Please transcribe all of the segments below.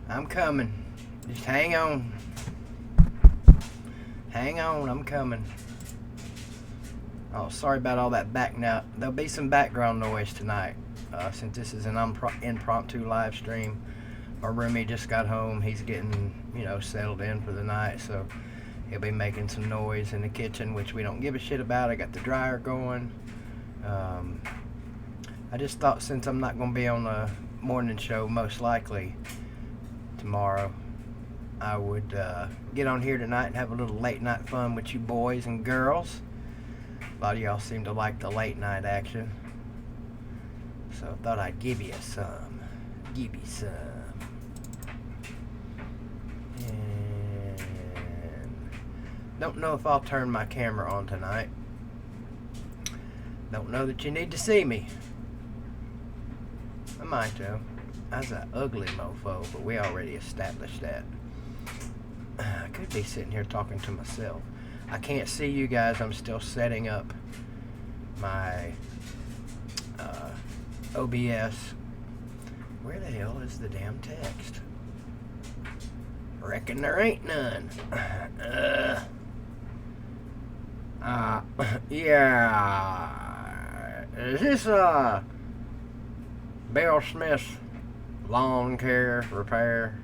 I'm coming. Just hang on. Hang on, I'm coming. Oh, sorry about all that back now. There'll be some background noise tonight. Since this is an impromptu live stream. Our roomie just got home. He's getting, settled in for the night, so he'll be making some noise in the kitchen, which we don't give a shit about. I got the dryer going. I just thought, since I'm not going to be on the morning show most likely tomorrow, I would get on here tonight and have a little late night fun with you boys and girls. A lot of y'all seem to like the late night action, so I thought I'd give you some. Give you some. And don't know if I'll turn my camera on tonight. Don't know that you need to see me. I might though. That's an ugly mofo, but we already established that. I could be sitting here talking to myself. I can't see you guys. I'm still setting up my OBS. Where the hell is the damn text? Reckon there ain't none. Yeah. Is this Bill Smith's lawn care repair?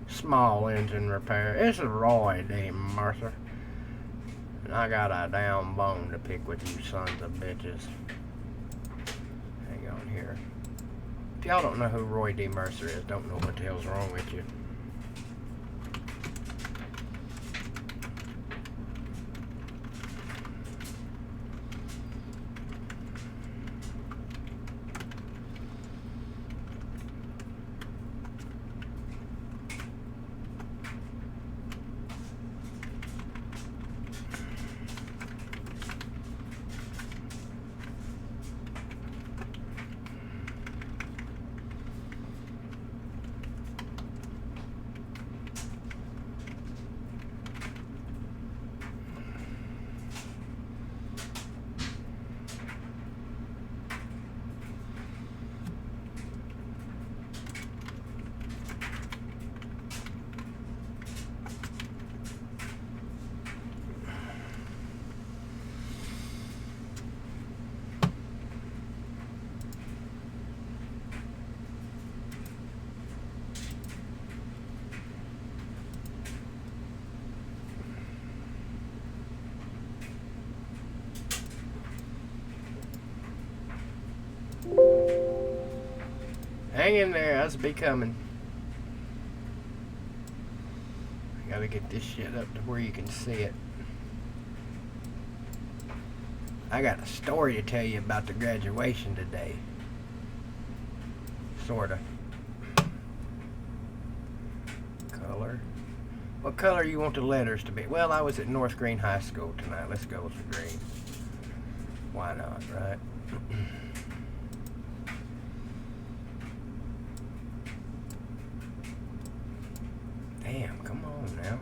Small engine repair. This is Roy D. Mercer. And I got a damn bone to pick with you sons of bitches. Hang on here. If y'all don't know who Roy D. Mercer is, don't know what the hell's wrong with you. Hang in there, that's be coming. I gotta get this shit up to where you can see it. I got a story to tell you about the graduation today. Sorta. Color. What color you want the letters to be? Well, I was at North Green High School tonight. Let's go with the green. Why not, right? Damn, come on now.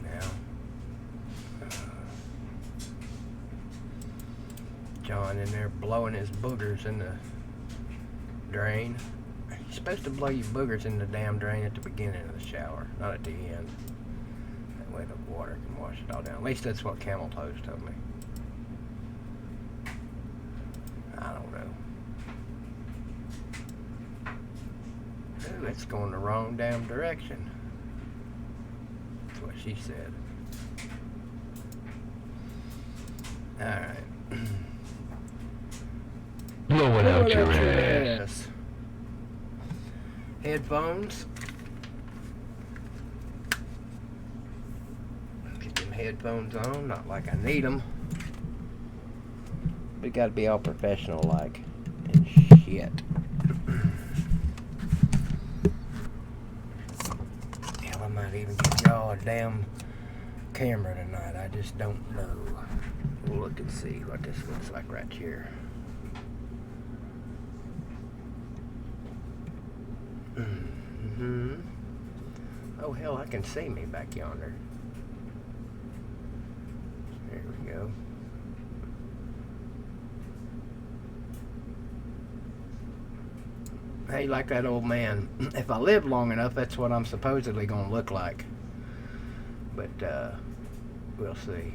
Now. John in there blowing his boogers in the drain. You're supposed to blow your boogers in the damn drain at the beginning of the shower, not at the end. That way the water can wash it all down. At least that's what Camel Toes told me. I don't know. Ooh, it's going the wrong damn direction. That's what she said. Alright. Blow it out your ass. Headphones. Get them headphones on, not like I need them. But gotta be all professional like. And shit. Hell, I might even get y'all a damn camera tonight. I just don't know. We'll look and see what this looks like right here. Mm-hmm. Oh hell, I can see me back yonder. There we go. Hey, like that old man. If I live long enough, that's what I'm supposedly gonna look like. But we'll see.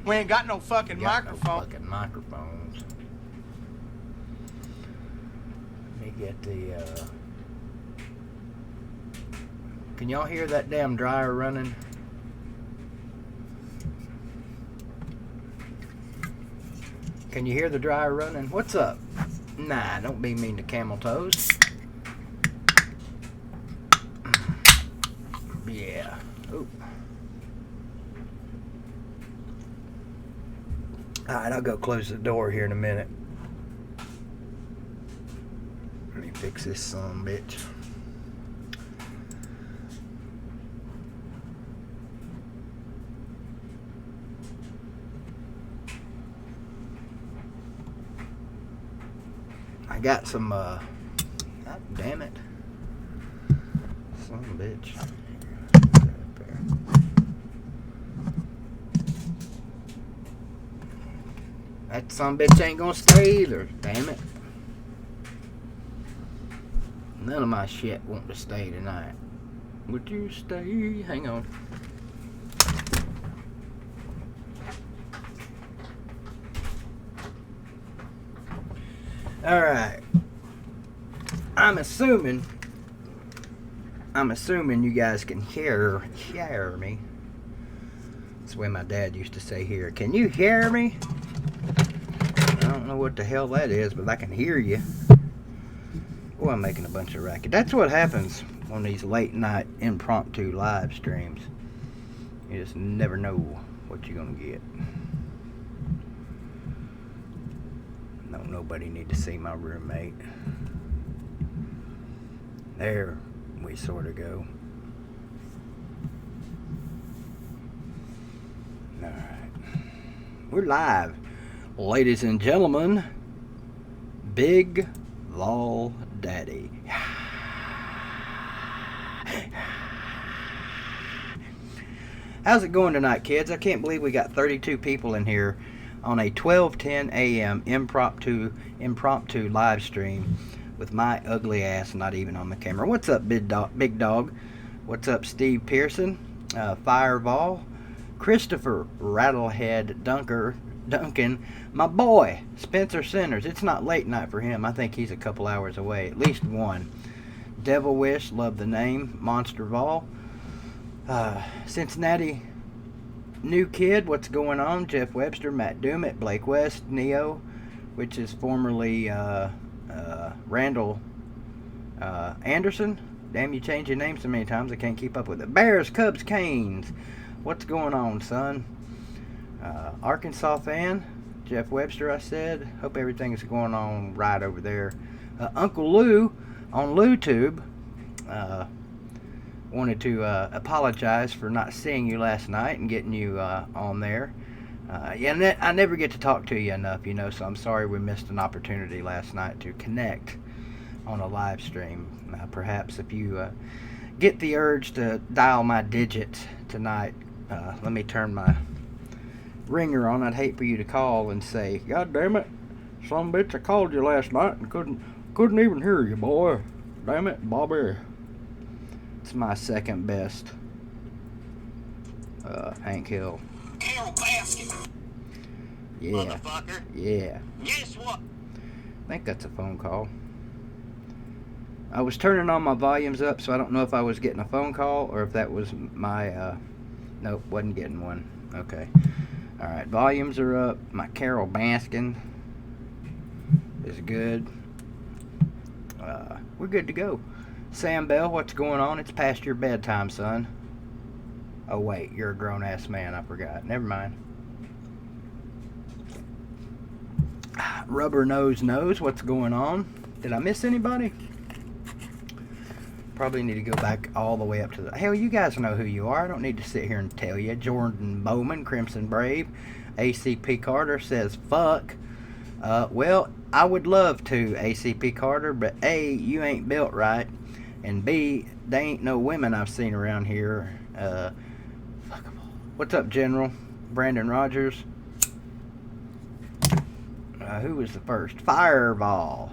We ain't got no fucking microphone. No fucking microphones. Let me get the. Can y'all hear that damn dryer running? Can you hear the dryer running? What's up? Nah, don't be mean to camel toes. Yeah. Ooh. Alright, I'll go close the door here in a minute. Let me fix this son bitch. I got some, God damn it. Son of a bitch. That son of a bitch ain't gonna stay either. Damn it. None of my shit want to stay tonight. Would you stay? Hang on. Alright. I'm assuming you guys can hear me. That's the way my dad used to say here. Can you hear me? I don't know what the hell that is, but I can hear you. Oh, I'm making a bunch of racket. That's what happens on these late night impromptu live streams. You just never know what you're gonna get. Don't nobody need to see my roommate. There we sort of go. Alright. We're live. Ladies and gentlemen, Big Law Daddy. How's it going tonight, kids? I can't believe we got 32 people in here on a 12:10 a.m. impromptu live stream with my ugly ass not even on the camera. What's up, big dog? What's up, Steve Pearson, Fireball, Christopher Rattlehead Duncan, my boy Spencer Centers. It's not late night for him. I think he's a couple hours away, at least one. Devil Wish, love the name. Monster Vol, Cincinnati New Kid, what's going on? Jeff Webster, Matt Doomit, Blake West, Neo, which is formerly Randall Anderson. Damn, you change your name so many times I can't keep up with it. Bears, Cubs, Canes, what's going on, son? Arkansas fan, Jeff Webster, I said. Hope everything's going on right over there. Uncle Lou on LOUTUBE. Wanted to apologize for not seeing you last night and getting you on there. Yeah, I never get to talk to you enough, you know, so I'm sorry we missed an opportunity last night to connect on a live stream. Perhaps if you get the urge to dial my digits tonight, let me turn my ringer on. I'd hate for you to call and say, God damn it, some bitch, I called you last night and couldn't even hear you, boy. Damn it, Bobby. It's my second best Hank Hill. Carol Baskin. Yeah. Motherfucker. Yeah. Guess what? I think that's a phone call. I was turning on my volumes up, so I don't know if I was getting a phone call or if that was my nope, wasn't getting one. Okay. Alright, volumes are up. My Carol Baskin is good. We're good to go. Sam Bell, what's going on? It's past your bedtime, son. Oh, wait, you're a grown-ass man. I forgot. Never mind. Rubber Nose Knows, what's going on? Did I miss anybody? Probably need to go back all the way up to the... Hell, you guys know who you are. I don't need to sit here and tell you. Jordan Bowman, Crimson Brave. ACP Carter says, fuck. Well, I would love to, ACP Carter, but A, you ain't built right. And B, they ain't no women I've seen around here. Fuck 'em all. What's up, General? Brandon Rogers. Who was the first? Fireball.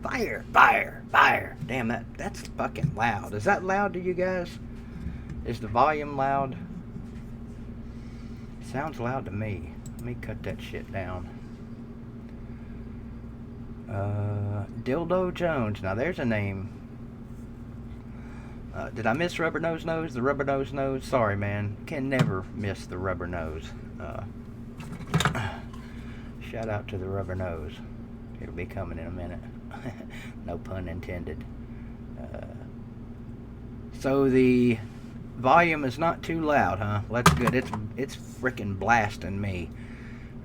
Fire, fire, fire. Damn, that's fucking loud. Is that loud to you guys? Is the volume loud? Sounds loud to me. Let me cut that shit down. Dildo Jones. Now there's a name. Did I miss Rubber Nose Nose? The Rubber Nose Nose? Sorry, man. Can never miss the Rubber Nose. Shout out to the Rubber Nose. It'll be coming in a minute. No pun intended. So the volume is not too loud, huh? Well, that's good. It's freaking blasting me.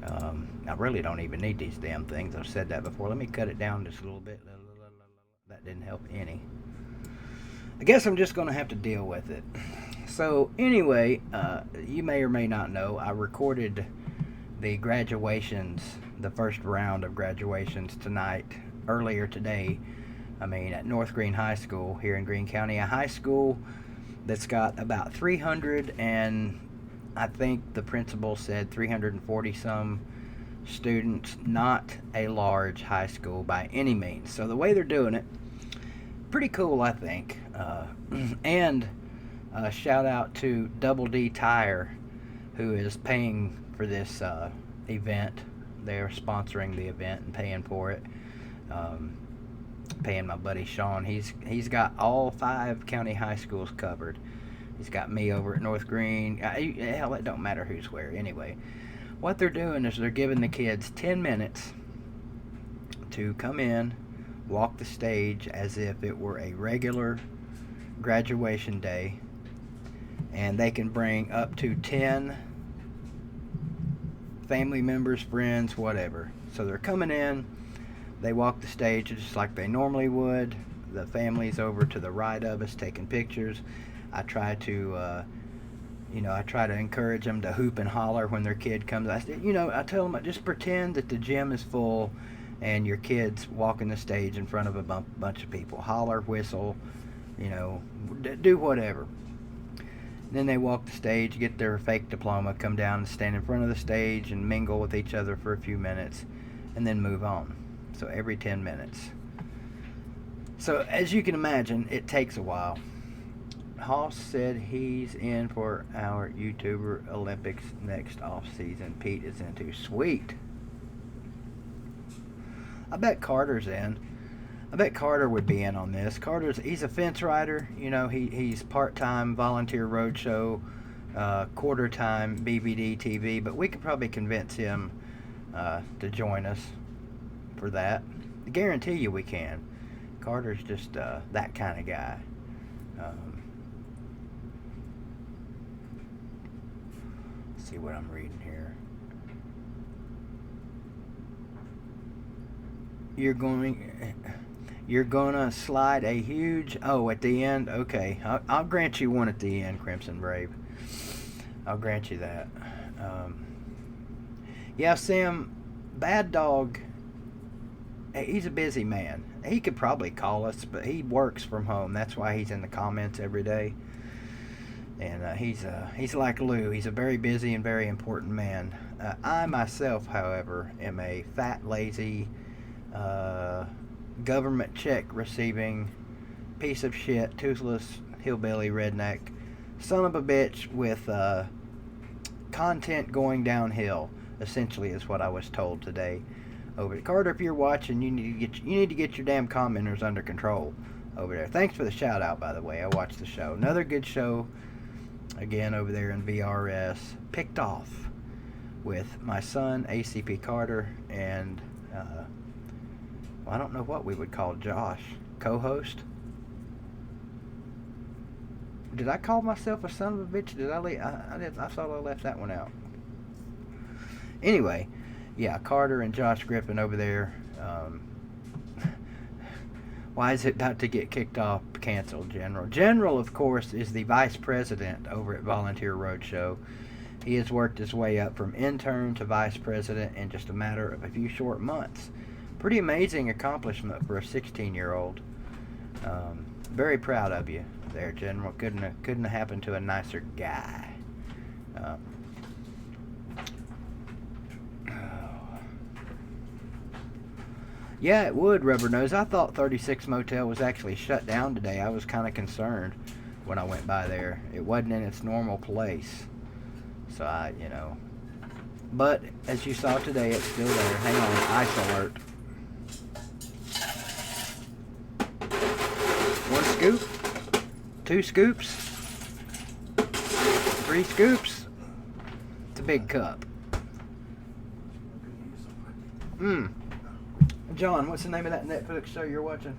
I really don't even need these damn things. I've said that before. Let me cut it down just a little bit. That didn't help any. I guess I'm just going to have to deal with it. So anyway, you may or may not know, I recorded the graduations, the first round of graduations tonight, earlier today. At North Greene High School here in Greene County, a high school that's got about 300 and I think the principal said 340 some students, not a large high school by any means. So the way they're doing it, pretty cool, I think. And shout out to Double D Tire, who is paying for this event. They're sponsoring the event and paying for it. Paying my buddy Sean. He's got all 5 county high schools covered. He's got me over at North Greene. Hell, it don't matter who's where. Anyway, what they're doing is they're giving the kids 10 minutes to come in, walk the stage as if it were a regular graduation day, and they can bring up to 10 family members, friends, whatever. So they're coming in, they walk the stage just like they normally would. The family's over to the right of us taking pictures. I try to encourage them to hoop and holler when their kid comes. I tell them, just pretend that the gym is full and your kid's walking the stage in front of a bunch of people. Holler, whistle, do whatever. Then they walk the stage, get their fake diploma, come down and stand in front of the stage and mingle with each other for a few minutes, and then move on. So every 10 minutes. So as you can imagine, it takes a while. Hoss said he's in for our YouTuber Olympics next off season. Pete is into. Sweet. I bet Carter's in. I bet Carter would be in on this. He's a fence rider. He's part-time volunteer roadshow, quarter-time BVDTV, but we could probably convince him to join us for that. I guarantee you we can. Carter's just that kind of guy. Let's see what I'm reading here. You're gonna slide a huge... Oh, at the end? Okay. I'll grant you one at the end, Crimson Brave. I'll grant you that. Yeah, Sam, Bad Dog, he's a busy man. He could probably call us, but he works from home. That's why he's in the comments every day. And he's like Lou. He's a very busy and very important man. I myself, however, am a fat, lazy... government check receiving piece of shit, toothless hillbilly redneck son of a bitch with content going downhill, essentially, is what I was told today. Over Carter, if you're watching, you need to get your damn commenters under control over there. Thanks for the shout out, by the way. I watched the show. Another good show again over there in VRS. Picked off with my son ACP Carter and I don't know what we would call Josh, co-host. Did I call myself a son of a bitch? Did I leave? I thought I left that one out. Anyway, yeah, Carter and Josh Griffin over there. Why is it about to get kicked off? Canceled, General. General, of course, is the vice president over at Volunteer Roadshow. He has worked his way up from intern to vice president in just a matter of a few short months. Pretty amazing accomplishment for a 16-year-old. Very proud of you there, General. Couldn't have happened to a nicer guy. Yeah, it would, Rubber Nose. I thought 36 Motel was actually shut down today. I was kind of concerned when I went by there. It wasn't in its normal place. So But as you saw today, it's still there. Hang on, ice alert. 1 scoop, 2 scoops, 3 scoops. It's a big cup. John, what's the name of that Netflix show you're watching?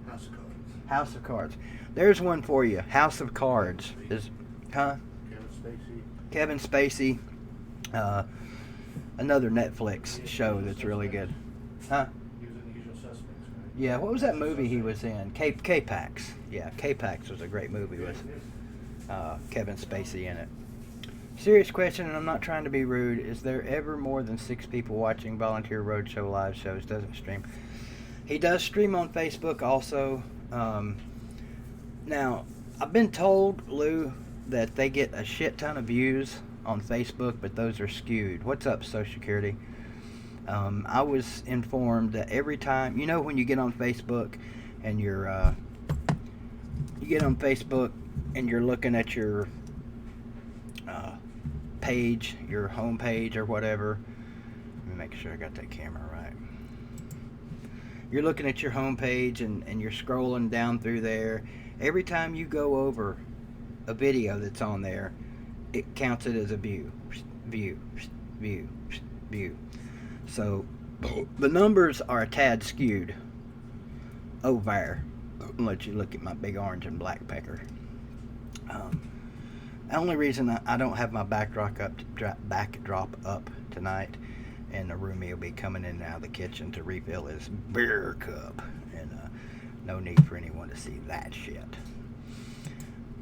House of Cards. House of Cards. There's one for you. House of Cards. Kevin Spacey. Kevin Spacey. Another Netflix show that's really good. Huh? He was in The Usual Suspects, right? Yeah, what was that movie he was in? K-Pax. Yeah, K-Pax was a great movie with Kevin Spacey in it. Serious question, and I'm not trying to be rude. Is there ever more than 6 people watching Volunteer Roadshow live shows? Doesn't stream. He does stream on Facebook also. Now, I've been told, Lou, that they get a shit ton of views on Facebook, but those are skewed. What's up, Social Security? I was informed that every time, when you get on Facebook and you're looking at your page, your home page or whatever. Let me make sure I got that camera right. You're looking at your home page and you're scrolling down through there. Every time you go over a video that's on there, it counts it as a view. So the numbers are a tad skewed over. I'll let you look at my big orange and black pecker. The only reason I don't have my backdrop up tonight, and the roomie will be coming in and out of the kitchen to refill his beer cup, and no need for anyone to see that shit.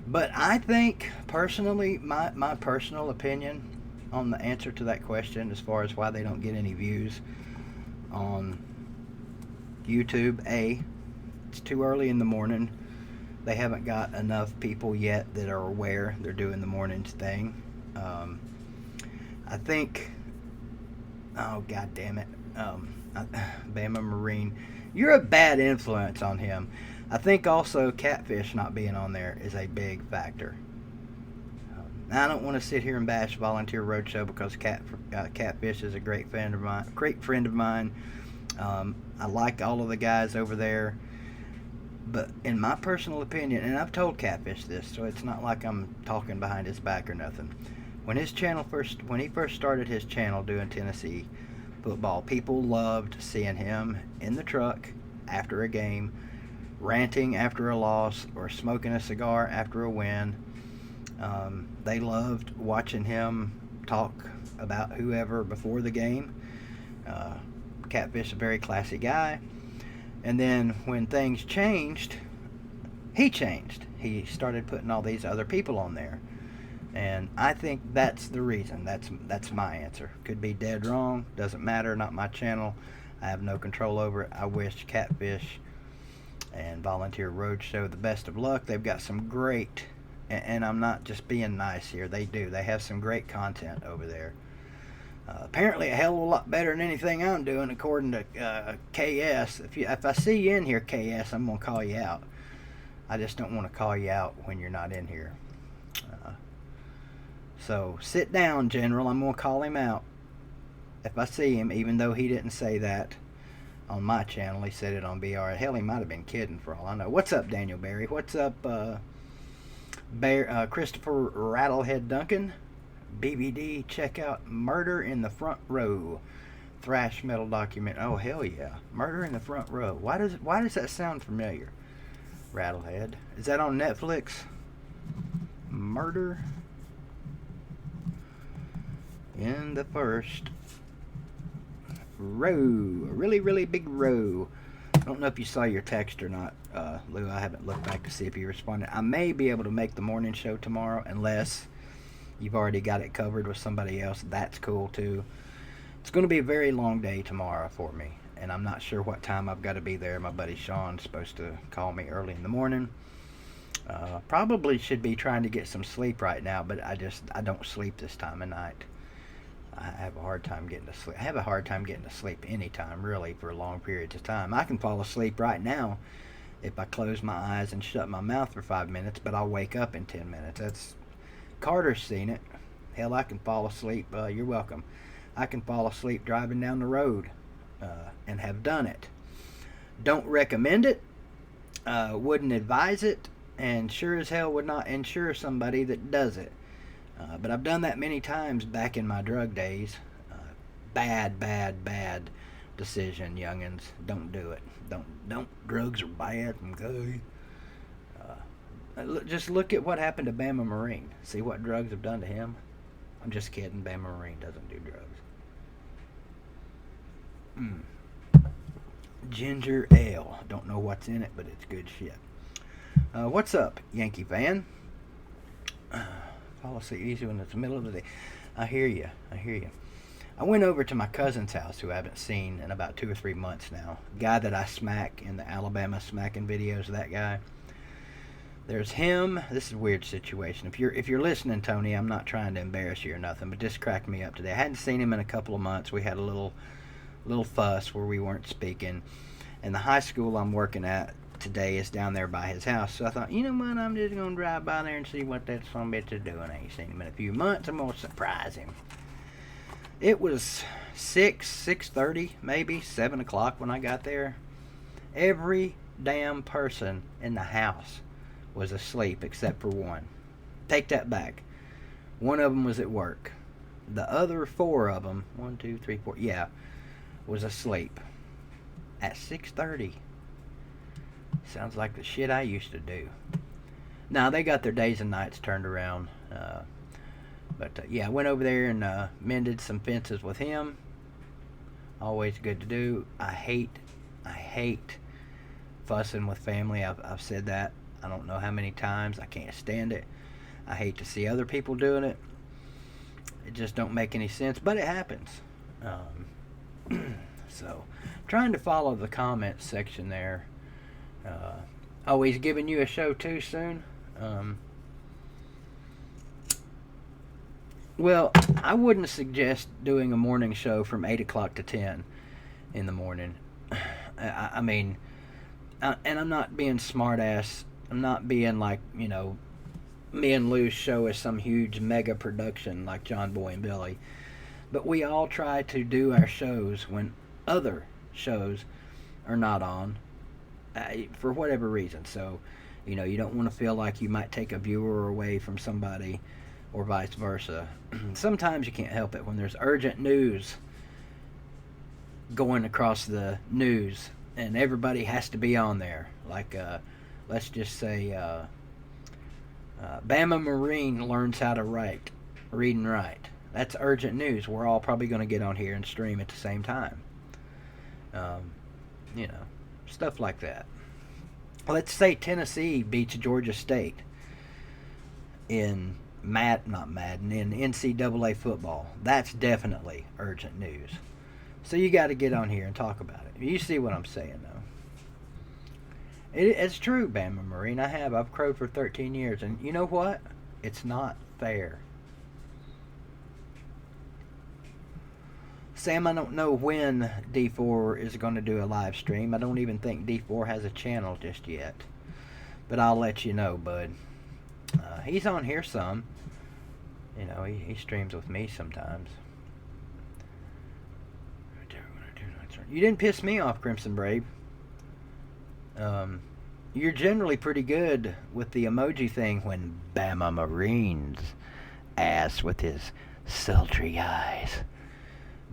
But I think, personally, my personal opinion on the answer to that question, as far as why they don't get any views on YouTube, it's too early in the morning. They haven't got enough people yet that are aware they're doing the morning's thing. I think, oh god damn it, Bama Marine, you're a bad influence on him. I think also Catfish not being on there is a big factor. I don't want to sit here and bash Volunteer Roadshow because Catfish is a great friend of mine. I like all of the guys over there. But in my personal opinion, and I've told Catfish this, so it's not like I'm talking behind his back or nothing. When he first started his channel doing Tennessee football, people loved seeing him in the truck after a game, ranting after a loss, or smoking a cigar after a win. They loved watching him talk about whoever before the game. Catfish is a very classy guy. And then when things changed, he changed. He started putting all these other people on there. And I think that's the reason. That's my answer. Could be dead wrong. Doesn't matter. Not my channel. I have no control over it. I wish Catfish and Volunteer Roadshow the best of luck. They've got some great, and I'm not just being nice here. They do. They have some great content over there. Apparently a hell of a lot better than anything I'm doing, according to KS. If I see you in here, KS, I'm going to call you out. I just don't want to call you out when you're not in here. So sit down, General. I'm going to call him out if I see him, even though he didn't say that on my channel. He said it on BR. Hell, he might have been kidding for all I know. What's up, Daniel Berry? What's up, Christopher Rattlehead Duncan? BVD, check out Murder in the Front Row. Thrash metal document. Oh, hell yeah. Murder in the Front Row. Why does that sound familiar? Rattlehead. Is that on Netflix? Murder in the First Row. A really, really big row. I don't know if you saw your text or not, Lou. I haven't looked back to see if you responded. I may be able to make the morning show tomorrow, unless you've already got it covered with somebody else. That's cool too. It's going to be a very long day tomorrow for me, and I'm not sure what time I've got to be there. My buddy Sean's supposed to call me early in the morning. Probably should be trying to get some sleep right now, but I don't sleep this time of night. I have a hard time getting to sleep. I have a hard time getting to sleep anytime, really, for long periods of time. I can fall asleep right now if I close my eyes and shut my mouth for 5 minutes, but I'll wake up in 10 minutes. That's Carter's seen it. Hell, I can fall asleep. You're welcome. I can fall asleep driving down the road and have done it. Don't recommend it. Wouldn't advise it. And sure as hell would not insure somebody that does it. But I've done that many times back in my drug days. Bad decision, youngins. Don't do it. Don't. Drugs are bad. Okay. Just look at what happened to Bama Marine. See what drugs have done to him. I'm just kidding. Bama Marine doesn't do drugs. Ginger ale. Don't know what's in it, but it's good shit. What's up, Yankee fan? Fall asleep easy when it's the middle of the day. I hear you. I went over to my cousin's house, who I haven't seen in about 2 or 3 months now. Guy that I smack in the Alabama smacking videos, that guy. There's him. This is a weird situation. If you're listening, Tony, I'm not trying to embarrass you or nothing, but this cracked me up today. I hadn't seen him in a couple of months. We had a little fuss where we weren't speaking. And the high school I'm working at today is down there by his house. So I thought, you know what, I'm just going to drive by there and see what that son of a bitch is doing. I ain't seen him in a few months. I'm going to surprise him. It was 6:30, maybe 7 o'clock when I got there. Every damn person in the house was asleep except for one. Take that back. One of them was at work. The other 4 of them, 1, 2, 3, 4, was asleep at 6:30. Sounds like the shit I used to do. Now, they got their days and nights turned around. I went over there and mended some fences with him. Always good to do. I hate fussing with family. I've said that I don't know how many times. I can't stand it. I hate to see other people doing it. It just don't make any sense, but it happens. So, trying to follow the comments section there. He's giving you a show too soon. Well, I wouldn't suggest doing a morning show from 8 o'clock to 10 in the morning. I mean, and I'm not being smart ass. I'm not being like, me and Lou's show is some huge mega production like John Boy and Billy. But we all try to do our shows when other shows are not on. For whatever reason. So, you don't want to feel like you might take a viewer away from somebody or vice versa. Sometimes you can't help it when there's urgent news going across the news and everybody has to be on there. Like, let's just say, Bama Marine learns how to read and write. That's urgent news. We're all probably going to get on here and stream at the same time. Stuff like that. Let's say Tennessee beats Georgia State in NCAA football. That's definitely urgent news. So you got to get on here and talk about it. You see what I'm saying, though. It's true, Bama Marine. I've crowed for 13 years, and you know what? It's not fair. Sam, I don't know when D4 is going to do a live stream. I don't even think D4 has a channel just yet. But I'll let you know, bud. He's on here some. He streams with me sometimes. You didn't piss me off, Crimson Brave. You're generally pretty good with the emoji thing when Bama Marine's ass with his sultry eyes.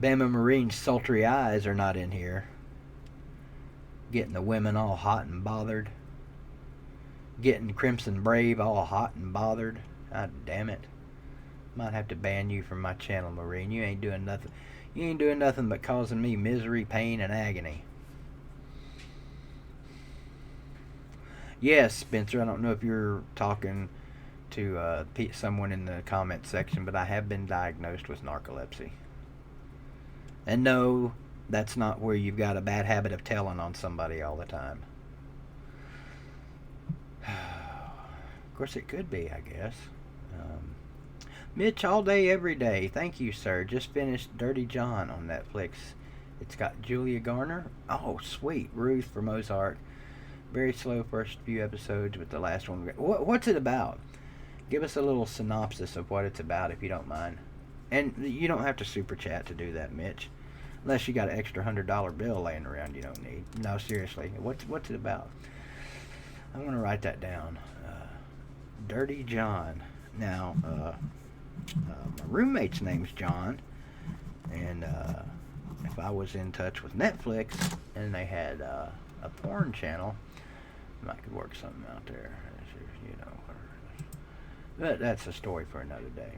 Bama Marine's sultry eyes are not in here. Getting the women all hot and bothered. Getting Crimson Brave all hot and bothered. God damn it. Might have to ban you from my channel, Marine. You ain't doing nothing. You ain't doing nothing but causing me misery, pain, and agony. Yes, Spencer, I don't know if you're talking to someone in the comment section, but I have been diagnosed with narcolepsy. And no, that's not where you've got a bad habit of telling on somebody all the time. Of course, it could be, I guess. Mitch, all day, every day. Thank you, sir. Just finished Dirty John on Netflix. It's got Julia Garner. Oh, sweet. Ruth from Ozark. Very slow first few episodes, but the last one. What's it about? Give us a little synopsis of what it's about, if you don't mind. And you don't have to super chat to do that, Mitch. Unless you got an extra $100 bill laying around you don't need. No, seriously. What's it about? I'm going to write that down. Dirty John. Now, my roommate's name's John. And if I was in touch with Netflix and they had a porn channel, I could work something out there. You know. But that's a story for another day.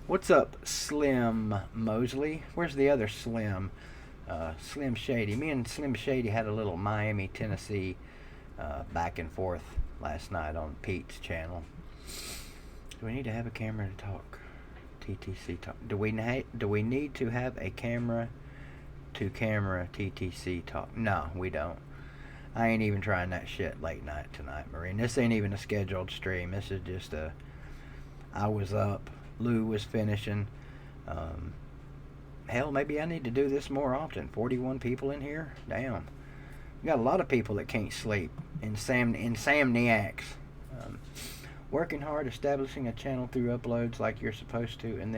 What's up, Slim Mosley? Where's the other Slim? Slim Shady. Me and Slim Shady had a little Miami, Tennessee back and forth last night on Pete's channel. Do we need to have a camera to talk? TTC talk. Do we need to have a camera to camera TTC talk? No, we don't. I ain't even trying that shit late night tonight, Marine. This ain't even a scheduled stream. This is just I was up. Lou was finishing. Hell, maybe I need to do this more often. 41 people in here? Damn. We got a lot of people that can't sleep. Insomniacs. Working hard, establishing a channel through uploads like you're supposed to, and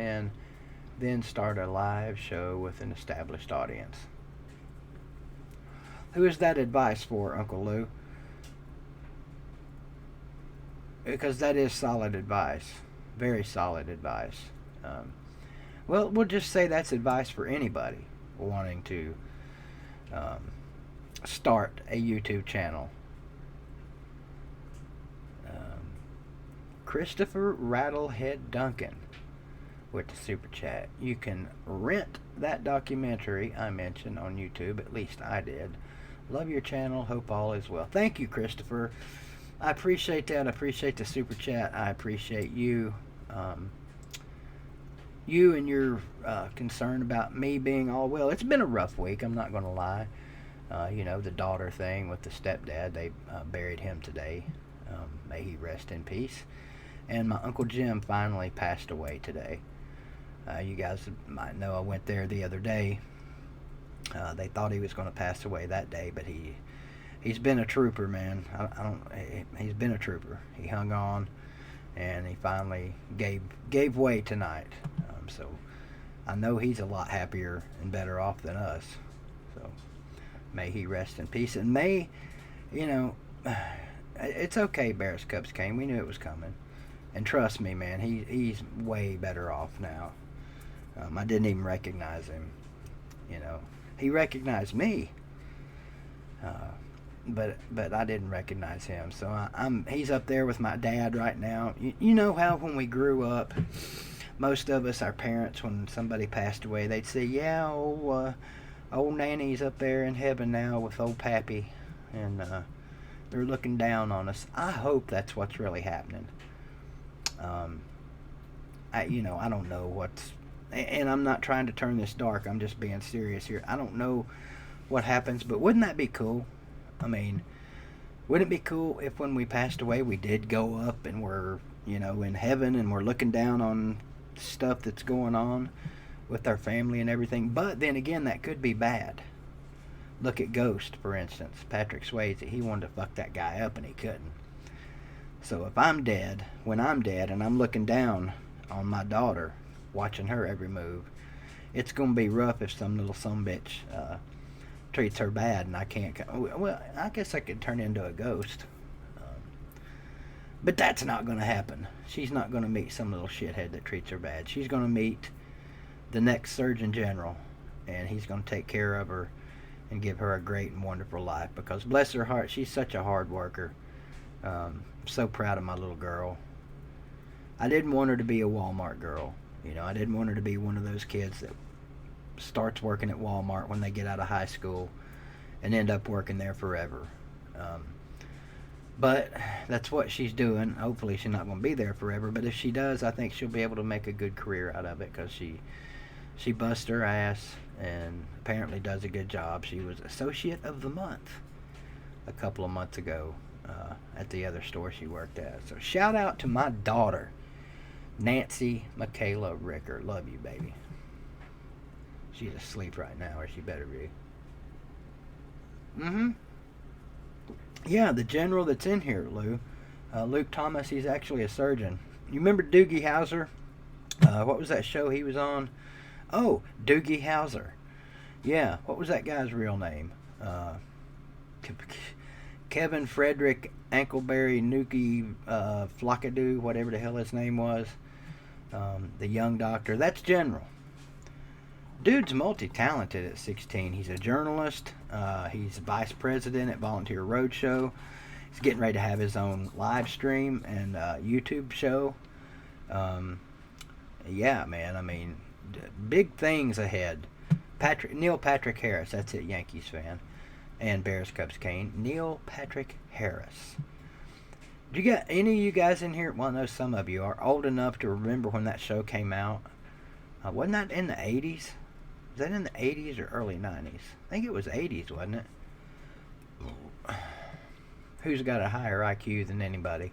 then start a live show with an established audience. Who is that advice for, Uncle Lou? Because that is solid advice. Very solid advice. Well, we'll just say that's advice for anybody wanting to start a YouTube channel. Christopher Rattlehead Duncan with the super chat. You can rent that documentary I mentioned on YouTube. At least I did. Love your channel. Hope all is well. Thank you, Christopher. I appreciate that. I appreciate the super chat. I appreciate you. You and your concern about me being all well. It's been a rough week. I'm not going to lie. You know, the daughter thing with the stepdad. They buried him today. May he rest in peace. And my Uncle Jim finally passed away today. You guys might know I went there the other day. They thought he was going to pass away that day, but he's been a trooper, man. He's been a trooper. He hung on, and he finally gave way tonight. So I know he's a lot happier and better off than us. So may he rest in peace, and may, you know, it's okay. Bears Cubs came. We knew it was coming, and trust me, man, he's way better off now. I didn't even recognize him. You know, he recognized me, but I didn't recognize him. So he's up there with my dad right now. You know how when we grew up, most of us, our parents, when somebody passed away, they'd say, yeah, old Nanny's up there in heaven now with old Pappy, and they're looking down on us. I hope that's what's really happening. I don't know what's, and I'm not trying to turn this dark, I'm just being serious here. I don't know what happens, but wouldn't that be cool? I mean, wouldn't it be cool if when we passed away we did go up and we're, you know, in heaven and we're looking down on stuff that's going on with our family and everything? But then again, that could be bad. Look at Ghost, for instance. Patrick Swayze, he wanted to fuck that guy up and he couldn't. So if I'm dead, when I'm dead and I'm looking down on my daughter, watching her every move, it's going to be rough if some little sumbitch treats her bad and I can't. Well, I guess I could turn into a ghost. But that's not going to happen. She's not going to meet some little shithead that treats her bad. She's going to meet the next Surgeon General, and he's going to take care of her and give her a great and wonderful life, because bless her heart, she's such a hard worker. I'm so proud of my little girl. I didn't want her to be a Walmart girl. You know, I didn't want her to be one of those kids that starts working at Walmart when they get out of high school and end up working there forever. But that's what she's doing. Hopefully she's not going to be there forever, but if she does, I think she'll be able to make a good career out of it, because she busts her ass and apparently does a good job. She was Associate of the Month a couple of months ago at the other store she worked at. So shout out to my daughter. Nancy Michaela Ricker. Love you, baby. She's asleep right now, or she better be. Mm-hmm. Yeah, the general that's in here, Lou. Luke Thomas, he's actually a surgeon. You remember Doogie Howser? What was that show he was on? Oh, Doogie Howser. Yeah, what was that guy's real name? Kevin Frederick Ankleberry Nuki Flockadoo, whatever the hell his name was. The young doctor. That's General. Dude's multi-talented at 16. He's a journalist. He's vice president at Volunteer Roadshow. He's getting ready to have his own live stream and YouTube show. Yeah, man. I mean, big things ahead. Neil Patrick Harris. That's it, Yankees fan. And Bears, Cubs, Kane. Neil Patrick Harris. Do you got any of you guys in here? Well, I know some of you are old enough to remember when that show came out. Wasn't that in the 80s? Was that in the 80s or early 90s? I think it was 80s, wasn't it? Who's got a higher IQ than anybody?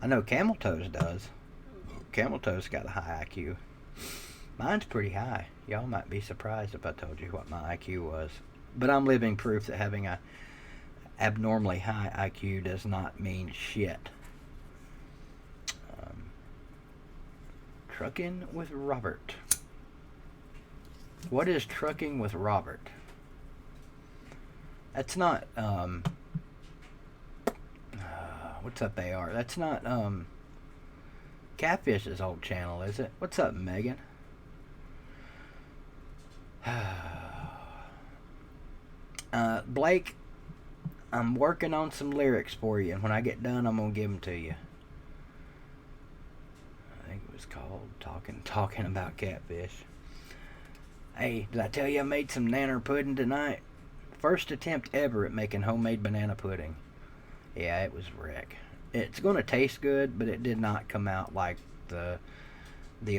I know Camel Toes does. Camel Toes got a high IQ. Mine's pretty high. Y'all might be surprised if I told you what my IQ was. But I'm living proof that having a abnormally high IQ does not mean shit. Trucking with Robert. What is trucking with Robert? That's not, what's up, AR? That's not, Catfish's old channel, is it? What's up, Megan? Blake, I'm working on some lyrics for you, and when I get done, I'm going to give them to you. I think it was called Talking About Catfish. Hey, did I tell you I made some nanner pudding tonight? First attempt ever at making homemade banana pudding. Yeah, it was wreck. It's going to taste good, but it did not come out like the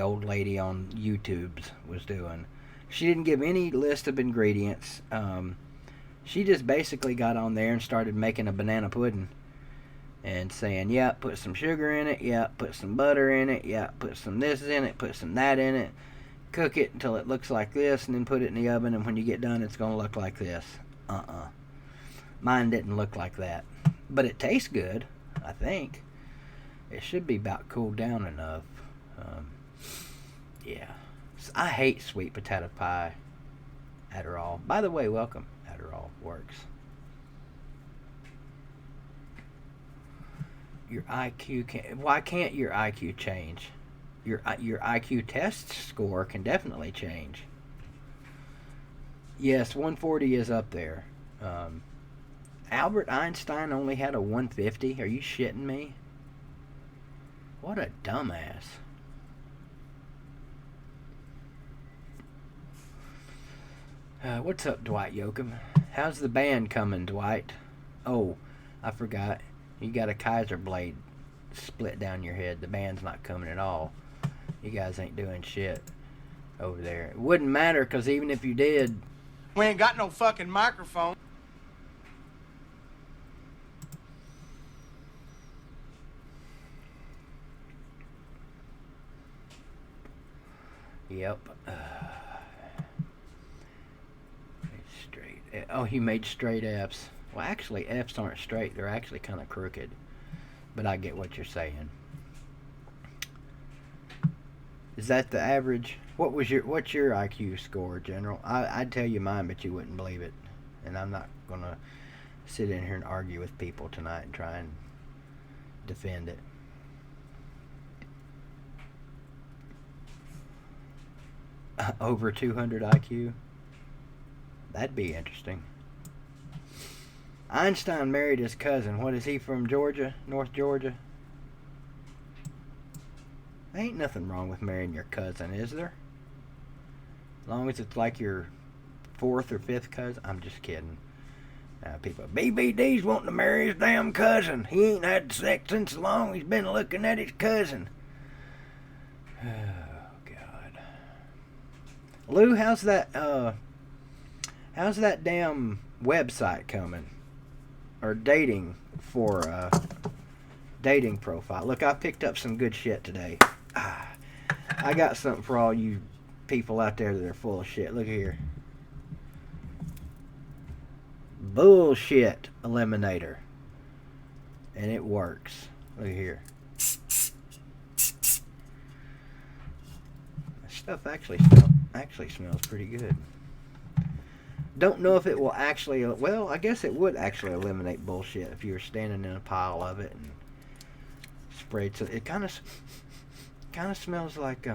old lady on YouTube's was doing. She didn't give any list of ingredients. She just basically got on there and started making a banana pudding and saying, yeah, put some sugar in it, yeah, put some butter in it, yeah, put some this in it, put some that in it, cook it until it looks like this, and then put it in the oven, and when you get done, it's going to look like this. Mine didn't look like that. But it tastes good, I think. It should be about cooled down enough. Yeah. I hate sweet potato pie. Adderall. By the way, welcome. Adderall works. Your IQ can't... Why can't your IQ change? Your IQ test score can definitely change. Yes, 140 is up there. Albert Einstein only had a 150. Are you shitting me? What a dumbass. What's up, Dwight Yoakam? How's the band coming, Dwight? Oh, I forgot. You got a Kaiser blade split down your head. The band's not coming at all. You guys ain't doing shit over there. It wouldn't matter, because even if you did... We ain't got no fucking microphone. Yep. Straight. Oh, he made straight F's. Well, actually, F's aren't straight. They're actually kind of crooked. But I get what you're saying. Is that the average? What's your IQ score, General? I'd tell you mine, but you wouldn't believe it. And I'm not gonna sit in here and argue with people tonight and try and defend it. Over 200 IQ? That'd be interesting. Einstein married his cousin. What is he, from Georgia? North Georgia? Ain't nothing wrong with marrying your cousin, is there? As long as it's like your fourth or fifth cousin. I'm just kidding. People, BVD's wanting to marry his damn cousin. He ain't had sex since so long he's been looking at his cousin. Oh, God. Lou, how's that damn website coming? Or dating for dating profile. Look, I picked up some good shit today. I got something for all you people out there that are full of shit. Look here. Bullshit eliminator. And it works. Look here. Stuff actually smells pretty good. Don't know if it will actually, well, I guess it would actually eliminate bullshit if you were standing in a pile of it and sprayed. So it kind of smells like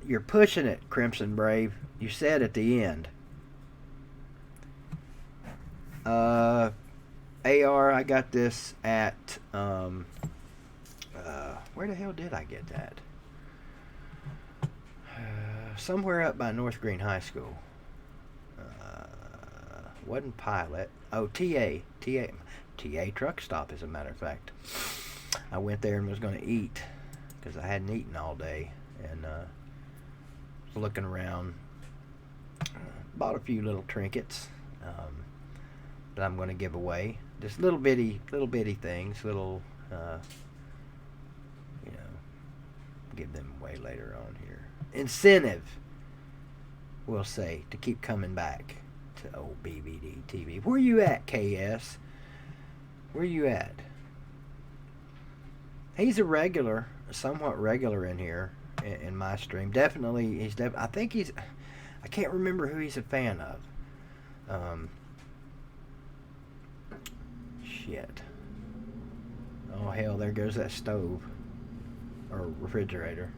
you're pushing it, Crimson Brave. You said at the end. AR, I got this at where the hell did I get that? Somewhere up by North Green High School. Wasn't Pilot. Oh, TA truck stop, as a matter of fact. I went there and was going to eat because I hadn't eaten all day, and was looking around. Bought a few little trinkets that I'm going to give away. Just little bitty things, little give them away later on here. Incentive, we'll say, to keep coming back to old BVDTV. Where you at, KS? Where you at? He's a regular, somewhat regular in here in my stream. Definitely, I think he's. I can't remember who he's a fan of. Shit. Oh hell, there goes that stove or refrigerator.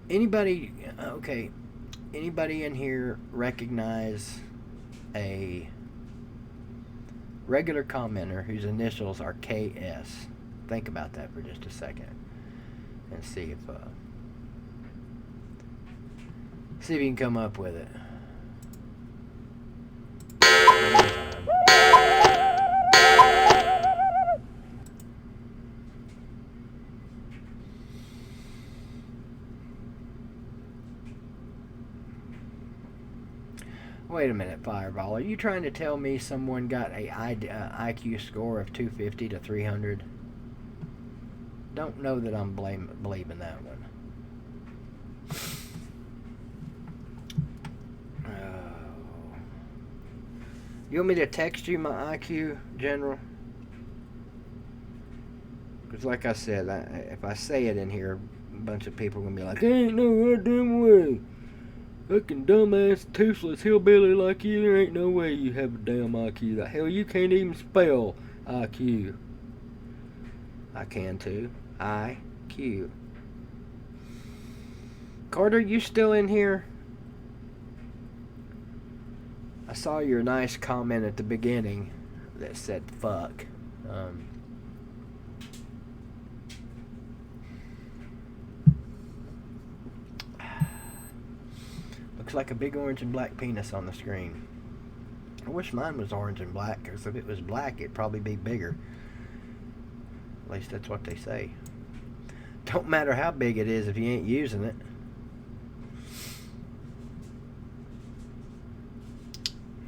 Anybody in here recognize a regular commenter whose initials are KS? Think about that for just a second and see if you can come up with it. Wait a minute, Fireball. Are you trying to tell me someone got a IQ score of 250 to 300? Don't know that I'm believing that one. You want me to text you my IQ, General? Because like I said, if I say it in here, a bunch of people are going to be like, there ain't no goddamn way. Fucking dumbass, toothless hillbilly like you, there ain't no way you have a damn IQ. The hell, you can't even spell IQ. I can too. IQ. Carter, you still in here? I saw your nice comment at the beginning that said fuck. Looks like a big orange and black penis on the screen. I wish mine was orange and black, because if it was black, it'd probably be bigger. At least that's what they say. Don't matter how big it is if you ain't using it.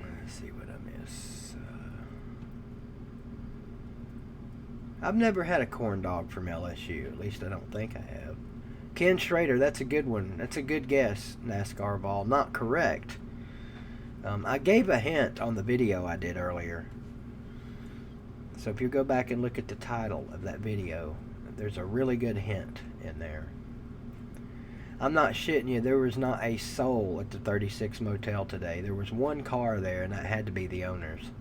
Let's see what I miss. I've never had a corn dog from LSU. At least I don't think I have. Ken Schrader, that's a good one. That's a good guess, NASCAR ball. Not correct. I gave a hint on the video I did earlier. So if you go back and look at the title of that video, there's a really good hint in there. I'm not shitting you. There was not a soul at the 36 Motel today. There was one car there, and that had to be the owner's.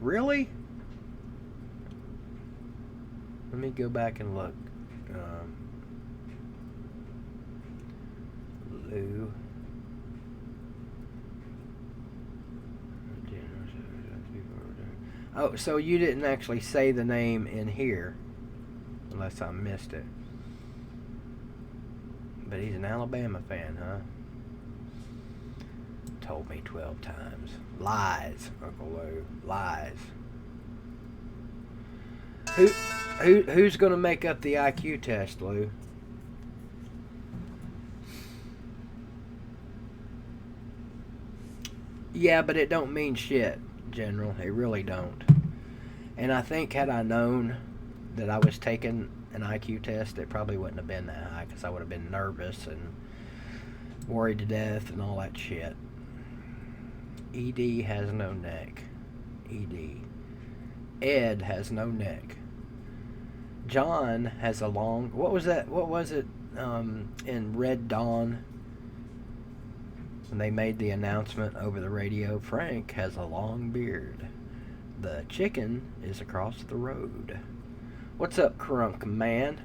Really? Let me go back and look. Lou. Oh, so you didn't actually say the name in here, unless I missed it. But he's an Alabama fan, huh? Told me 12 times. Lies, Uncle Lou. Lies. Who's going to make up the IQ test, Lou? Yeah, but it don't mean shit, General. It really don't. And I think had I known that I was taking an IQ test, it probably wouldn't have been that high because I would have been nervous and worried to death and all that shit. ED has no neck. ED. Ed has no neck. John has a long... What was that? What was it in Red Dawn when they made the announcement over the radio? Frank has a long beard. The chicken is across the road. What's up, Crunk Man?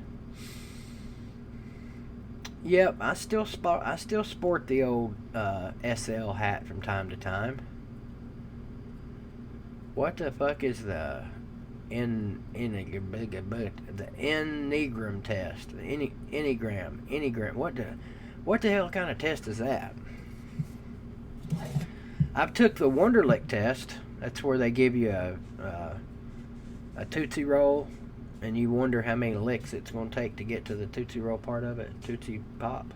Yep, I still sport the old SL hat from time to time. What the fuck is the Enneagram test? Enneagram. What the hell kind of test is that? I've took the Wonderlic test. That's where they give you a Tootsie Roll, and you wonder how many licks it's going to take to get to the Tootsie Roll part of it. Tootsie Pop.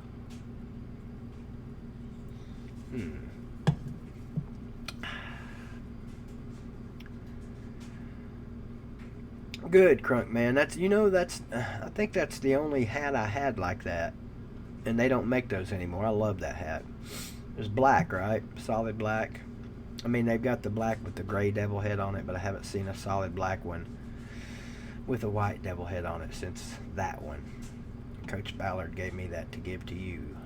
Good, Crunk Man. That's I think that's the only hat I had like that, and they don't make those anymore. I love that hat. It was black, right? Solid black. I mean, they've got the black with the gray devil head on it, but I haven't seen a solid black one with a white devil head on it since that one. Coach Ballard gave me that to give to you.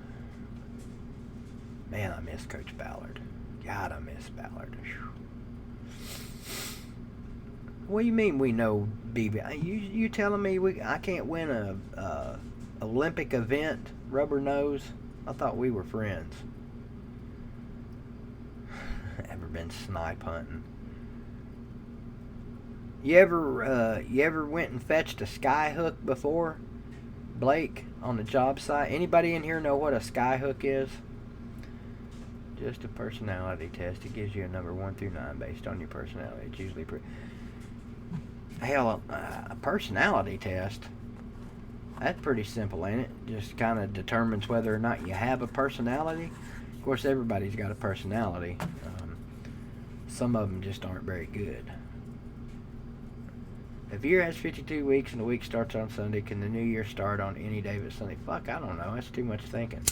Man, I miss Coach Ballard. God, I miss Ballard. Whew. What do you mean we know BB? You telling me I can't win a Olympic event, rubber nose? I thought we were friends. Ever been snipe hunting? You ever went and fetched a sky hook before, Blake, on the job site? Anybody in here know what a sky hook is? Just a personality test. It gives you a number 1 through 9 based on your personality. It's usually hell, a personality test. That's pretty simple, ain't it? Just kind of determines whether or not you have a personality. Of course, everybody's got a personality. Some of them just aren't very good. If a year has 52 weeks and the week starts on Sunday, can the new year start on any day but Sunday? Fuck, I don't know. That's too much thinking.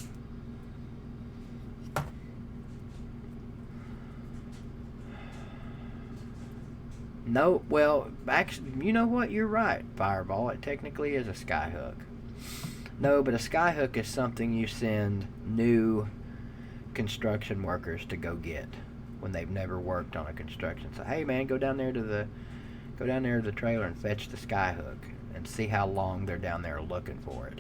No, well, actually, you know what? You're right, Fireball. It technically is a skyhook. No, but a skyhook is something you send new construction workers to go get when they've never worked on a construction site. Hey, man, go down there to the trailer and fetch the skyhook and see how long they're down there looking for it.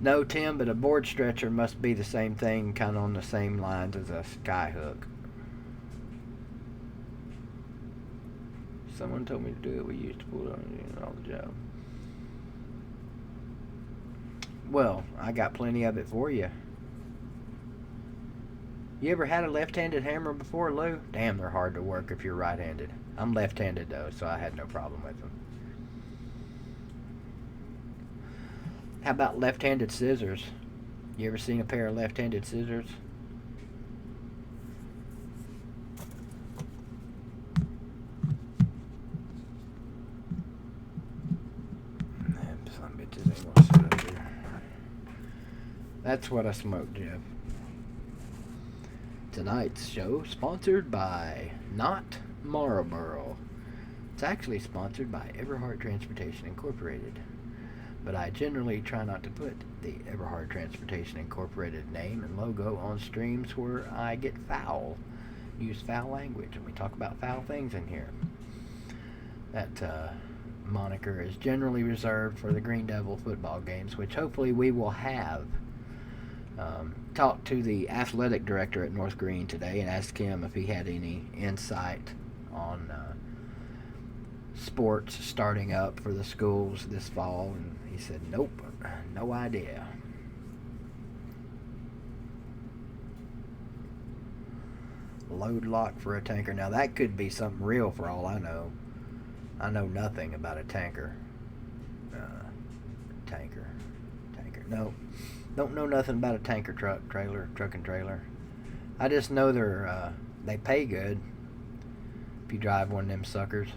No, Tim, but a board stretcher must be the same thing, kind of on the same lines as a skyhook. Someone told me to do it. We used to pull it on all the job. Well, I got plenty of it for you. You ever had a left-handed hammer before, Lou? Damn, they're hard to work if you're right-handed. I'm left-handed, though, so I had no problem with them. How about left-handed scissors? You ever seen a pair of left-handed scissors? Some bitches ain't gonna sit up here. That's what I smoke, Jeff. Tonight's show sponsored by Not Marlboro. It's actually sponsored by Everhart Transportation Incorporated. But I generally try not to put the Everhart Transportation Incorporated name and logo on streams where I get foul, use foul language, and we talk about foul things in here. That moniker is generally reserved for the Green Devil football games, which hopefully we will have. Talked to the athletic director at North Green today and asked him if he had any insight on sports starting up for the schools this fall, and he said, nope, no idea. Load lock for a tanker. Now that could be something real for all I know. I know nothing about a tanker. Tanker. No. Don't know nothing about a tanker truck and trailer. I just know they pay good if you drive one of them suckers.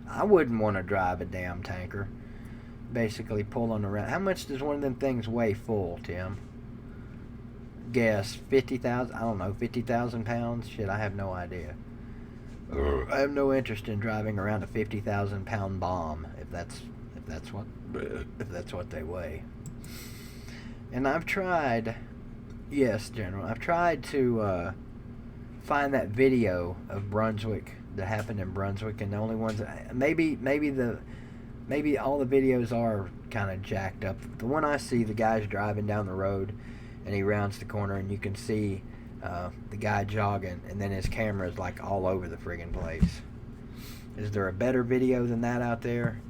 I wouldn't want to drive a damn tanker. Basically pulling around. How much does one of them things weigh full, Tim? Guess 50,000. I don't know, 50,000 pounds. Shit, I have no idea. I have no interest in driving around a 50,000 pound bomb if that's what they weigh. And I've tried. Yes, General. I've tried to find that video of Brunswick that happened in Brunswick, and the only ones maybe all the videos are kind of jacked up. The one I see, the guy's driving down the road, and he rounds the corner, and you can see the guy jogging, and then his camera is like all over the friggin' place. Is there a better video than that out there?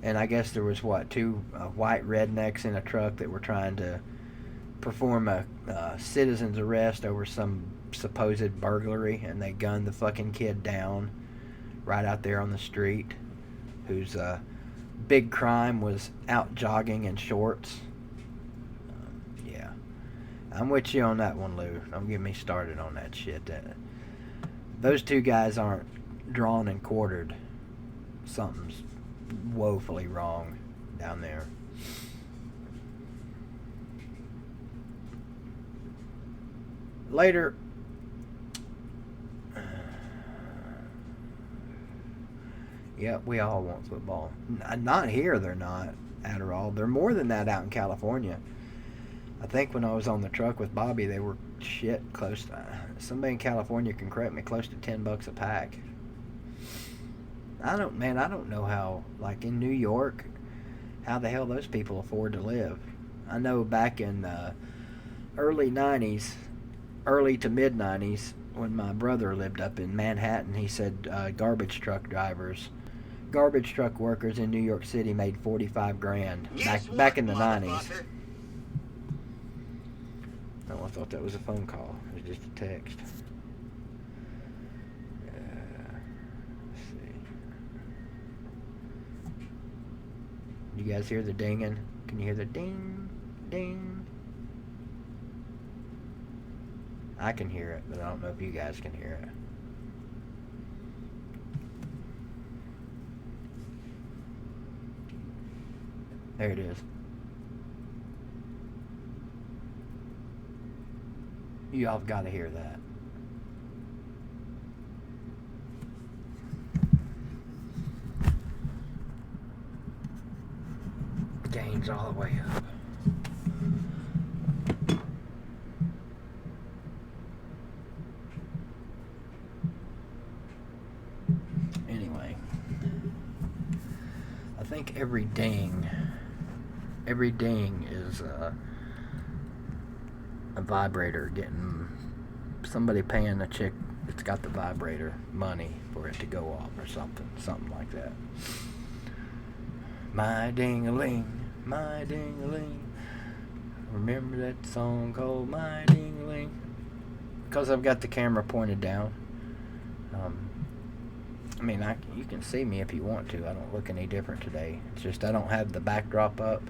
And I guess there was two white rednecks in a truck that were trying to perform a citizen's arrest over some supposed burglary, and they gunned the fucking kid down right out there on the street, whose big crime was out jogging in shorts. Yeah, I'm with you on that one, Lou. Don't get me started on that shit. Those two guys aren't drawn and quartered. Something's woefully wrong down there. Later. Yeah, we all want football. Not here, they're not, Adderall. They're more than that out in California. I think when I was on the truck with Bobby, they were close to, somebody in California can correct me, close to $10 a pack. I don't know how, like in New York, how the hell those people afford to live. I know back in early to mid 90s, when my brother lived up in Manhattan, he said garbage truck workers in New York City made $45,000 back in the 90s. Oh, I thought that was a phone call. It was just a text. Let's see. You guys hear the dinging? Can you hear the ding, ding? I can hear it, but I don't know if you guys can hear it. There it is. You all have got to hear that. Gain's all the way up. Anyway, I think every ding is a vibrator, getting somebody paying a chick that's got the vibrator money for it to go off or something like that. My ding-a-ling, my ding-a-ling. Remember that song called My Ding-a-ling? Because I've got the camera pointed down. You can see me if you want to. I don't look any different today. It's just I don't have the backdrop up,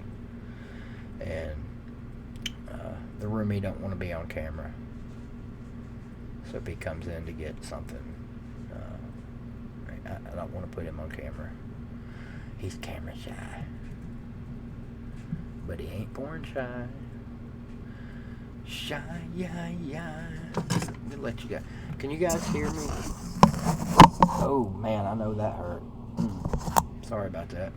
and the roomie don't want to be on camera. So if he comes in to get something, I don't want to put him on camera. He's camera shy, but he ain't porn shy. Shy, yeah. Let me let you go. Can you guys hear me? Oh man, I know that hurt. Sorry about that.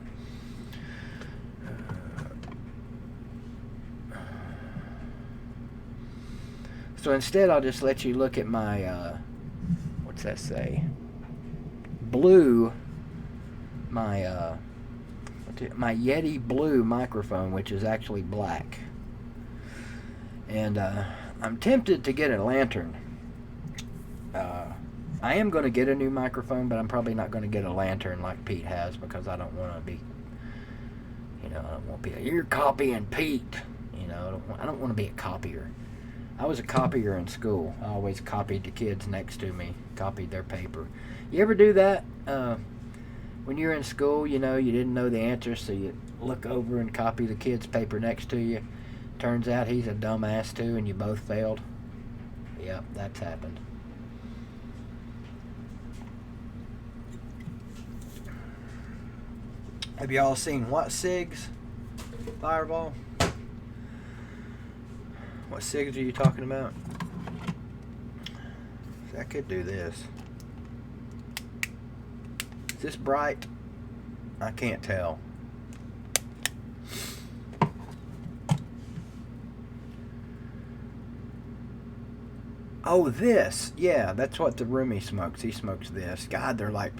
So instead, I'll just let you look at my, what's that say? Blue, my Yeti Blue microphone, which is actually black. And I'm tempted to get a lantern. I am going to get a new microphone, but I'm probably not going to get a lantern like Pete has, because I don't want to be, I don't want to be, you're copying Pete. I don't want to be a copier. I was a copier in school. I always copied the kids next to me, copied their paper. You ever do that? When you're in school, you didn't know the answer, so you look over and copy the kid's paper next to you, Turns out he's a dumbass too, and you both failed. Yep, that's happened. Have y'all seen what SIGs? Fireball? What SIGs are you talking about? I could do this. Is this bright? I can't tell. Oh, this. Yeah, that's what the roomie smokes. He smokes this. God, they're like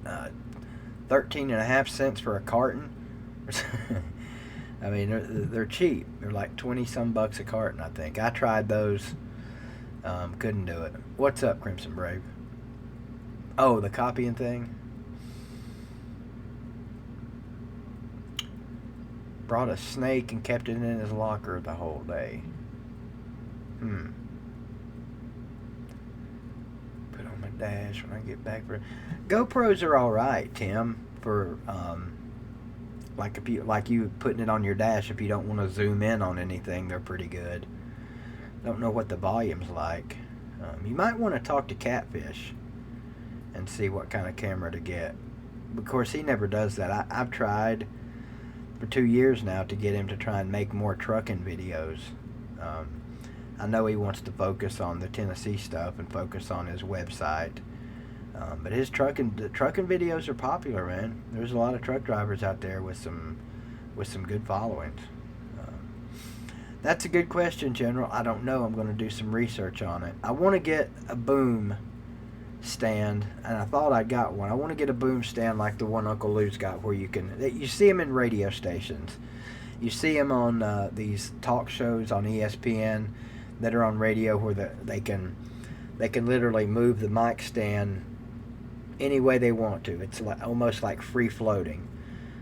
13.5 cents for a carton. I mean, they're cheap. They're like 20 some bucks a carton, I think. I tried those. Couldn't do it. What's up, Crimson Brave? Oh, the copying thing? Brought a snake and kept it in his locker the whole day. Put on my dash when I get back. GoPros are alright, Tim, for like you putting it on your dash if you don't want to zoom in on anything. They're pretty good. Don't know what the volume's like. You might want to talk to Catfish and see what kind of camera to get. Of course, he never does that. I've tried for 2 years now to get him to try and make more trucking videos. I know he wants to focus on the Tennessee stuff and focus on his website. But his trucking videos are popular, man. There's a lot of truck drivers out there with some good followings. That's a good question, General. I don't know. I'm going to do some research on it. I want to get a boom stand, and I thought I got one. I want to get a boom stand like the one Uncle Lou's got, where you see him in radio stations. You see him on these talk shows on ESPN that are on radio, where they can literally move the mic stand any way they want to. It's like almost like free floating,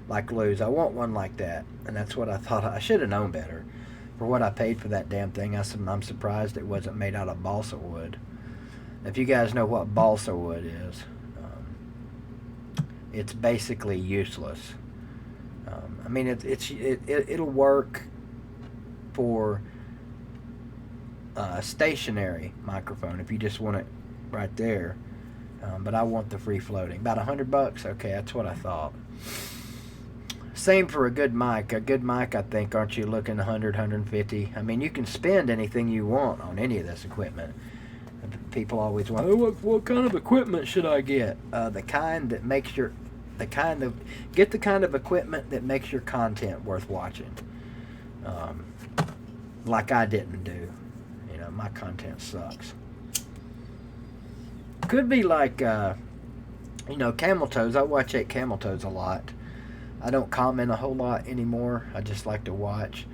like Lou's. I want one like that, and that's what I thought. I should have known better. For what I paid for that damn thing, I'm surprised it wasn't made out of balsa wood. If you guys know what balsa wood is, it's basically useless. I mean, it'll work for a stationary microphone if you just want it right there. But I want the free floating. About $100. Okay, that's what I thought. Same for a good mic. A good mic, I think, aren't you looking 100, 150? I mean, you can spend anything you want on any of this equipment. People always want, oh, what kind of equipment should I get? Get the kind of equipment that makes your content worth watching. Like I didn't do. You know, my content sucks. Could be like, Camel Toes. I watch 8 Camel Toes a lot. I don't comment a whole lot anymore. I just like to watch.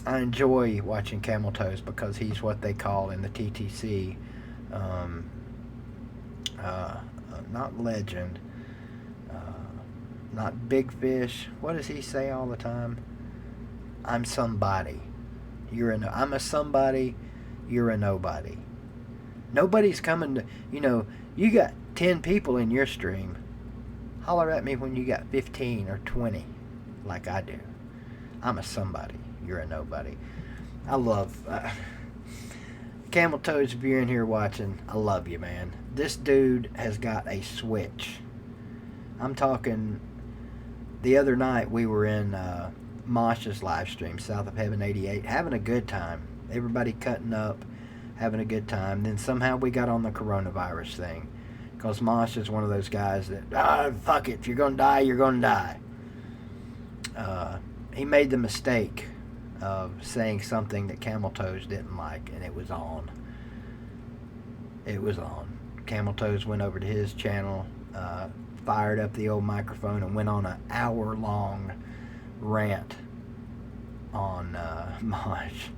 I enjoy watching Camel Toes because he's what they call in the TTC, not legend, not big fish. What does he say all the time? I'm somebody. I'm a somebody. You're a nobody. Nobody's coming to, you got 10 people in your stream. Holler at me when you got 15 or 20, like I do. I'm a somebody. You're a nobody. I love Camel Toes. If you're in here watching, I love you, man. This dude has got a switch. I'm talking. The other night we were in Mosh's live stream, South of Heaven 88, having a good time. Everybody cutting up, having a good time. Then somehow we got on the coronavirus thing. Because Mosh is one of those guys that, fuck it, if you're going to die, you're going to die. He made the mistake of saying something that Camel Toes didn't like, and it was on. It was on. Camel Toes went over to his channel, fired up the old microphone, and went on an hour-long rant on Mosh.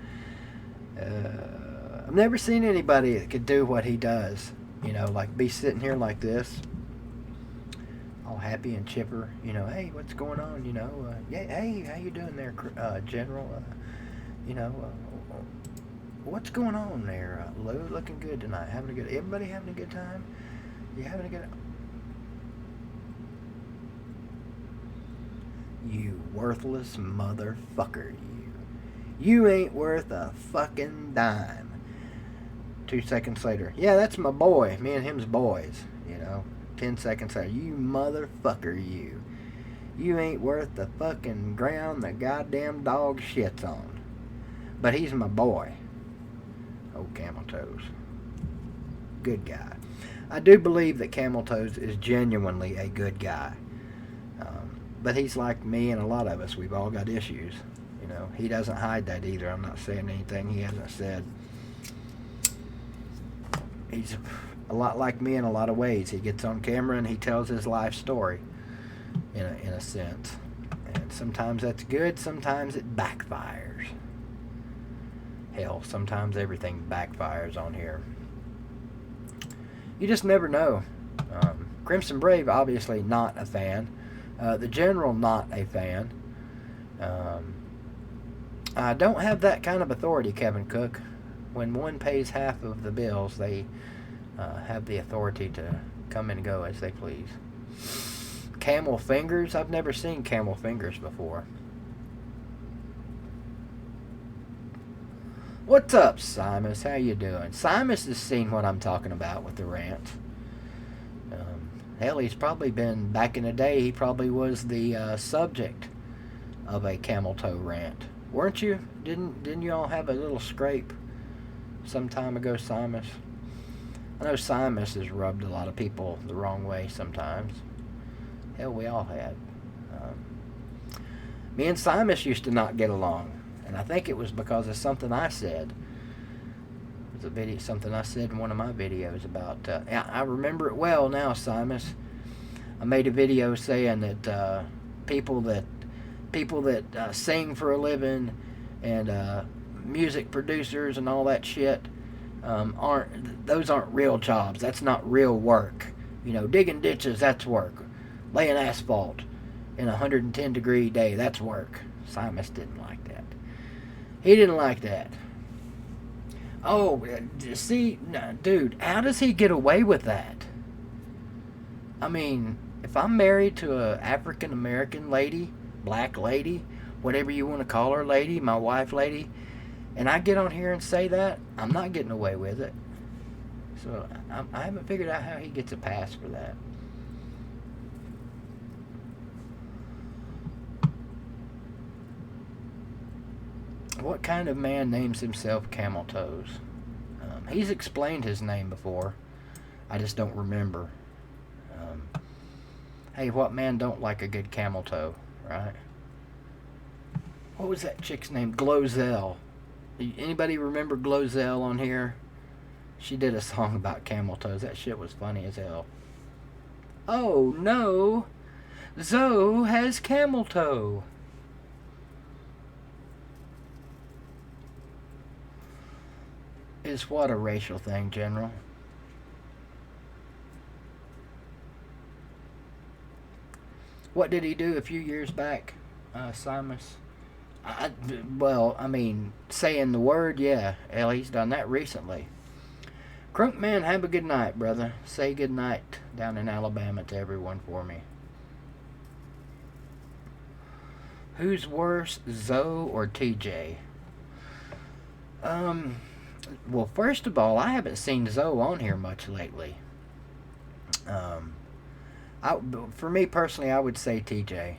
I've never seen anybody that could do what he does. Like be sitting here like this, all happy and chipper. Hey, what's going on? Yeah, hey, how you doing there, General? What's going on there, Lou? Looking good tonight. Everybody having a good time? You having a good? You worthless motherfucker, you. You ain't worth a fucking dime. 2 seconds later, yeah, that's my boy. Me and him's boys, you know. 10 seconds later, you motherfucker, you. You ain't worth the fucking ground the goddamn dog shits on. But he's my boy. Oh, Camel Toes. Good guy. I do believe that Camel Toes is genuinely a good guy. But he's like me and a lot of us. We've all got issues. You know, he doesn't hide that either. I'm not saying anything he hasn't said. He's a lot like me in a lot of ways. He gets on camera and he tells his life story in a sense. And sometimes that's good. Sometimes it backfires. Hell, sometimes everything backfires on here. You just never know. Crimson Brave, obviously not a fan. The General, not a fan. I don't have that kind of authority, Kevin Cook. When one pays half of the bills, they have the authority to come and go as they please. Camel Fingers? I've never seen Camel Fingers before. What's up, Simus? How you doing? Simus has seen what I'm talking about with the rant. Hell, he's probably been, back in the day, he probably was the subject of a camel toe rant. Weren't you? Didn't you all have a little scrape some time ago, Simus? I know Simus has rubbed a lot of people the wrong way sometimes. Hell, we all had. Me and Simus used to not get along. And I think it was because of something I said. It was something I said in one of my videos about... I remember it well now, Simus. I made a video saying that people that sing for a living and music producers and all that shit those aren't real jobs. That's not real work. You know, digging ditches, that's work. Laying asphalt in a 110-degree day, that's work. Simus didn't like that. He didn't like that. Oh, see, dude, how does he get away with that? I mean, if I'm married to a African-American lady, black lady, whatever you want to call her, lady, my wife lady, and I get on here and say that, I'm not getting away with it. So I haven't figured out how he gets a pass for that. What kind of man names himself Camel Toes? He's explained his name before. I just don't remember. Hey, what man don't like a good camel toe, right? What was that chick's name? Glozell. Anybody remember Glozell on here? She did a song about camel toes. That shit was funny as hell. Oh, no. Zoe has camel toe. Is what a racial thing, General. What did he do a few years back, Simus? Well, I mean, saying the word, yeah. Hell, he's done that recently. Crunk man, have a good night, brother. Say good night down in Alabama to everyone for me. Who's worse, Zoe or TJ? Well, first of all, I haven't seen Zoe on here much lately. For me personally, I would say TJ.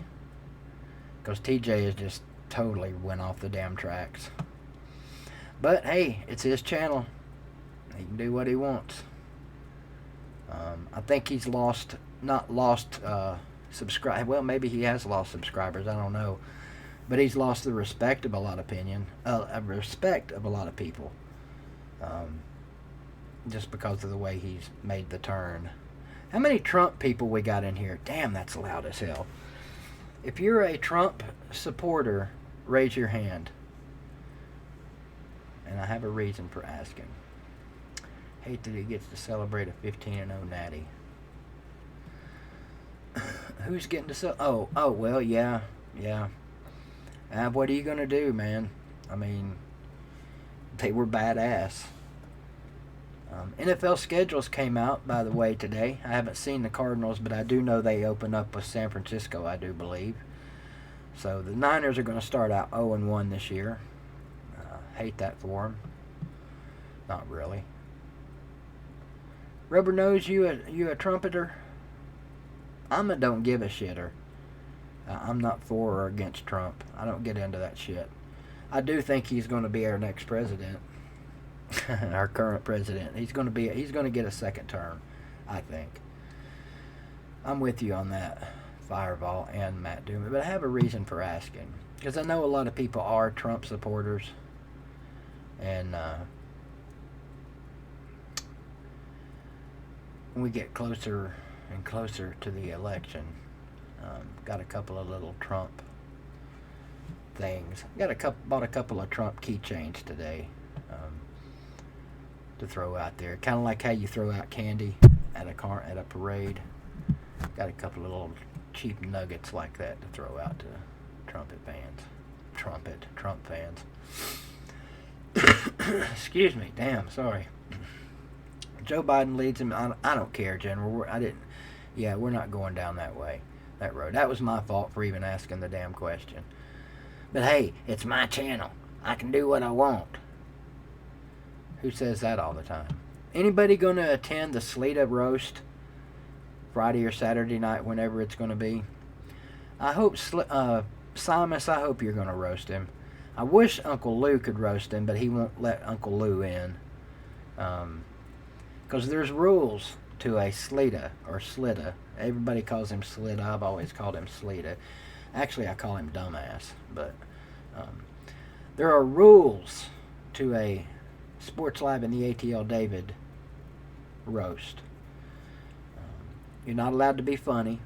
Because TJ has just totally went off the damn tracks. But, hey, it's his channel. He can do what he wants. I think he's not lost subscribers. Well, maybe he has lost subscribers. I don't know. But he's lost the respect of a lot of people. Just because of the way he's made the turn. How many Trump people we got in here? Damn, that's loud as hell. If you're a Trump supporter, raise your hand. And I have a reason for asking. Hate that he gets to celebrate a 15-0 natty. Who's getting to celebrate? Oh, well, yeah. What are you going to do, man? I mean, they were badass. NFL schedules came out, by the way, today. I haven't seen the Cardinals, but I do know they open up with San Francisco, I do believe. So the Niners are going to start out 0-1 this year. hate that for him. Not really. Rubber Nose, you a trumpeter? I'm a don't give a shitter. I'm not for or against Trump. I don't get into that shit. I do think he's going to be our next president. Our current president. He's going to get a second term, I think. I'm with you on that, Fireball and Matt Doomer. But I have a reason for asking. Because I know a lot of people are Trump supporters. And when we get closer and closer to the election, got a couple of little Trump things. Bought a couple of Trump keychains today to throw out there. Kind of like how you throw out candy at a parade. Got a couple of little cheap nuggets like that to throw out to Trump fans. Excuse me. Damn, sorry. Joe Biden leads him. I don't care, General. We're not going down that road. That was my fault for even asking the damn question. But hey, it's my channel. I can do what I want. Who says that all the time? Anybody going to attend the Slita roast Friday or Saturday night, whenever it's going to be? I hope, Simus, I hope you're going to roast him. I wish Uncle Lou could roast him, but he won't let Uncle Lou in. Because there's rules to a Slita or Slita. Everybody calls him Slita. I've always called him Slita. Actually, I call him Dumbass. But there are rules to a Sports Live and the ATL David roast. You're not allowed to be funny.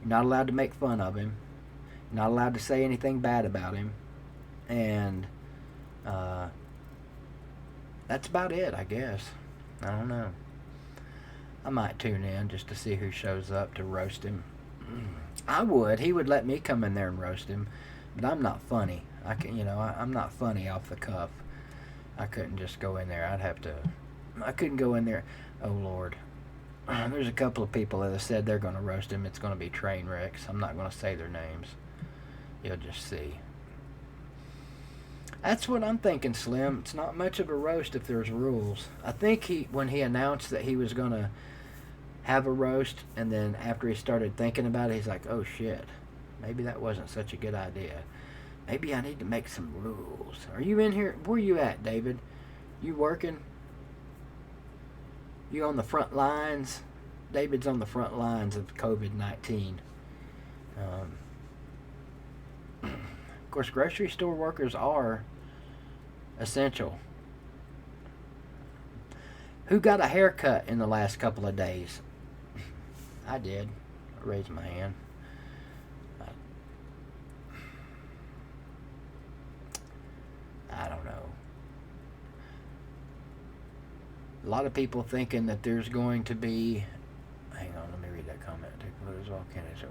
You're not allowed to make fun of him. You're not allowed to say anything bad about him. And that's about it, I guess. I don't know. I might tune in just to see who shows up to roast him. I would. He would let me come in there and roast him. But I'm not funny. I'm not funny off the cuff. I couldn't just go in there. I couldn't go in there. Oh, Lord. There's a couple of people that have said they're going to roast him. It's going to be train wrecks. I'm not going to say their names. You'll just see. That's what I'm thinking, Slim. It's not much of a roast if there's rules. I think when he announced that he was going to have a roast, and then after he started thinking about it, he's like, oh, shit. Maybe that wasn't such a good idea. Maybe I need to make some rules. Are you in here? Where you at, David? You working? You on the front lines? David's on the front lines of COVID-19. Of course, grocery store workers are essential. Who got a haircut in the last couple of days? I did. I raised my hand. I don't know. A lot of people thinking that there's going to be... Hang on, let me read that comment. Take photos of all candidates.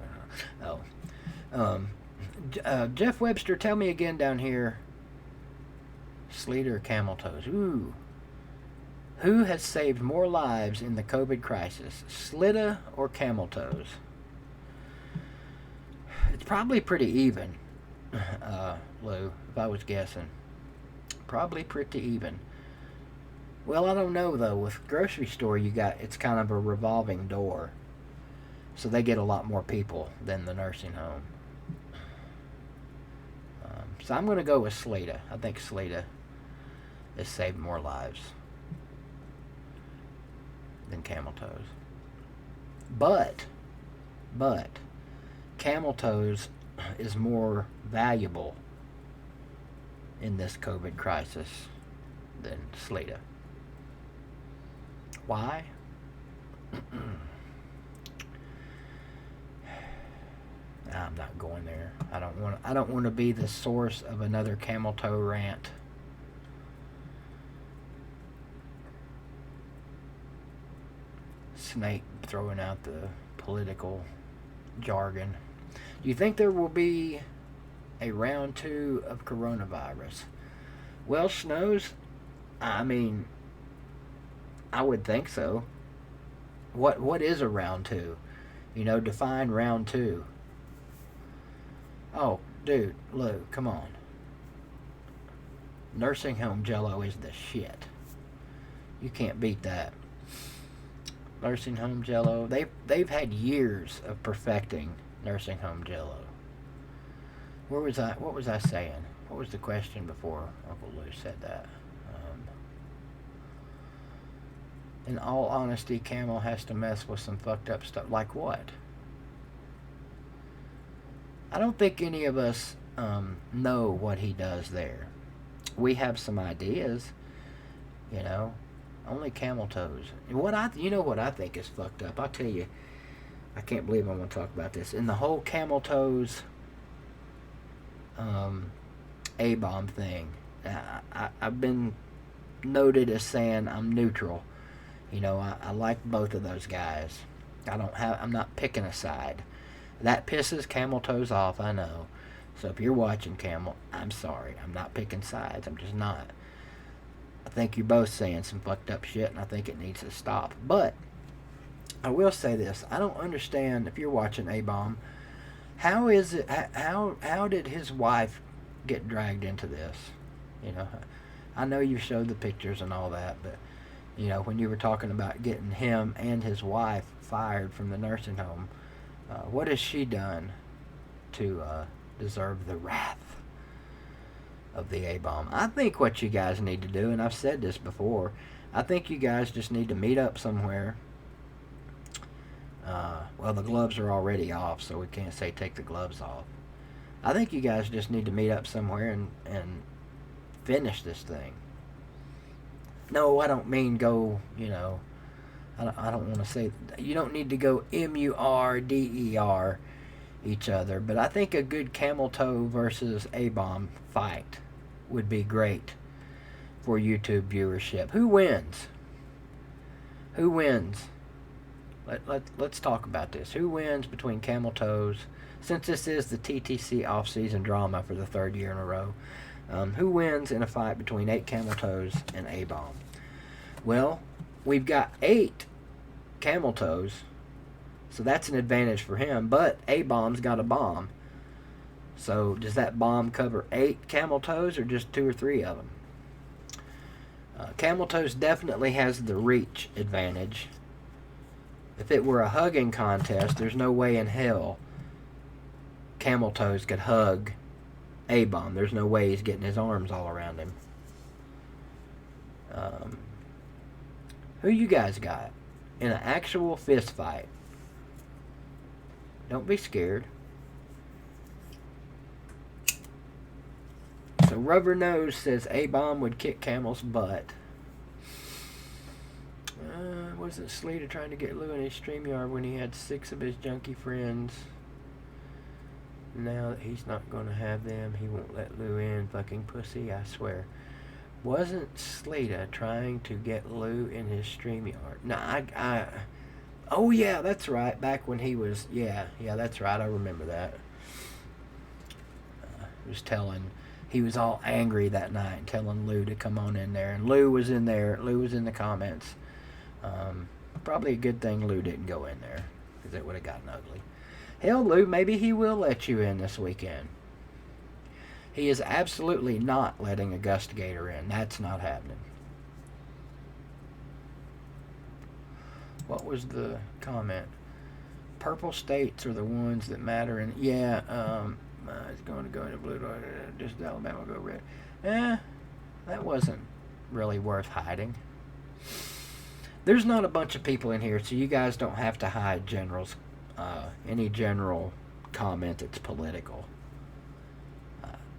Jeff Webster, tell me again down here. Sleater or Camel Toes? Ooh. Who has saved more lives in the COVID crisis? Slita or Camel Toes? It's probably pretty even, Lou, if I was guessing. Probably pretty even. Well, I don't know, though. With grocery store, it's kind of a revolving door. So they get a lot more people than the nursing home. So I'm going to go with Slita. I think Slita has saved more lives than Camel Toes. But Camel Toes is more valuable in this COVID crisis than Slita. Why? I'm not going there. I don't want to be the source of another camel toe rant. Snake throwing out the political jargon. Do you think there will be a round 2 of coronavirus? Well, Snows, I mean, I would think so. What is a round 2? Define round 2. Oh, dude, Lou, come on. nursing home jello is the shit. You can't beat that. Nursing home jello. They've had years of perfecting nursing home jello. What was I saying? What was the question before Uncle Lou said that? In all honesty, Camel has to mess with some fucked up stuff. Like what? I don't think any of us know what he does there. We have some ideas, you know. Only camel toes. You know what I think is fucked up? I'll tell you. I can't believe I'm going to talk about this. In the whole camel toes A-bomb thing, I've been noted as saying I'm neutral. You know, I like both of those guys. I'm not picking a side. That pisses Camel Toes off, I know. So if you're watching Camel, I'm sorry. I'm not picking sides. I'm just not. I think you're both saying some fucked up shit, and I think it needs to stop. But I will say this. I don't understand, if you're watching A-Bomb, how is it, how did his wife get dragged into this? You know, I know you showed the pictures and all that, but, you know, when you were talking about getting him and his wife fired from the nursing home, what has she done to deserve the wrath of the A-Bomb? I think what you guys need to do, and I've said this before, I think you guys just need to meet up somewhere. Well, the gloves are already off, so we can't say take the gloves off. I think you guys just need to meet up somewhere and finish this thing. No, I don't mean go, you know, I don't want to say, you don't need to go murder each other, but I think a good camel toe versus A-Bomb fight would be great for YouTube viewership. Who wins? Who wins? Let's talk about this. Who wins between camel toes? Since this is the TTC off-season drama for the third year in a row, who wins in a fight between 8 camel toes and A-Bomb? Well, we've got 8 camel toes, so that's an advantage for him, but A-Bomb's got a bomb. So does that bomb cover 8 camel toes or just 2 or 3 of them? Camel toes definitely has the reach advantage. If it were a hugging contest, there's no way in hell camel toes could hug A-Bomb. There's no way he's getting his arms all around him. Who you guys got in an actual fist fight? Don't be scared. So Rubber Nose says A-Bomb would kick Camel's butt. Wasn't Slater trying to get Lou in his StreamYard when he had 6 of his junkie friends? Now that he's not going to have them, he won't let Lou in. Fucking pussy, I swear. Wasn't Slater trying to get Lou in his StreamYard? No, oh yeah, that's right. Back when he was, yeah, that's right. I remember that. He was all angry that night, telling Lou to come on in there, and Lou was in there. Lou was in the comments. Probably a good thing Lou didn't go in there, because it would have gotten ugly. Hell, Lou, maybe he will let you in this weekend. He is absolutely not letting a Gustigator in. That's not happening. What was the comment? Purple states are the ones that matter. And yeah, it's going to go into blue. Just Alabama go red. That wasn't really worth hiding. There's not a bunch of people in here, so you guys don't have to hide any general comment that's political.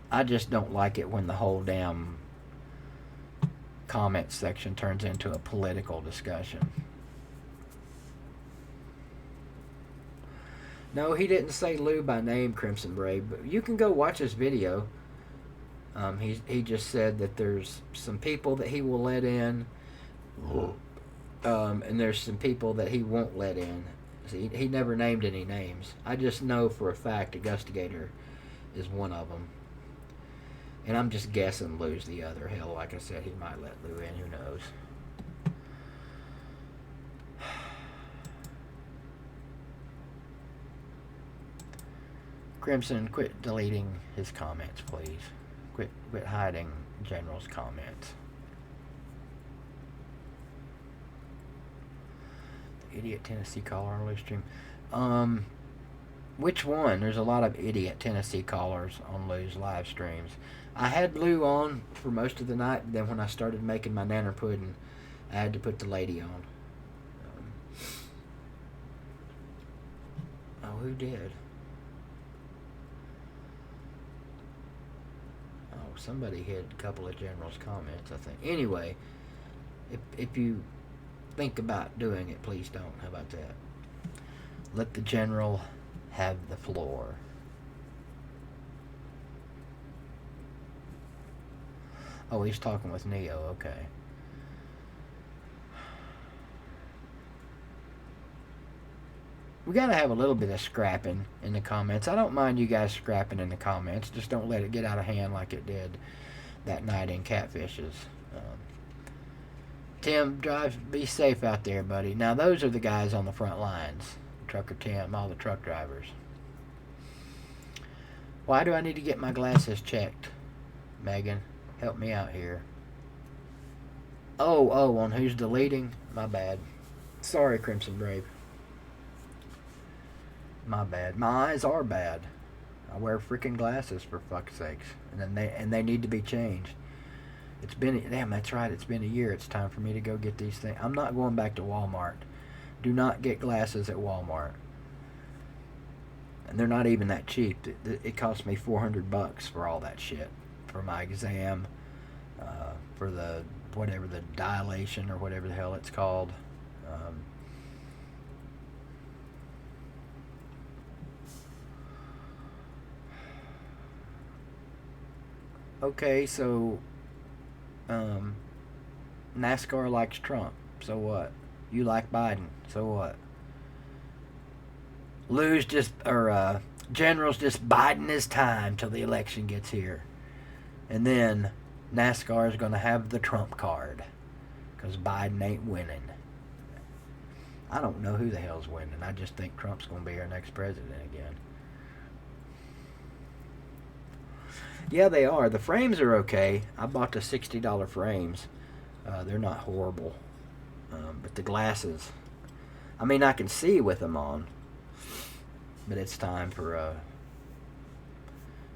I just don't like it when the whole damn comment section turns into a political discussion. No, he didn't say Lou by name, Crimson Brave, but you can go watch his video. He just said that there's some people that he will let in, and there's some people that he won't let in. See, he never named any names. I just know for a fact a Gustigator is one of them. And I'm just guessing Lou's the other. Hell, like I said, he might let Lou in. Who knows? Crimson, quit deleting his comments, please. Quit hiding General's comments. The idiot Tennessee caller on Lou's stream. Which one? There's a lot of idiot Tennessee callers on Lou's live streams. I had Lou on for most of the night. Then when I started making my nanner pudding, I had to put the lady on. Oh, who did? Oh, somebody hid a couple of General's comments, I think. Anyway, if you think about doing it, please don't. How about that? Let the General have the floor. Oh, he's talking with Neo. Okay. We gotta have a little bit of scrapping in the comments. I don't mind you guys scrapping in the comments. Just don't let it get out of hand like it did that night in Catfishes. Tim, be safe out there, buddy. Now, those are the guys on the front lines. Trucker Tim, all the truck drivers. Why do I need to get my glasses checked? Megan, help me out here. Oh, on who's deleting? My bad. Sorry, Crimson Brave. My bad. My eyes are bad. I wear freaking glasses, for fuck's sakes. And they need to be changed. It's been, damn, that's right, it's been a year. It's time for me to go get these things. I'm not going back to Walmart. Do not get glasses at Walmart. And they're not even that cheap. It cost me $400 for all that shit. For my exam, for the, whatever, the dilation or whatever the hell it's called. Okay, so NASCAR likes Trump. So what? You like Biden. So what? General's just biding his time till the election gets here. And then NASCAR is going to have the Trump card. Because Biden ain't winning. I don't know who the hell's winning. I just think Trump's going to be our next president again. Yeah, they are. The frames are okay. I bought the $60 frames. They're not horrible. But the glasses, I mean, I can see with them on. But it's time for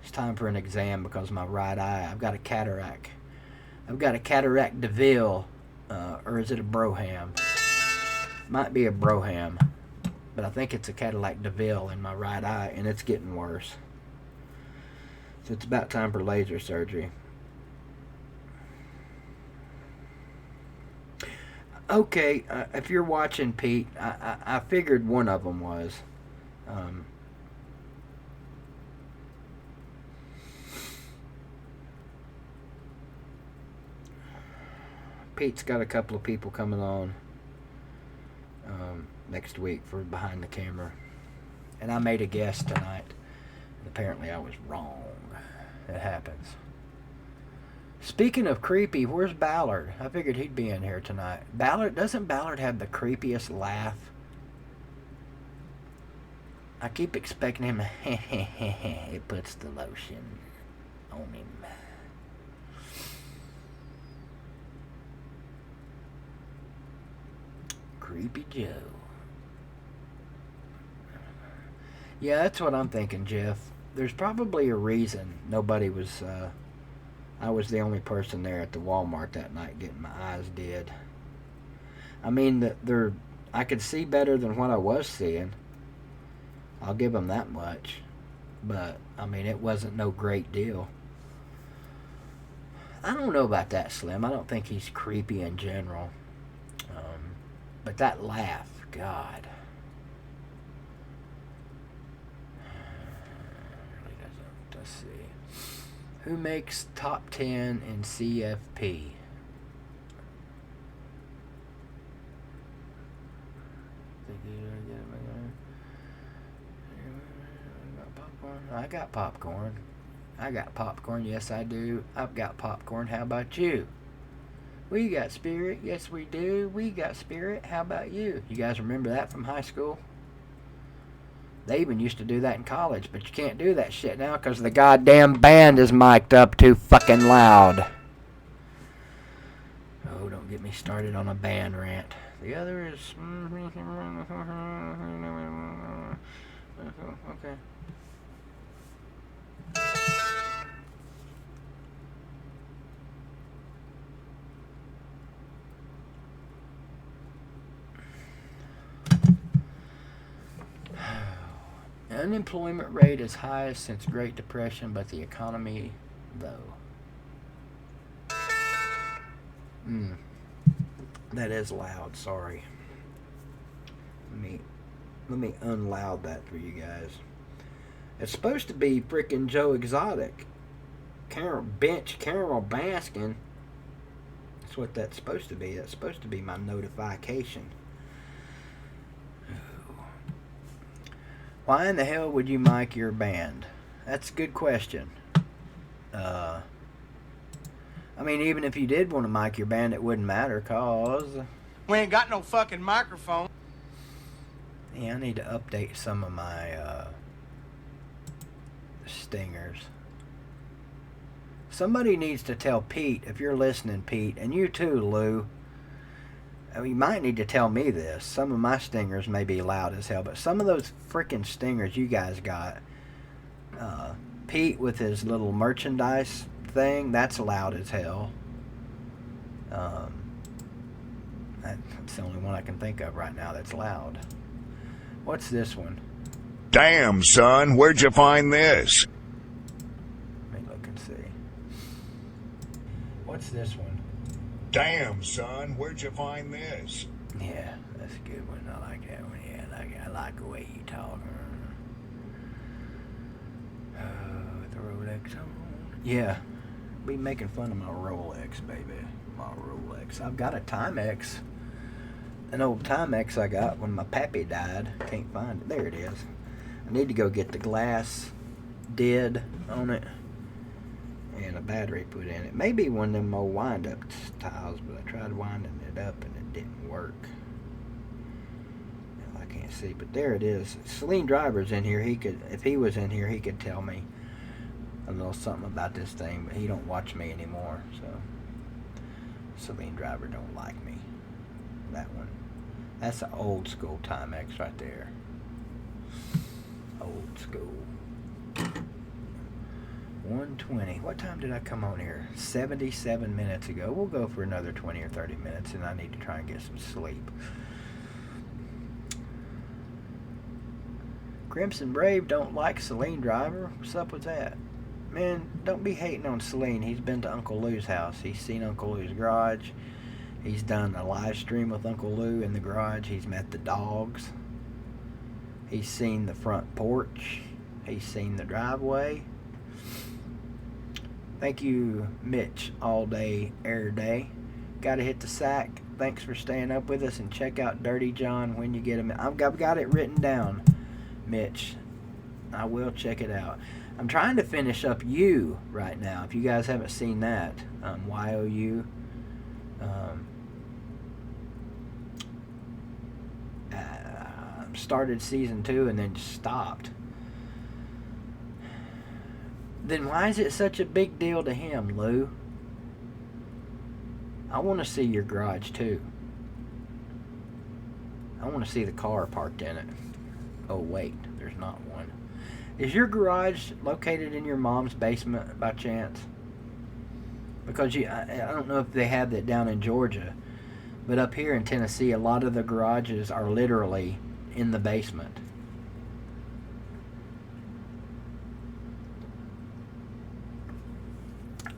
an exam because my right eye, I've got a cataract. I've got a cataract DeVille, or is it a Broham? Might be a Broham, but I think it's a cataract DeVille in my right eye, and it's getting worse. So it's about time for laser surgery. Okay, if you're watching, Pete, I figured one of them was. Pete's got a couple of people coming on next week for Behind the Camera. And I made a guess tonight. And apparently I was wrong. It happens. Speaking of creepy, where's Ballard? I figured he'd be in here tonight. Doesn't Ballard have the creepiest laugh? I keep expecting him. It puts the lotion on him. Creepy Joe. Yeah, that's what I'm thinking, Jeff. There's probably a reason nobody was, I was the only person there at the Walmart that night getting my eyes did. I mean, I could see better than what I was seeing. I'll give them that much. But, I mean, it wasn't no great deal. I don't know about that, Slim. I don't think he's creepy in general. But that laugh, God. Let's see. Who makes top 10 in CFP? I got popcorn. I got popcorn. Yes, I do. I've got popcorn. How about you? We got spirit. Yes, we do. We got spirit. How about you? You guys remember that from high school? They even used to do that in college, but you can't do that shit now because the goddamn band is mic'd up too fucking loud. Oh, don't get me started on a band rant. The other is... Okay. Unemployment rate is highest since Great Depression, but the economy, though. That is loud. Sorry. Let me unloud that for you guys. It's supposed to be frickin' Joe Exotic, Caramel Baskin. That's what that's supposed to be. That's supposed to be my notification. Why in the hell would you mic your band? That's a good question. I mean, even if you did want to mic your band, it wouldn't matter, cause... We ain't got no fucking microphone. Yeah, I need to update some of my, stingers. Somebody needs to tell Pete, if you're listening, Pete, and you too, Lou. I mean, you might need to tell me this. Some of my stingers may be loud as hell, but some of those freaking stingers you guys got, Pete with his little merchandise thing, that's loud as hell. That's the only one I can think of right now that's loud. What's this one? Damn, son, where'd you find this? Let me look and see. What's this one? Damn, son, where'd you find this? Yeah, that's a good one. I like that one. Yeah, I like the way you talk. With the Rolex on. Yeah, be making fun of my Rolex, baby. My Rolex. I've got a Timex. An old Timex I got when my pappy died. Can't find it. There it is. I need to go get the glass did on it and a battery put in it. Maybe one of them old wind-up tiles, but I tried winding it up and it didn't work. I can't see, but there it is. Celine Driver's in here. He could, if he was in here, he could tell me a little something about this thing, but he don't watch me anymore, so Celine Driver don't like me. That one. That's an old school Timex right there. Old school. 1:20. What time did I come on here? 77 minutes ago. We'll go for another 20 or 30 minutes, and I need to try and get some sleep. Crimson Brave don't like Celine Driver. What's up with that? Man, don't be hating on Celine. He's been to Uncle Lou's house. He's seen Uncle Lou's garage. He's done a live stream with Uncle Lou in the garage. He's met the dogs. He's seen the front porch. He's seen the driveway. Thank you, Mitch, all day, air day. Gotta hit the sack. Thanks for staying up with us, and check out Dirty John when you get him. I've got it written down, Mitch. I will check it out. I'm trying to finish up You right now. If you guys haven't seen that, YOU. Started season 2 and then stopped. Then why is it such a big deal to him, Lou? I want to see your garage too. I want to see the car parked in it. Oh wait, there's not one. Is your garage located in your mom's basement by chance? Because I don't know if they have that down in Georgia, but up here in Tennessee, a lot of the garages are literally in the basement.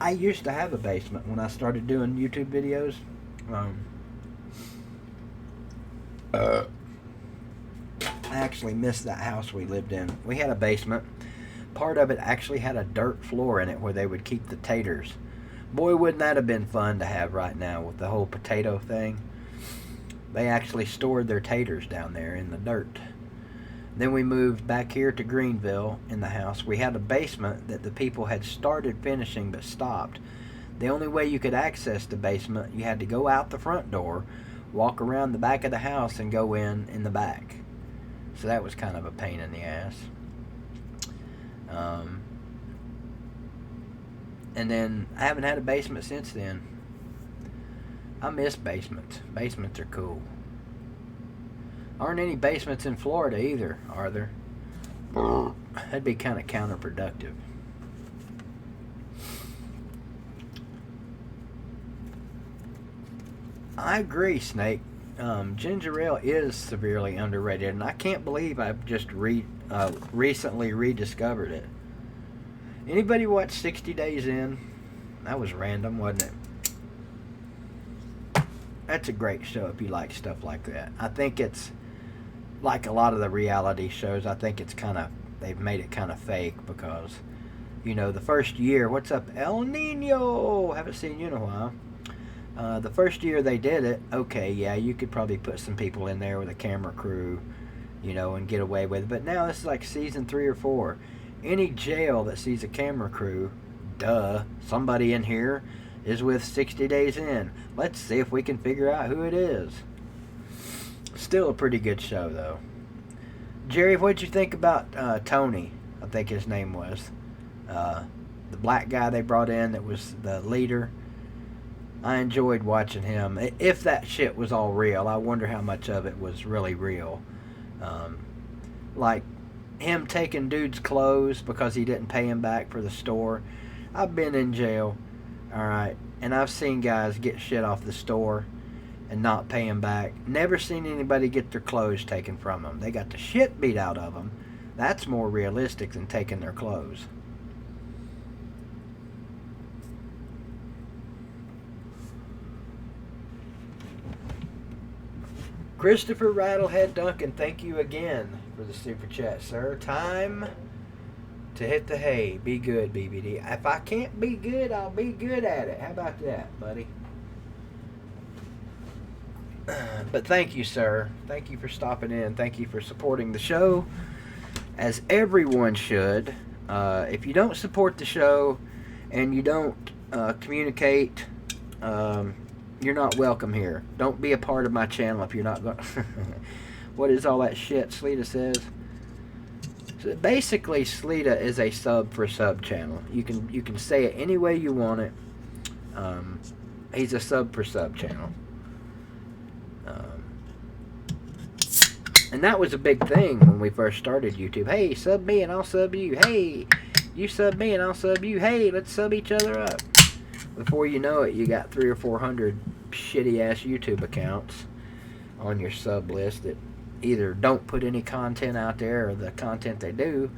I used to have a basement when I started doing YouTube videos. I actually missed that house we lived in. We had a basement. Part of it actually had a dirt floor in it where they would keep the taters. Boy, wouldn't that have been fun to have right now with the whole potato thing. They actually stored their taters down there in the dirt. Then we moved back here to Greenville in the house. We had a basement that the people had started finishing but stopped. The only way you could access the basement, you had to go out the front door, walk around the back of the house, and go in the back. So that was kind of a pain in the ass. And then I haven't had a basement since then. I miss basements. Basements are cool. Aren't any basements in Florida either, are there? That'd be kind of counterproductive. I agree, Snake. Ginger ale is severely underrated, and I can't believe I've just recently rediscovered it. Anybody watch 60 Days In? That was random, wasn't it? That's a great show if you like stuff like that. I think it's like a lot of the reality shows. I think it's kind of, they've made it kind of fake because, you know, the first year, what's up, El Nino? Haven't seen you in a while. The first year they did it, okay, yeah, you could probably put some people in there with a camera crew, you know, and get away with it. But now this is like season 3 or 4. Any jail that sees a camera crew, duh, somebody in here is with 60 Days In. Let's see if we can figure out who it is. Still a pretty good show, though. Jerry, what'd you think about Tony? I think his name was. The black guy they brought in that was the leader. I enjoyed watching him. If that shit was all real, I wonder how much of it was really real. Like him taking dude's clothes because he didn't pay him back for the store. I've been in jail, alright, and I've seen guys get shit off the store and not pay him back. Never seen anybody get their clothes taken from them. They got the shit beat out of them. That's more realistic than taking their clothes. Christopher Rattlehead Duncan, thank you again for the super chat, sir. Time to hit the hay. Be good, BVD. If I can't be good, I'll be good at it. How about that, buddy? But thank you, sir. Thank you for stopping in. Thank you for supporting the show, as everyone should. If you don't support the show and you don't communicate, you're not welcome here. Don't be a part of my channel if you're not going. What is all that shit Sleeta says? So basically, Sleeta is a sub for sub channel. You can say it any way you want it. He's a sub for sub channel. And that was a big thing when we first started YouTube. Hey, sub me and I'll sub you. Hey, you sub me and I'll sub you. Hey, let's sub each other up. Before you know it, you got 300 or 400 shitty ass YouTube accounts on your sub list that either don't put any content out there or the content they do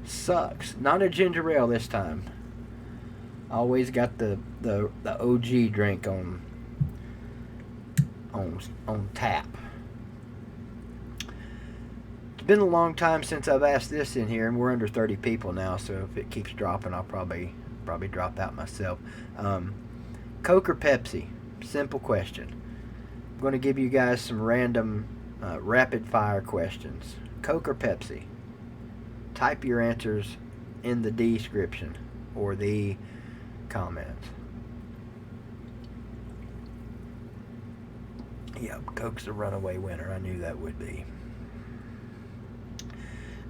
sucks. Not a ginger ale this time. Always got the OG drink on tap. It's been a long time since I've asked this in here, and we're under 30 people now, so if it keeps dropping, I'll probably drop out myself. Coke or Pepsi? Simple question. I'm going to give you guys some random rapid fire questions. Coke or Pepsi? Type your answers in the description or the comments. Yep, Coke's the runaway winner. I knew that would be.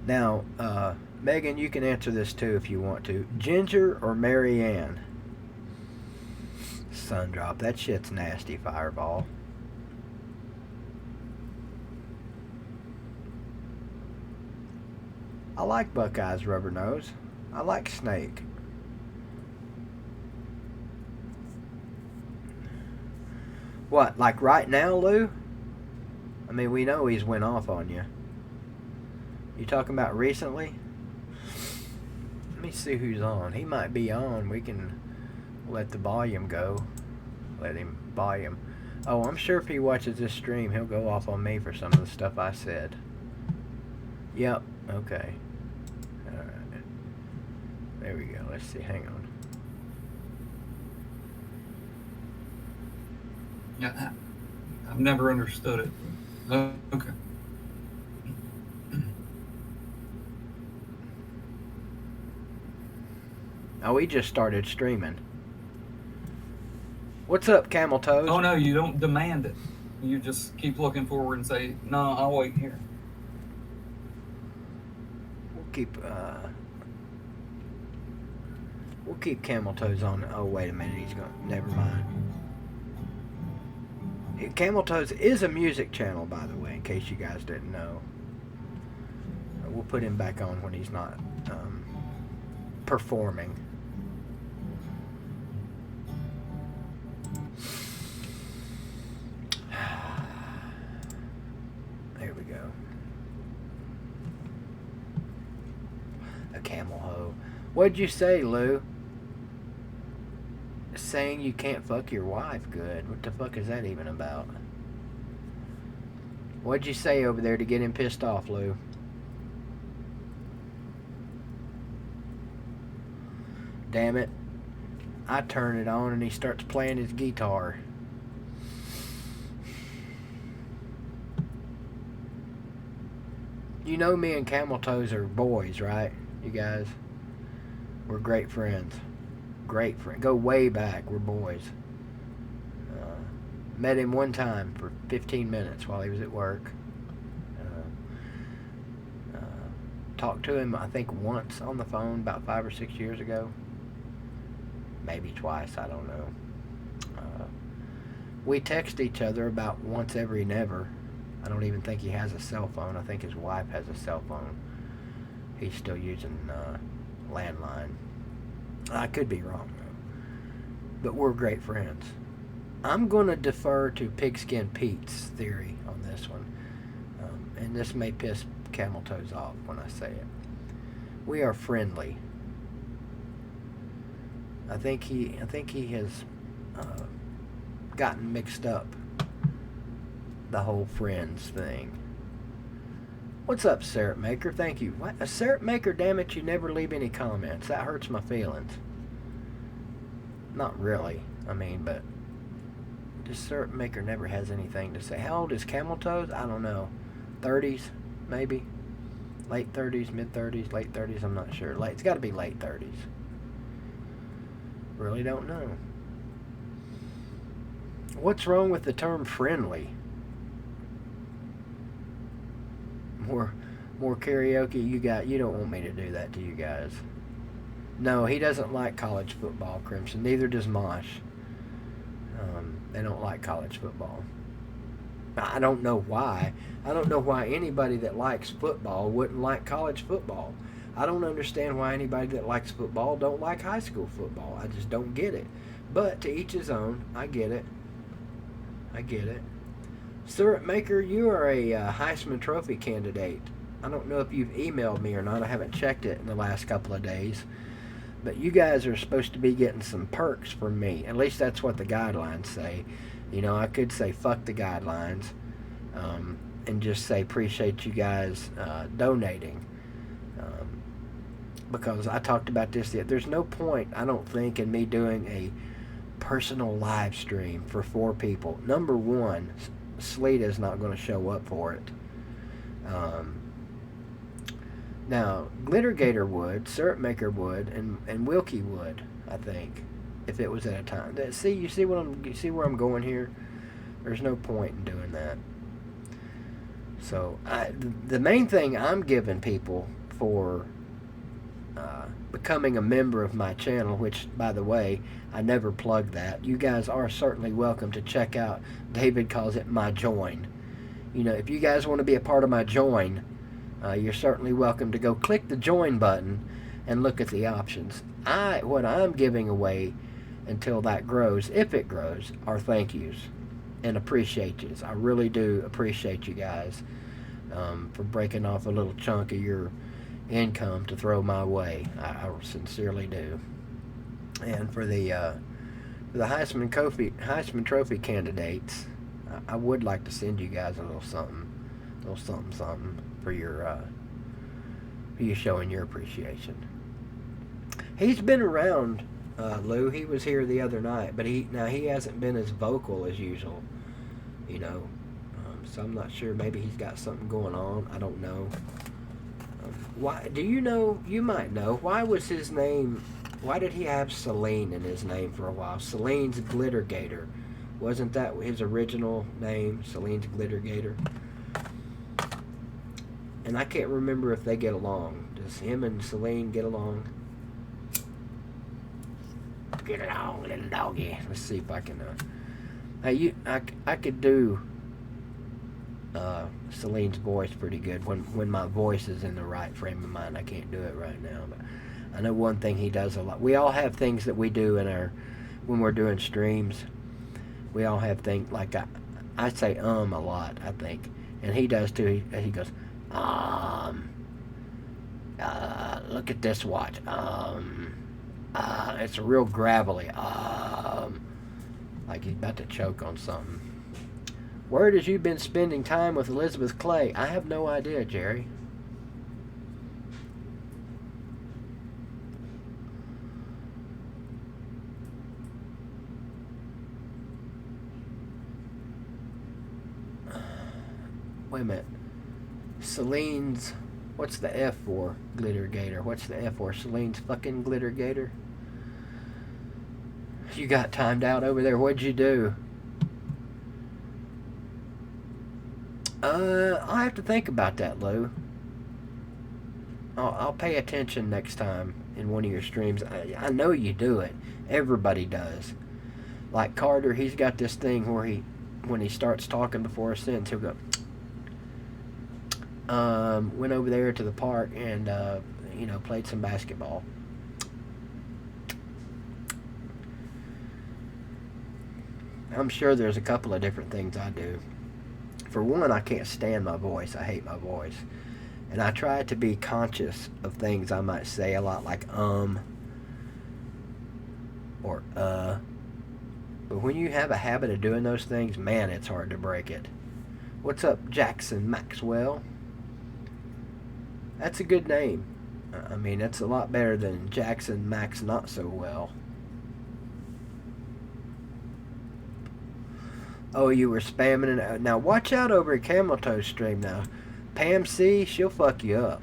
Now, Megan, you can answer this too if you want to. Ginger or Marianne? Sun drop. That shit's nasty, Fireball. I like Buckeyes Rubber Nose. I like Snake. What, like right now, Lou? I mean, we know he's went off on you. You talking about recently? Let me see who's on. He might be on. We can let the volume go. Let him volume. Oh, I'm sure if he watches this stream, he'll go off on me for some of the stuff I said. Yep. Okay. Alright. There we go. Let's see. Hang on. Yeah, I've never understood it. Okay. Oh, we just started streaming. What's up, Camel Toes? Oh, no, you don't demand it. You just keep looking forward and say, no, I'll wait here. we'll keep Camel Toes on. Oh, wait a minute, he's going. Never mind. Camel Toes is a music channel, by the way, in case you guys didn't know. We'll put him back on when he's not performing. There we go. A camel hoe. What'd you say, Lou? Saying you can't fuck your wife. Good. What the fuck is that even about? What'd you say over there to get him pissed off, Lou? Damn it. I turn it on and he starts playing his guitar. You know me and Camel Toes are boys, right? You guys? We're great friends. Great friend. Go way back. We're boys. Met him one time for 15 minutes while he was at work. Talked to him, I think, once on the phone about 5 or 6 years ago. Maybe twice. I don't know. We text each other about once every never. I don't even think he has a cell phone. I think his wife has a cell phone. He's still using landline. I could be wrong, though. But we're great friends. I'm going to defer to Pigskin Pete's theory on this one. And this may piss Camel Toes off when I say it. We are friendly. I think he has gotten mixed up the whole friends thing. What's up, Syrup Maker? Thank you. What? A Syrup Maker, damn it, you never leave any comments. That hurts my feelings. Not really. I mean, but this Syrup Maker never has anything to say. How old is Camel Toes? I don't know. 30s, maybe? Late 30s, mid 30s, late 30s, I'm not sure. It's got to be late 30s. Really don't know. What's wrong with the term friendly? More karaoke. You don't want me to do that to you guys. No, he doesn't like college football, Crimson. Neither does Mosh. They don't like college football. I don't know why. I don't know why anybody that likes football wouldn't like college football. I don't understand why anybody that likes football don't like high school football. I just don't get it. But to each his own. I get it. I get it. Syrup Maker, you are a Heisman Trophy candidate. I don't know if you've emailed me or not. I haven't checked it in the last couple of days. But you guys are supposed to be getting some perks from me. At least that's what the guidelines say. You know, I could say fuck the guidelines and just say appreciate you guys donating. Because I talked about this. There's no point, I don't think, in me doing a personal live stream for 4 people. Number one, Sleeta's not going to show up for it. Now, Glittergator would, Syrup Maker would, and Wilkie would, I think, if it was at a time. See, you see where I'm going here? There's no point in doing that. So, the main thing I'm giving people for becoming a member of my channel, which, by the way, I never plug that. You guys are certainly welcome to check out, David calls it my join. You know, if you guys want to be a part of my join, you're certainly welcome to go click the join button and look at the options. What I'm giving away until that grows, if it grows, are thank yous and appreciate yous. I really do appreciate you guys for breaking off a little chunk of your income to throw my way. I sincerely do. And for the Heisman Trophy candidates, I would like to send you guys a little something for you showing your appreciation. He's been around, Lou. He was here the other night, but he hasn't been as vocal as usual. You know, so I'm not sure. Maybe he's got something going on. I don't know. Why? Do you know? You might know. Why was his name? Why did he have Celine in his name for a while? Celine's Glittergator. Wasn't that his original name? Celine's Glittergator. And I can't remember if they get along. Does him and Celine get along? Get along, little doggy. Let's see if I can. Hey, I could do Celine's voice pretty good when my voice is in the right frame of mind. I can't do it right now, but I know one thing he does a lot. We all have things that we do when we're doing streams. We all have things like I say a lot, I think, and he does too. He goes, look at this watch. It's real gravelly. Like he's about to choke on something. Word is you've been spending time with Elizabeth Clay. I have no idea, Jerry. Wait a minute. Celine's... What's the F for? Glitter Gator. What's the F for? Celine's fucking Glitter Gator. You got timed out over there. What'd you do? I'll have to think about that, Lou. I'll pay attention next time in one of your streams. I know you do it. Everybody does. Like Carter, he's got this thing where when he starts talking before a sentence, he'll go... went over there to the park and, played some basketball. I'm sure there's a couple of different things I do. For one, I can't stand my voice. I hate my voice. And I try to be conscious of things I might say a lot, like or But when you have a habit of doing those things, man, it's hard to break it. What's up, Jackson Maxwell? That's a good name. I mean, it's a lot better than Jackson Max Not So Well. Oh, you were spamming it. Now, watch out over at Camel Toe's stream now. Pam C, she'll fuck you up.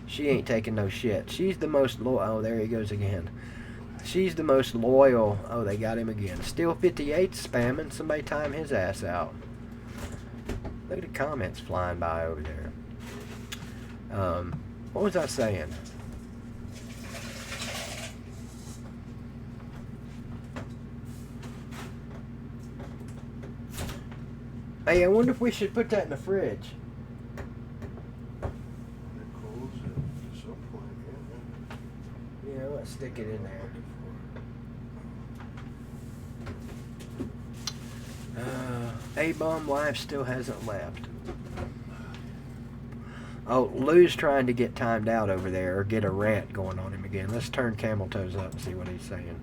She ain't taking no shit. She's the most loyal. Oh, there he goes again. She's the most loyal. Oh, they got him again. Still 58 spamming. Somebody time his ass out. Look at the comments flying by over there. What was I saying? Hey, I wonder if we should put that in the fridge. It cools at some point, yeah. Yeah, let's stick it in there. A-Bomb Live still hasn't left. Oh, Lou's trying to get timed out over there, or get a rant going on him again. Let's turn Camel Toes up and see what he's saying.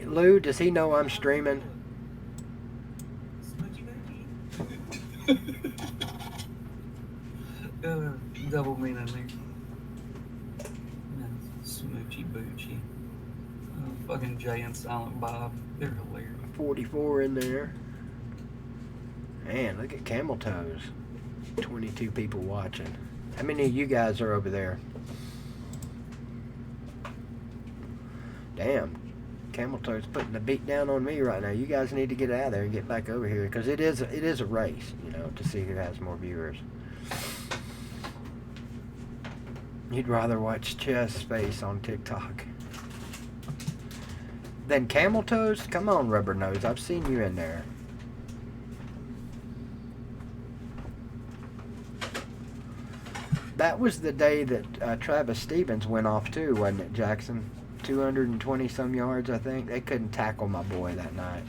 Lou, does he know I'm streaming? Double meaning there. Smoochy Boochy. Fucking Jay and Silent Bob. They're hilarious. 44 in there. Man, look at Camel Toes. 22 people watching. How many of you guys are over there? Damn. Camel Toes putting the beat down on me right now. You guys need to get out of there and get back over here, because it is a race, to see who has more viewers. You'd rather watch Chess Face on TikTok than Camel Toes? Come on, Rubber Nose. I've seen you in there. That was the day that Travis Stevens went off too, wasn't it, Jackson? 220 some yards, I think. They couldn't tackle my boy that night.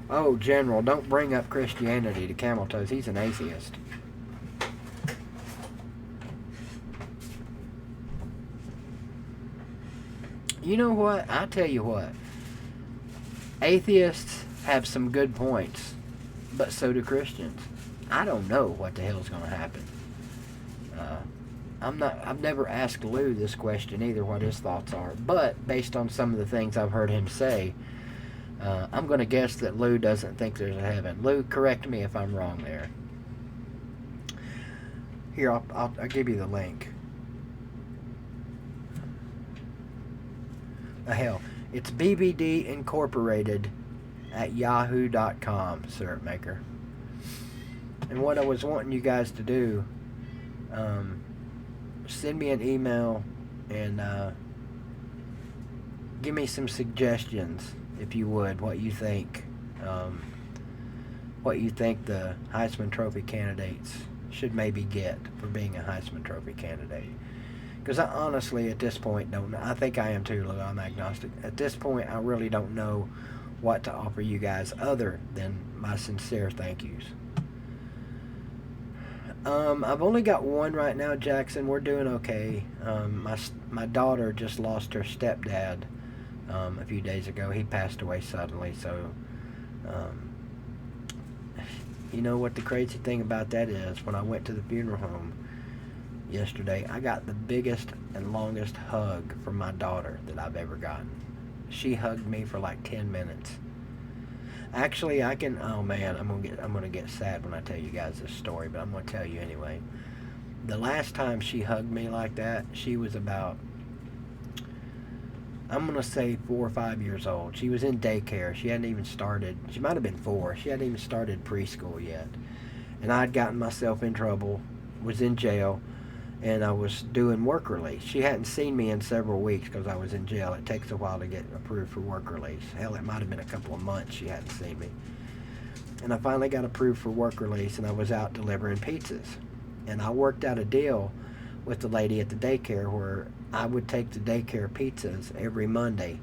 Oh, General, don't bring up Christianity to Camel Toes. He's an atheist. You know what? I tell you what. Atheists have some good points, but so do Christians. I don't know what the hell's going to happen. I've never asked Lou this question either, what his thoughts are. But based on some of the things I've heard him say, I'm going to guess that Lou doesn't think there's a heaven. Lou, correct me if I'm wrong there. Here, I'll give you the link. Hell, it's BVD Incorporated at yahoo.com, syrup maker. And what I was wanting you guys to do, send me an email and give me some suggestions, if you would, what you think the Heisman Trophy candidates should maybe get for being a Heisman Trophy candidate. Because I honestly, at this point, don't know. I think I am too, Lou. I'm agnostic. At this point, I really don't know what to offer you guys other than my sincere thank yous. I've only got one right now, Jackson. We're doing okay. My daughter just lost her stepdad a few days ago. He passed away suddenly, so you know what the crazy thing about that is? When I went to the funeral home yesterday, I got the biggest and longest hug from my daughter that I've ever gotten. She hugged me for like 10 minutes. Actually, I can. Oh man, I'm gonna get sad when I tell you guys this story, but I'm gonna tell you anyway. The last time she hugged me like that, she was about, I'm gonna say 4 or 5 years old. She was in daycare. She hadn't even started. She might have been 4. She hadn't even started preschool yet, and I'd gotten myself in trouble. Was in jail. And I was doing work release. She hadn't seen me in several weeks because I was in jail. It takes a while to get approved for work release. Hell, it might have been a couple of months she hadn't seen me. And I finally got approved for work release, and I was out delivering pizzas. And I worked out a deal with the lady at the daycare where I would take the daycare pizzas every Monday.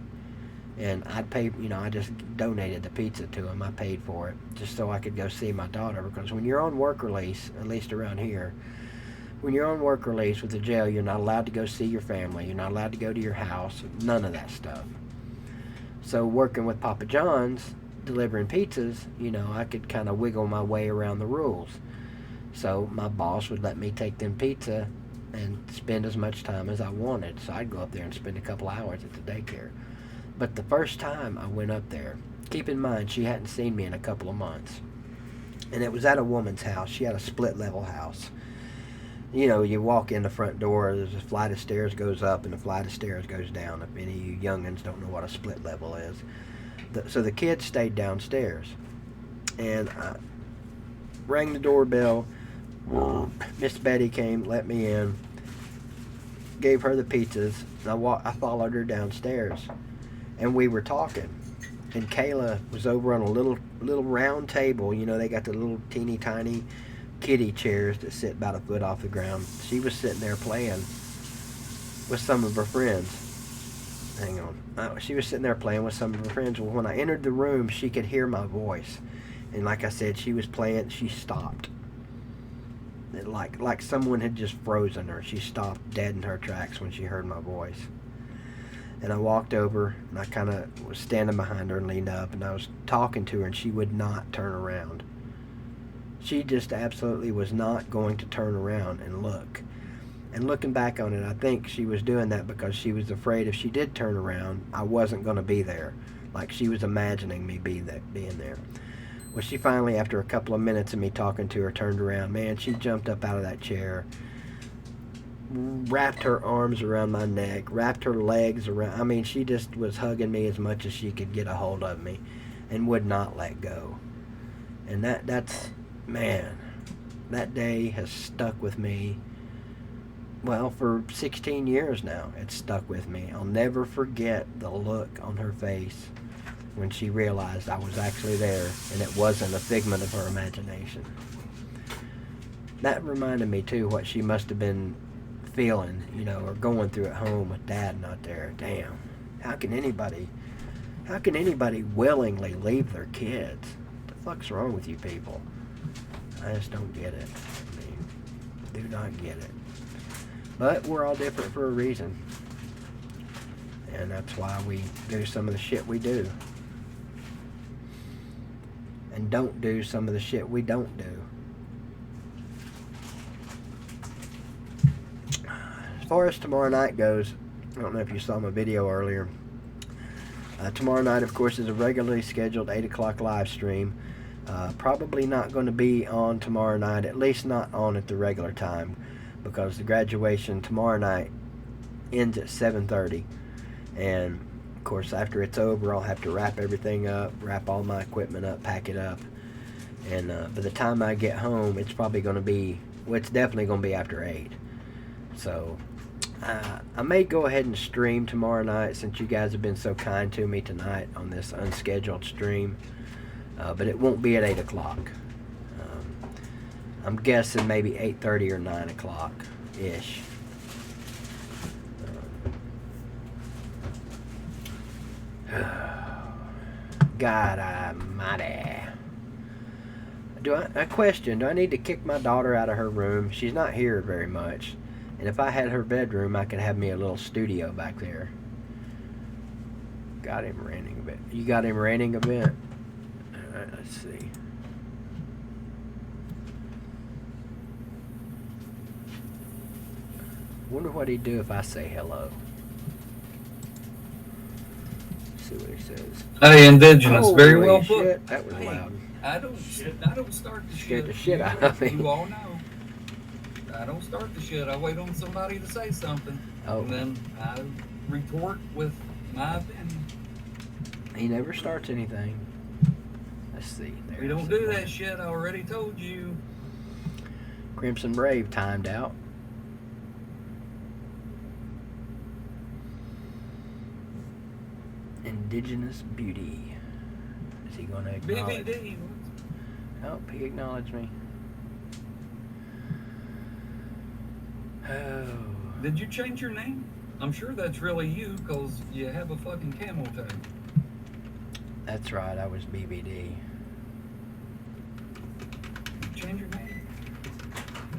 And I'd pay, I just donated the pizza to them. I paid for it just so I could go see my daughter. Because when you're on work release, at least around here, when you're on work release with the jail, you're not allowed to go see your family. You're not allowed to go to your house. None of that stuff. So working with Papa John's, delivering pizzas, I could kind of wiggle my way around the rules. So my boss would let me take them pizza and spend as much time as I wanted. So I'd go up there and spend a couple hours at the daycare. But the first time I went up there, keep in mind she hadn't seen me in a couple of months. And it was at a woman's house. She had a split level house. You walk in the front door, there's a flight of stairs goes up and a flight of stairs goes down. If any of you youngins don't know what a split level is. So the kids stayed downstairs. And I rang the doorbell. Miss Betty came, let me in, gave her the pizzas. And I followed her downstairs. And we were talking. And Kayla was over on a little round table. They got the little teeny tiny kiddie chairs that sit about a foot off the ground. She was sitting there playing with some of her friends. Hang on. She was sitting there playing with some of her friends. Well, when I entered the room, she could hear my voice. And like I said, she was playing. She stopped. Like someone had just frozen her. She stopped dead in her tracks when she heard my voice. And I walked over, and I kind of was standing behind her and leaned up, and I was talking to her, and she would not turn around. She just absolutely was not going to turn around and look. And looking back on it, I think she was doing that because she was afraid if she did turn around, I wasn't going to be there. Like she was imagining me being there. Well, she finally, after a couple of minutes of me talking to her, turned around. Man, she jumped up out of that chair, wrapped her arms around my neck, wrapped her legs around. I mean, she just was hugging me as much as she could get a hold of me and would not let go. And that's... Man, that day has stuck with me, well, for 16 years now. It's stuck with me. I'll never forget the look on her face when she realized I was actually there and it wasn't a figment of her imagination. That reminded me, too, what she must have been feeling, or going through at home with Dad not there. Damn, how can anybody willingly leave their kids? What the fuck's wrong with you people? I just don't get it. Do not get it. But we're all different for a reason. And that's why we do some of the shit we do. And don't do some of the shit we don't do. As far as tomorrow night goes, I don't know if you saw my video earlier. Tomorrow night, of course, is a regularly scheduled 8 o'clock live stream. Probably not going to be on tomorrow night, at least not on at the regular time, because the graduation tomorrow night ends at 7:30, and Of course, after it's over, I'll have to wrap everything up, wrap all my equipment up, pack it up. And by the time I get home, it's probably going to be, well, it's definitely going to be after 8. So I may go ahead and stream tomorrow night since you guys have been so kind to me tonight on this unscheduled stream. But it won't be at 8 o'clock. I'm guessing maybe 8:30 or 9 o'clock-ish. God almighty. A question, do I need to kick my daughter out of her room? She's not here very much. And if I had her bedroom, I could have me a little studio back there. Got him ranting a bit. You got him ranting a bit? Alright, let's see. Wonder what he'd do if I say hello. See what he says. Hey, Indigenous, very Holy well shit, put. that was Hey, loud. I don't start the Scared shit. the shit out of me. You all know. I don't start the shit. I wait on somebody to say something. Oh. And then I retort with my opinion. He never starts anything. Let's see. We don't do that shit. I already told you. Crimson Brave timed out. Indigenous Beauty. Is he going to acknowledge? BVD. Oh, he acknowledged me. Oh. Did you change your name? I'm sure that's really you because you have a fucking camel toe. That's right, I was BVD. Change your name.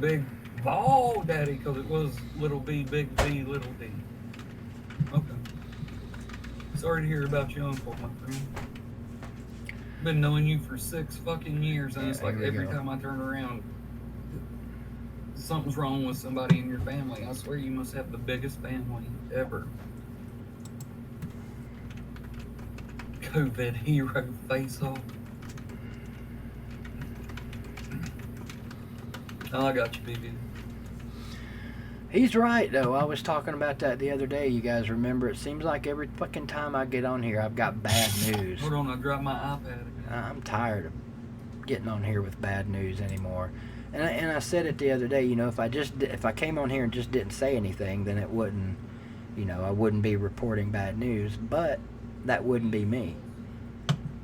Big Ball Daddy, because it was little B, big V, little D. Okay. Sorry to hear about your uncle, my friend. Been knowing you for 6 fucking years, and it's like every time I turn around, something's wrong with somebody in your family. I swear you must have the biggest family ever. COVID hero face off. Oh, I got you, BB. He's right, though. I was talking about that the other day. You guys remember? It seems like every fucking time I get on here, I've got bad news. Hold on, I dropped my iPad again. I'm tired of getting on here with bad news anymore. And I said it the other day. You know, if I came on here and just didn't say anything, then it wouldn't. You know, I wouldn't be reporting bad news. But that wouldn't be me.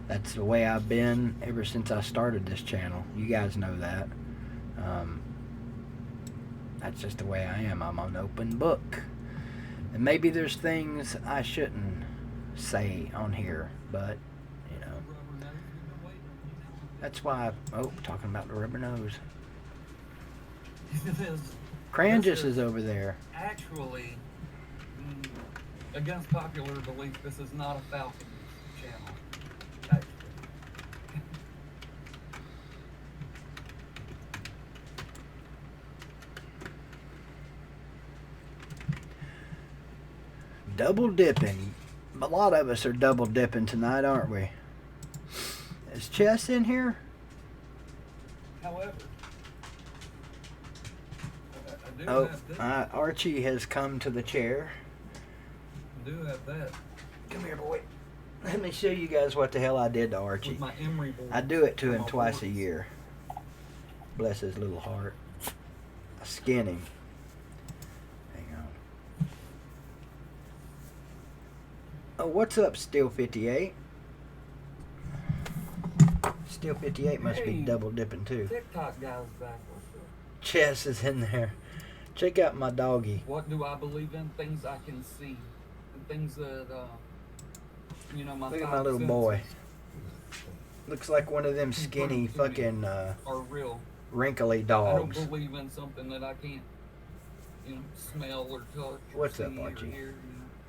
That's the way I've been ever since I started this channel. You guys know that. That's just the way I am. I'm an open book. And maybe there's things I shouldn't say on here, but, you know. That's why talking about the rubber nose. Cranjus is over there. Actually, against popular belief, this is not a Falcons channel. Actually. Double dipping. A lot of us are double dipping tonight, aren't we? Is Chess in here? However, I do Oh, have this. Archie has come to the chair. I do have that. Come here, boy. Let me show you guys what the hell I did to With Archie. my Emery board. I do it to him My twice a boards. year. Bless his little heart. I skin him. Hang on. Oh, what's up, Steel 58? Steel 58 must be Hey. double dipping too. TikTok guy's back. What's up? Chess is in there. Check out my doggy. What do I believe in? Things I can see. And things that, you know, my Look at five my little senses boy. Looks like one of them skinny Prove to me fucking are real. wrinkly I dogs. don't believe in something that I can't, you know, smell or touch or What's up, see or Archie? hear,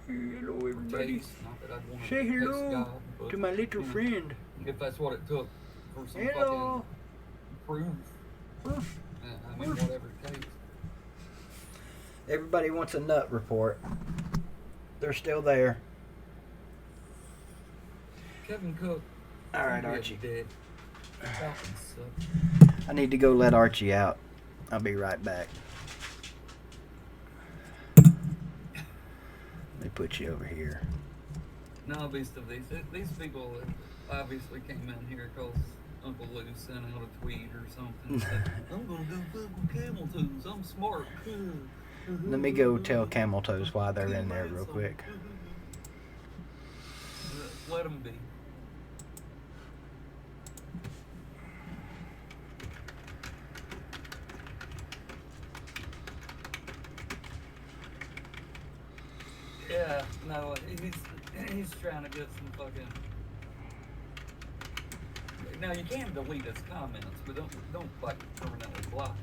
Hello, or everybody. taste. Not that I'd want to Say taste hello God, but, to my little you know, friend. if that's what it took for some Hello. fucking proof. I mean, whatever it takes. Everybody wants a nut report. They're still there. Kevin Cook. All right, you Archie. Dead. Falcons suck. I need to go let Archie out. I'll be right back. Let me put you over here. No, beast of these people obviously came in here because Uncle Lou sent out a tweet or something. Said, I'm gonna go fuck with camel toes. I'm smart. Let me go tell Camel Toes why they're in there real quick. Let them be. Yeah, no, he's trying to get some fucking. Now you can delete his comments, but don't like permanently block.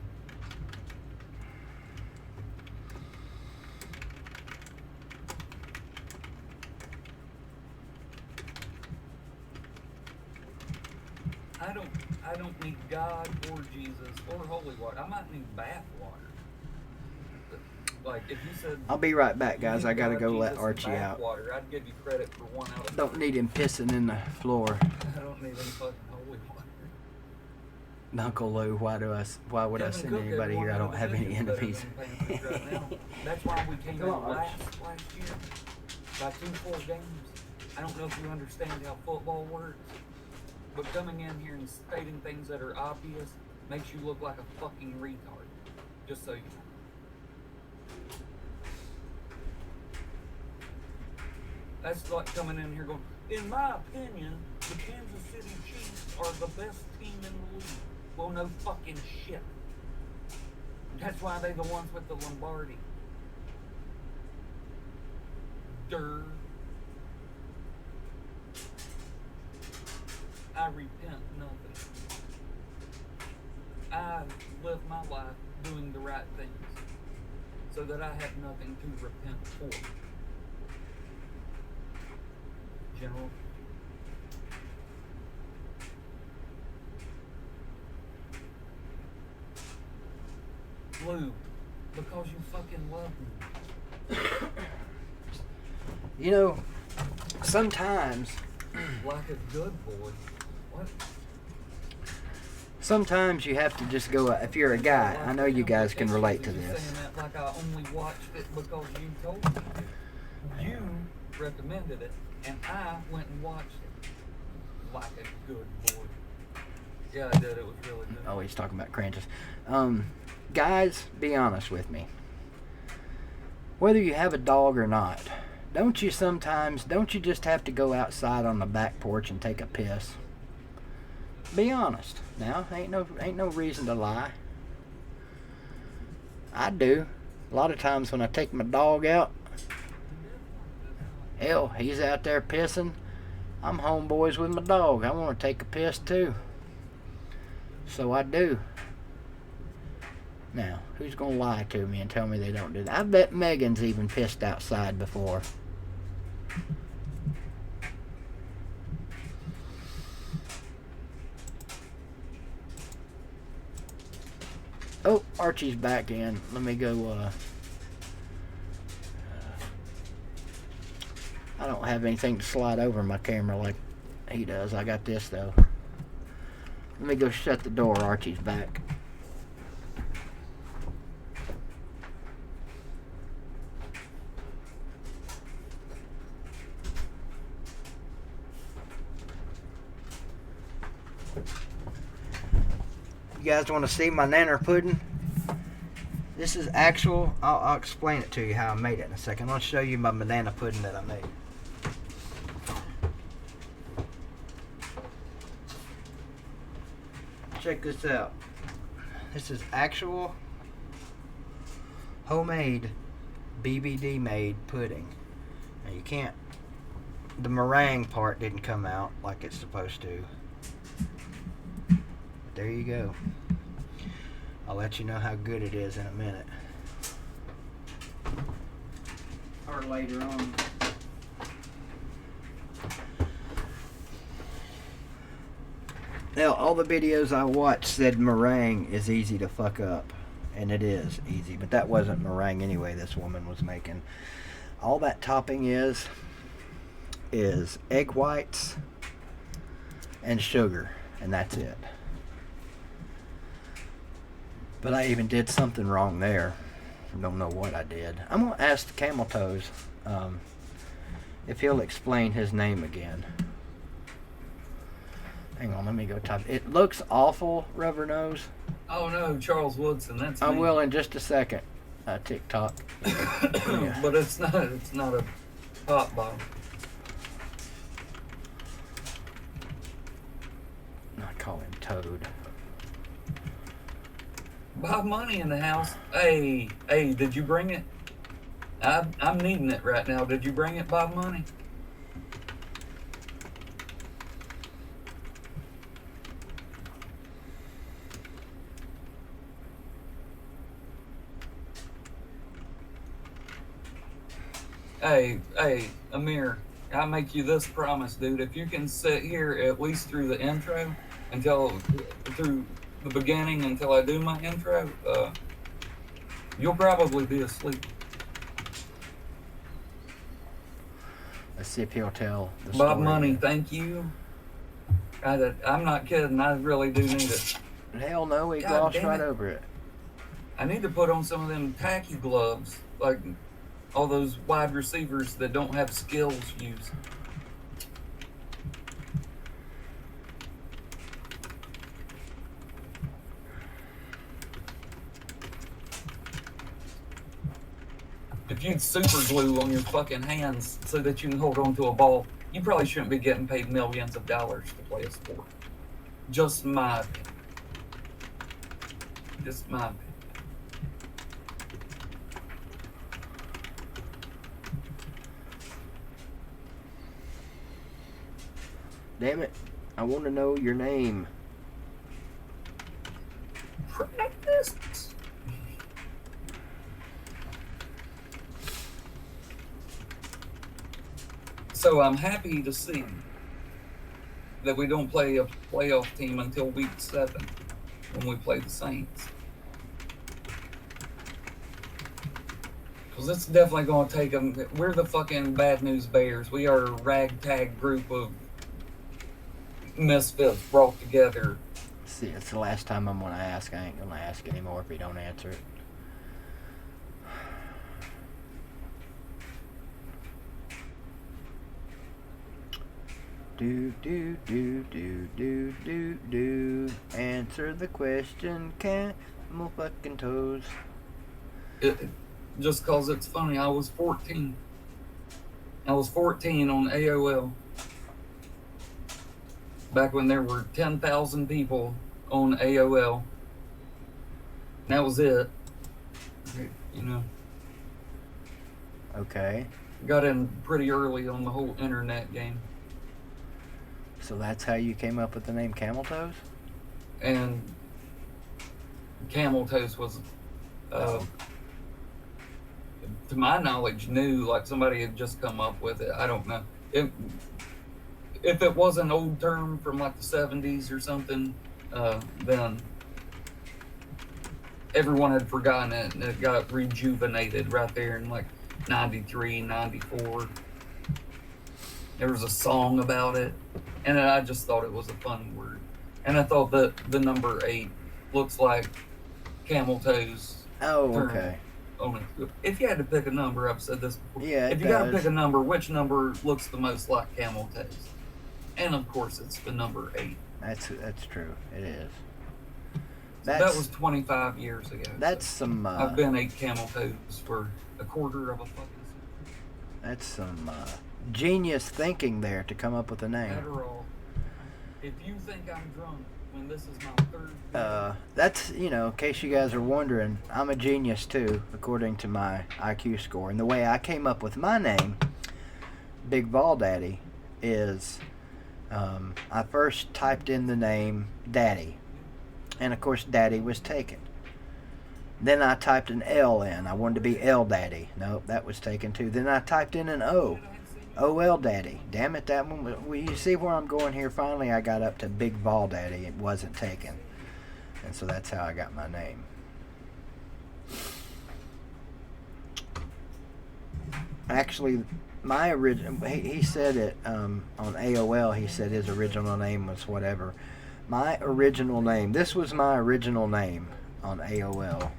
I don't need God or Jesus or holy water. I might need bath water. Like if you said I'll be right back, guys. you I gotta God, go let Jesus, Archie and bath out. water, I'd give you credit for 1 out of Don't need him pissing in the floor. I don't need any fucking holy water. Uncle Lou, why would I Kevin send Cook anybody had here? I one don't of have the any videos better enemies. than Panthers right now. That's why we came Come in on, Arch. last year by 2 games. I don't know if you understand how football works, but coming in here and stating things that are obvious makes you look like a fucking retard. Just so you know. That's like coming in here going, in my opinion, the Kansas City Chiefs are the best team in the league. Well, no fucking shit. That's why they're the ones with the Lombardi. Durr. I repent nothing. I live my life doing the right things so that I have nothing to repent for. General. Lou, because you fucking love me. You know, sometimes Like a good boy. What? sometimes you have to just go, if you're a guy, I know you guys can relate to You this. saying that like I only watched it because you told me to. You recommended it, and I went and watched it. Like a good boy. Yeah, I did. It was really good. Oh, he's talking about cranches. Guys, be honest with me. Whether you have a dog or not, don't you just have to go outside on the back porch and take a piss? Be honest. Now, ain't no reason to lie. I do. A lot of times when I take my dog out, hell, he's out there pissing. I'm homeboys with my dog. I want to take a piss too. So I do. Now, who's going to lie to me and tell me they don't do that? I bet Megan's even pissed outside before. Oh, Archie's back in. Let me go, I don't have anything to slide over my camera like he does. I got this, though. Let me go shut the door. Archie's back. You guys want to see my nanner pudding? This is actual. I'll explain it to you how I made it in a second. I'll show you my banana pudding that I made. Check this out. This is actual homemade BVD made pudding. Now you can't, the meringue part didn't come out like it's supposed to. But there you go. I'll let you know how good it is in a minute. Or later on. Now, all the videos I watched said meringue is easy to fuck up. And it is easy. But that wasn't meringue anyway this woman was making. All that topping is egg whites and sugar. And that's it. But I even did something wrong there. I don't know what I did. I'm going to ask the Camel Toes if he'll explain his name again. Hang on, let me go type. It looks awful, Rubber Nose. Oh no, Charles Woodson. That's I me. will in just a second. TikTok. Yeah. But it's not a pop bottle. I call him Toad. Bob Money in the house. Hey, did you bring it? I'm needing it right now. Did you bring it, Bob Money? Hey, Amir, I make you this promise, dude. If you can sit here at least through the intro through the beginning until I do my intro, you'll probably be asleep. Let's see if he'll tell the Bob story. Money, thank you. I'm not kidding. I really do need it. Hell no, he God glossed damn right it. over it. I need to put on some of them tacky gloves, like all those wide receivers that don't have skills use. If you'd super glue on your fucking hands so that you can hold on to a ball, you probably shouldn't be getting paid millions of dollars to play a sport. Just my opinion. Just my opinion. Damn it. I want to know your name. Practice. So I'm happy to see that we don't play a playoff team until week 7 when we play the Saints. Because it's definitely going to take them. We're the fucking Bad News Bears. We are a ragtag group of misfits brought together. See, it's the last time I'm going to ask. I ain't going to ask anymore if he don't answer it. Do. Answer the question, camel fucking toes. Just cause it's funny, I was 14. I was 14 on AOL. Back when there were 10,000 people on AOL. That was it. You know. Okay. Got in pretty early on the whole internet game. So that's how you came up with the name Camel Toes? And Camel Toast was, to my knowledge, new. Like somebody had just come up with it. I don't know. If it was an old term from like the 70s or something, then everyone had forgotten it and it got rejuvenated right there in like 93, 94. There was a song about it, and I just thought it was a funny word. And I thought that the number 8 looks like camel toes. Oh, okay. If you had to pick a number, I've said this before. Yeah, if you got to pick a number, which number looks the most like camel toes? And of course, it's the number 8. That's true. It is. That was 25 years ago. That's some. I've been 8 camel toes for a quarter of a fucking century. That's some genius thinking there to come up with a name. Adderall. If you think I'm drunk when this is my 3rd. That's, in case you guys are wondering, I'm a genius too, according to my IQ score. And the way I came up with my name, Big Ball Daddy, is I first typed in the name Daddy. And of course, Daddy was taken. Then I typed an L in. I wanted to be L Daddy. Nope, that was taken too. Then I typed in an O. OL Daddy. Damn it, that one. Well, you see where I'm going here? Finally, I got up to Big Ball Daddy. It wasn't taken. And so that's how I got my name. Actually, my original, he said it on AOL, he said his original name was whatever. My original name, this was my original name on AOL.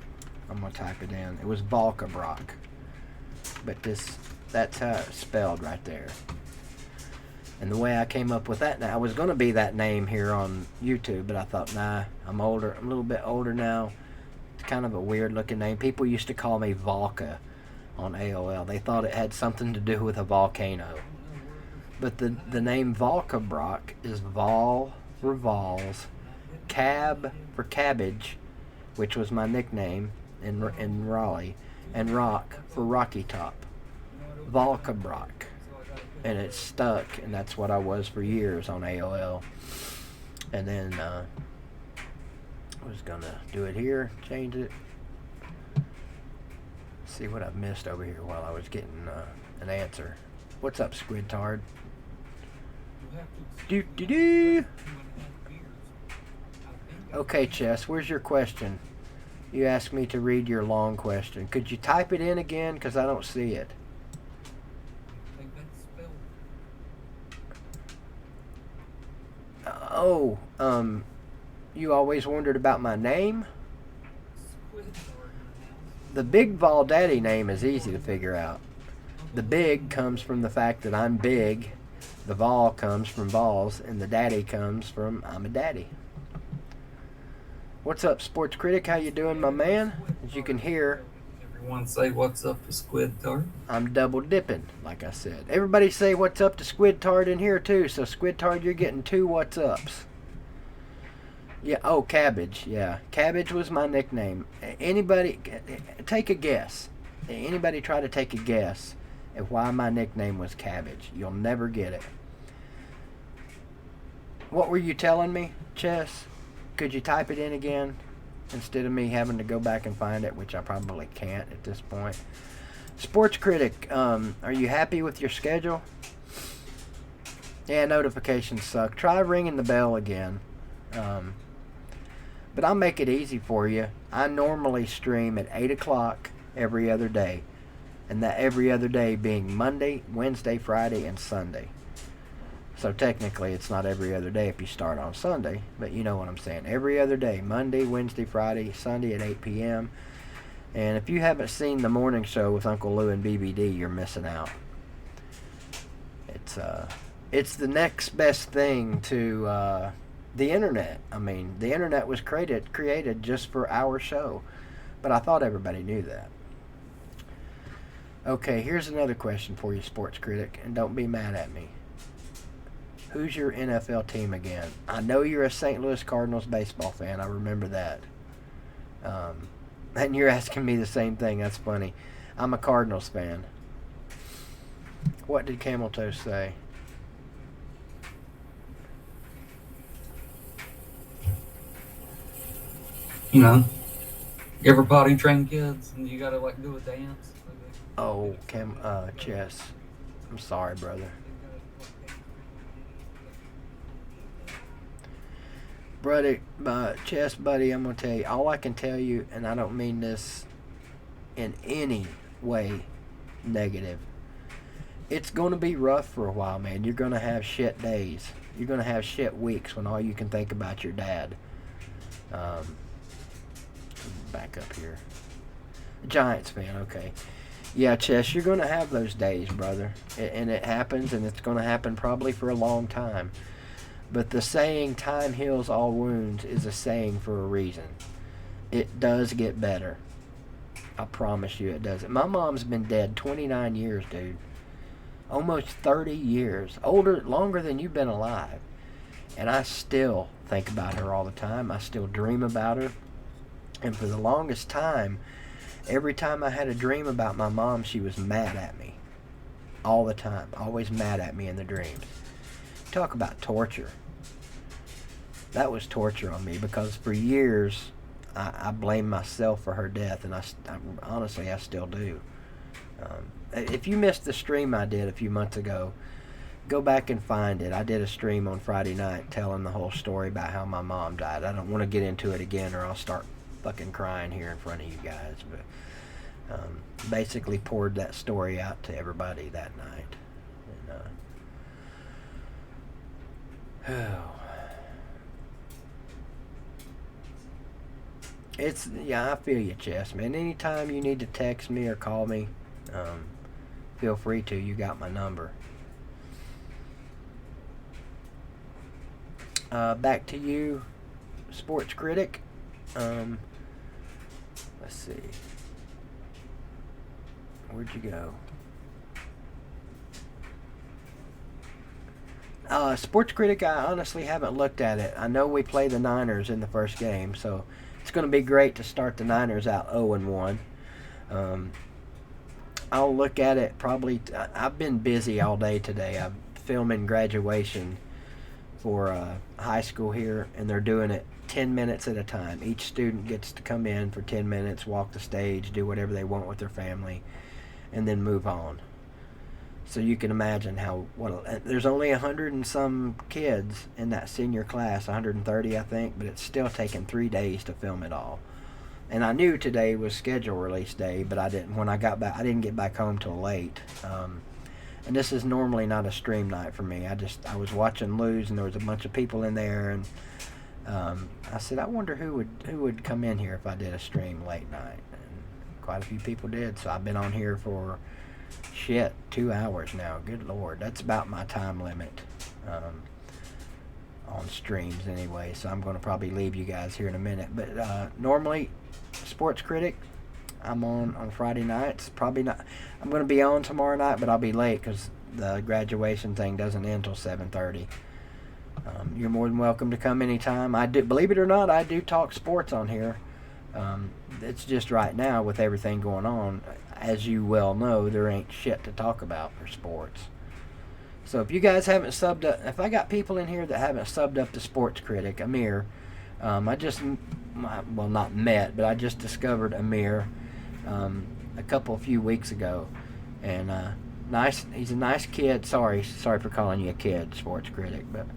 I'm going to type it in. It was Balkabrock. But this That's how it's spelled right there. And the way I came up with that, now I was going to be that name here on YouTube, but I thought, nah, I'm older. I'm a little bit older now. It's kind of a weird looking name. People used to call me Volca on AOL. They thought it had something to do with a volcano. But the name Volca is Vol revolves, Cab for cabbage, which was my nickname in Raleigh, and Rock for Rocky Top. Volca. And it stuck, and that's what I was for years on AOL. And then I was gonna do it here, change it. See what I've missed over here while I was getting an answer. What's up, Squidtard? Do. Okay, Chess, where's your question? You asked me to read your long question. Could you type it in again? Because I don't see it. You always wondered about my name? The Big Vol Daddy name is easy to figure out. The big comes from the fact that I'm big. The Vol comes from balls, and the daddy comes from I'm a daddy. What's up, Sports Critic? How you doing, my man? As you can hear, Everyone say what's up to Squidtard. I'm double dipping, like I said. Everybody say what's up to Squidtard in here too. So Squidtard, you're getting 2 what's ups. Yeah. Oh, Cabbage. Yeah, Cabbage was my nickname. Anybody take a guess? Anybody try to take a guess at why my nickname was Cabbage? You'll never get it. What were you telling me, Chess? Could you type it in again instead of me having to go back and find it, which I probably can't at this point? Sports Critic, are you happy with your schedule? Yeah, notifications suck. Try ringing the bell again. But I'll make it easy for you. I normally stream at 8 o'clock every other day. And that every other day being Monday, Wednesday, Friday, and Sunday. So technically it's not every other day if you start on Sunday, but you know what I'm saying. Every other day, Monday, Wednesday, Friday, Sunday at 8 p.m. And if you haven't seen the morning show with Uncle Lou and BVD, you're missing out. It's the next best thing to the internet. I mean, the internet was created just for our show, but I thought everybody knew that. Okay, here's another question for you, Sports Critic, and don't be mad at me. Who's your NFL team again? I know you're a St. Louis Cardinals baseball fan. I remember that. And you're asking me the same thing. That's funny. I'm a Cardinals fan. What did Camel Toe say? You know, you ever potty train kids and you gotta like do a dance? Oh, Chess. I'm sorry, brother. Brother, Chess buddy, I'm going to tell you, all I can tell you, and I don't mean this in any way negative, it's going to be rough for a while, man. You're going to have shit days. You're going to have shit weeks when all you can think about your dad. Back up here. Giants fan, okay. Yeah, Chess, you're going to have those days, brother. And it happens, and it's going to happen probably for a long time. But the saying, time heals all wounds, is a saying for a reason. It does get better. I promise you it does. My mom's been dead 29 years, dude. Almost 30 years. Longer than you've been alive. And I still think about her all the time. I still dream about her. And for the longest time, every time I had a dream about my mom, she was mad at me. All the time. Always mad at me in the dreams. Talk about torture. That was torture on me because for years I blamed myself for her death, and I honestly I still do. If you missed the stream I did a few months ago, go back and find it. I did a stream on Friday night telling the whole story about how my mom died. I don't want to get into it again or I'll start fucking crying here in front of you guys, but basically poured that story out to everybody that night. Yeah, I feel you, Chess, man. Anytime you need to text me or call me, feel free to. You got my number. Back to you, Sports Critic. Let's see. Where'd you go? Sports Critic, I honestly haven't looked at it. I know we play the Niners in the first game, so it's going to be great to start the Niners out 0-1. I'll look at it probably. I've been busy all day today. I'm filming graduation for high school here, and they're doing it 10 minutes at a time. Each student gets to come in for 10 minutes, walk the stage, do whatever they want with their family, and then move on. So you can imagine there's only 100 and some kids in that senior class, 130 I think, but it's still taking 3 days to film it all. And I knew today was schedule release day, but I didn't. When I got back, I didn't get back home till late. And this is normally not a stream night for me. I was watching Lou's, and there was a bunch of people in there, and I said, I wonder who would come in here if I did a stream late night. And quite a few people did. So I've been on here for 2 hours now. Good Lord, that's about my time limit on streams anyway. So I'm going to probably leave you guys here in a minute. But normally, Sports Critic, I'm on Friday nights. Probably not. I'm going to be on tomorrow night, but I'll be late because the graduation thing doesn't end till 7:30. You're more than welcome to come anytime. I do, believe it or not, I do talk sports on here. It's just right now with everything going on, as you well know, there ain't shit to talk about for sports. So if you guys haven't subbed up, if I got people in here that haven't subbed up to Sports Critic, Amir, not met, but I just discovered Amir a few weeks ago, and he's a nice kid. Sorry for calling you a kid, Sports Critic, but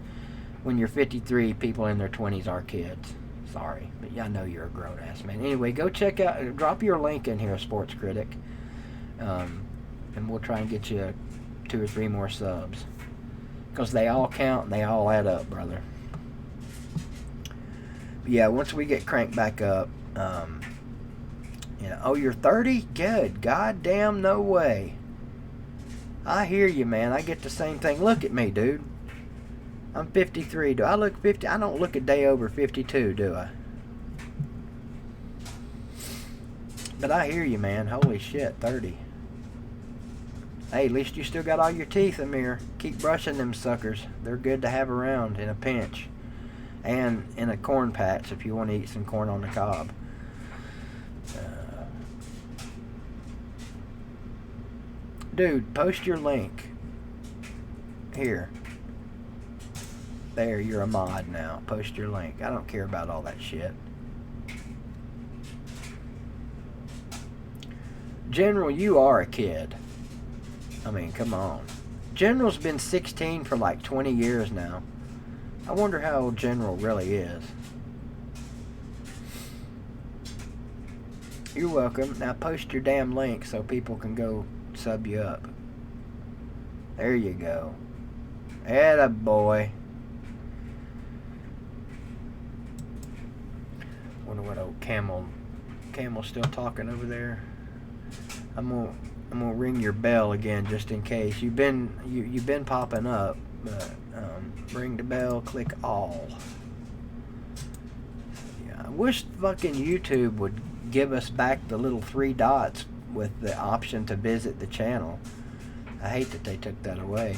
when you're 53, people in their 20s are kids. Sorry, but yeah, I know you're a grown ass man. Anyway, go check out, drop your link in here, Sports Critic, and we'll try and get you 2 or 3 more subs, because they all count and they all add up, brother. But yeah, once we get cranked back up, oh, you're 30? Good. Goddamn, no way. I hear you, man. I get the same thing. Look at me, dude. I'm 53. Do I look 50? I don't look a day over 52, do I? But I hear you, man. Holy shit, 30. Hey, at least you still got all your teeth, Amir. Keep brushing them suckers. They're good to have around in a pinch. And in a corn patch if you want to eat some corn on the cob. Dude, post your link. Here. There, you're a mod now. Post your link. I don't care about all that shit. General, you are a kid. I mean, come on. General's been 16 for like 20 years now. I wonder how old General really is. You're welcome. Now post your damn link so people can go sub you up. There you go. Atta boy. Wonder what old Camel's still talking over there. I'm gonna ring your bell again just in case. You've been popping up, but ring the bell, click all. Yeah, I wish fucking YouTube would give us back the little 3 dots with the option to visit the channel. I hate that they took that away.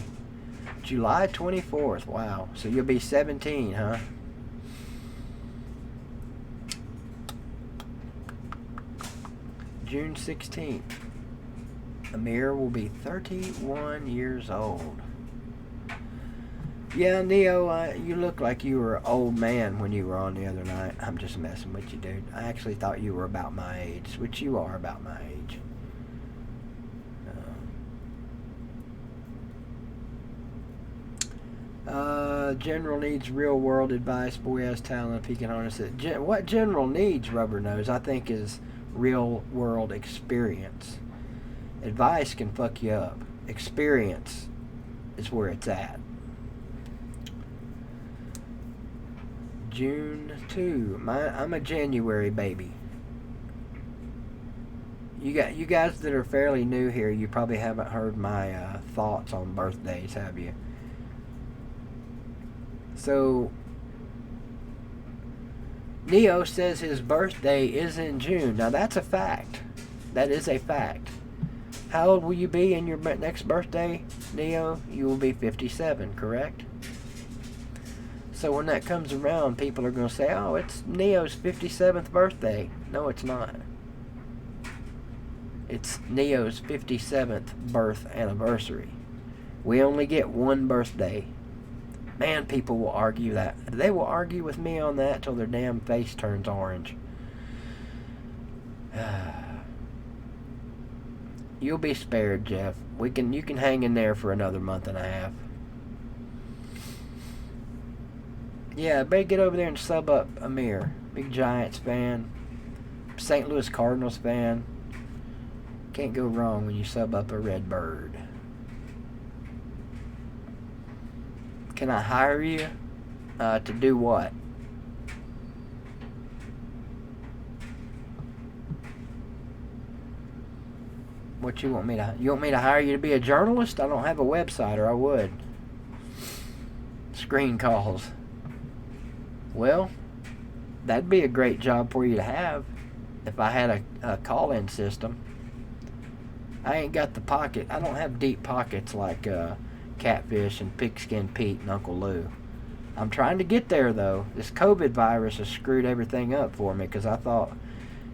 July 24th. Wow. So you'll be 17, huh? June 16th. Amir will be 31 years old. Yeah, Neo, you look like you were an old man when you were on the other night. I'm just messing with you, dude. I actually thought you were about my age, which you are about my age. General needs real world advice. Boy has talent if he can harness it. What General needs, Rubber Nose, I think, is real world experience. Advice can fuck you up. Experience is where it's at. June 2. I'm a January baby. You guys that are fairly new here, you probably haven't heard my thoughts on birthdays, have you? So, Neo says his birthday is in June. Now that's a fact. That is a fact. How old will you be in your next birthday, Neo? You will be 57, correct? So when that comes around, people are going to say, oh, it's Neo's 57th birthday. No, it's not. It's Neo's 57th birth anniversary. We only get one birthday. Man, people will argue that. They will argue with me on that till their damn face turns orange. You'll be spared, Jeff. You can hang in there for another month and a half. Yeah, better get over there and sub up Amir. Big Giants fan. St. Louis Cardinals fan. Can't go wrong when you sub up a red bird. Can I hire you? To do what? What you want me to? You want me to hire you to be a journalist? I don't have a website, or I would. Screen calls. Well, that'd be a great job for you to have if I had a call-in system. I ain't got the pocket. I don't have deep pockets like Catfish and Pigskin Pete and Uncle Lou. I'm trying to get there, though. This COVID virus has screwed everything up for me because I thought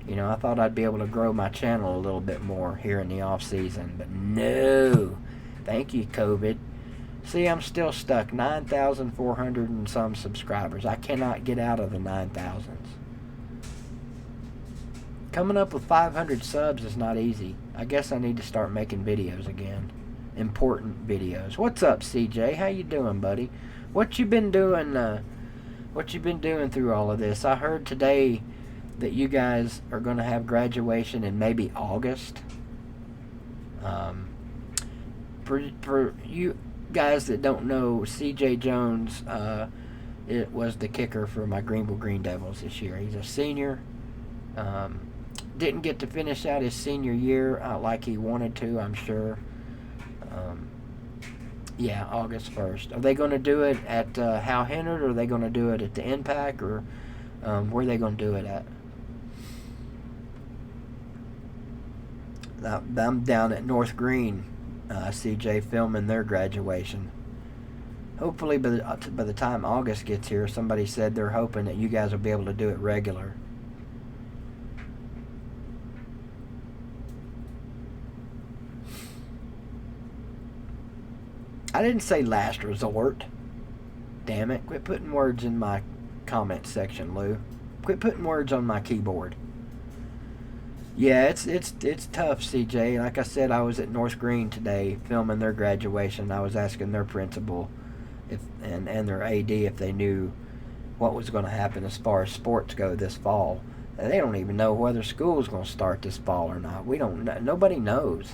I'd be able to grow my channel a little bit more here in the off season, but no. Thank you, COVID. See, I'm still stuck. 9,400 and some subscribers. I cannot get out of the 9,000s. Coming up with 500 subs is not easy. I guess I need to start making videos again. Important videos. What's up, CJ? How you doing, buddy? What you been doing? What you been doing through all of this? I heard today that you guys are going to have graduation in maybe August. For you guys that don't know, CJ Jones it was the kicker for my Greenville Green Devils this year. He's a senior. Didn't get to finish out his senior year like he wanted to, I'm sure. Yeah, August 1st. Are they going to do it at Hal Hennard, or are they going to do it at the Impact, or where are they going to do it at? I'm down at North Green, CJ, filming their graduation. Hopefully by the time August gets here, somebody said they're hoping that you guys will be able to do it regular. I didn't say last resort. Damn it. Quit putting words in my comment section, Lou. Quit putting words on my keyboard. Yeah, it's tough, CJ. Like I said, I was at North Green today filming their graduation. I was asking their principal and their AD if they knew what was going to happen as far as sports go this fall. And they don't even know whether school's going to start this fall or not. We don't know. Nobody knows.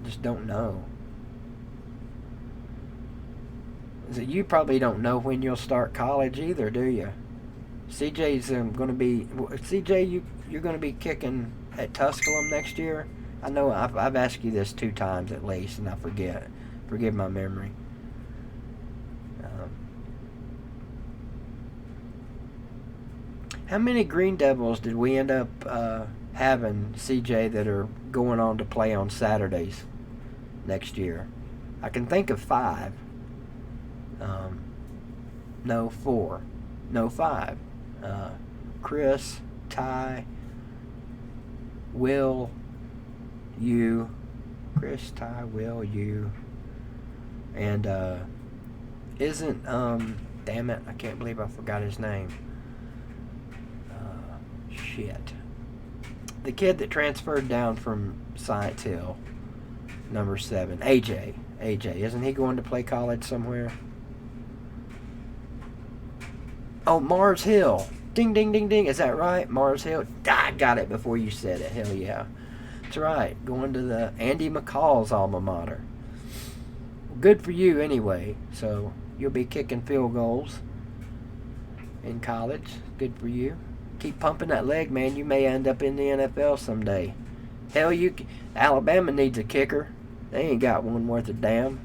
Just don't know. So you probably don't know when you'll start college either, do you? CJ's going to be... CJ, you're going to be kicking at Tusculum next year? I know I've asked you this 2 times at least, and I forget. Forgive my memory. How many Green Devils did we end up having, CJ, that are going on to play on Saturdays next year? I can think of 5. No, 4. No, 5. Chris, Ty, Will, you. Chris, Ty, Will, you. And, isn't, damn it, I can't believe I forgot his name. Shit. The kid that transferred down from Science Hill, number 7, AJ. AJ, isn't he going to play college somewhere? Oh, Mars Hill. Ding, ding, ding, ding. Is that right? Mars Hill? I got it before you said it. Hell yeah. That's right. Going to the Andy McCall's alma mater. Good for you anyway. So you'll be kicking field goals in college. Good for you. Keep pumping that leg, man. You may end up in the NFL someday. Hell, Alabama needs a kicker. They ain't got one worth a damn.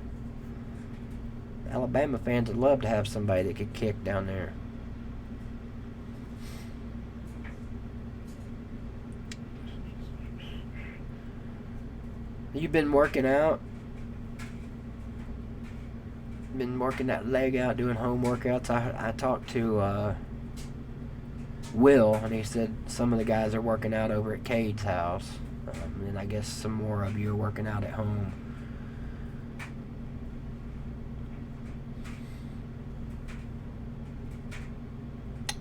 Alabama fans would love to have somebody that could kick down there. You've been working out? Been working that leg out, doing home workouts? I talked to Will, and he said some of the guys are working out over at Cade's house. And I guess some more of you are working out at home.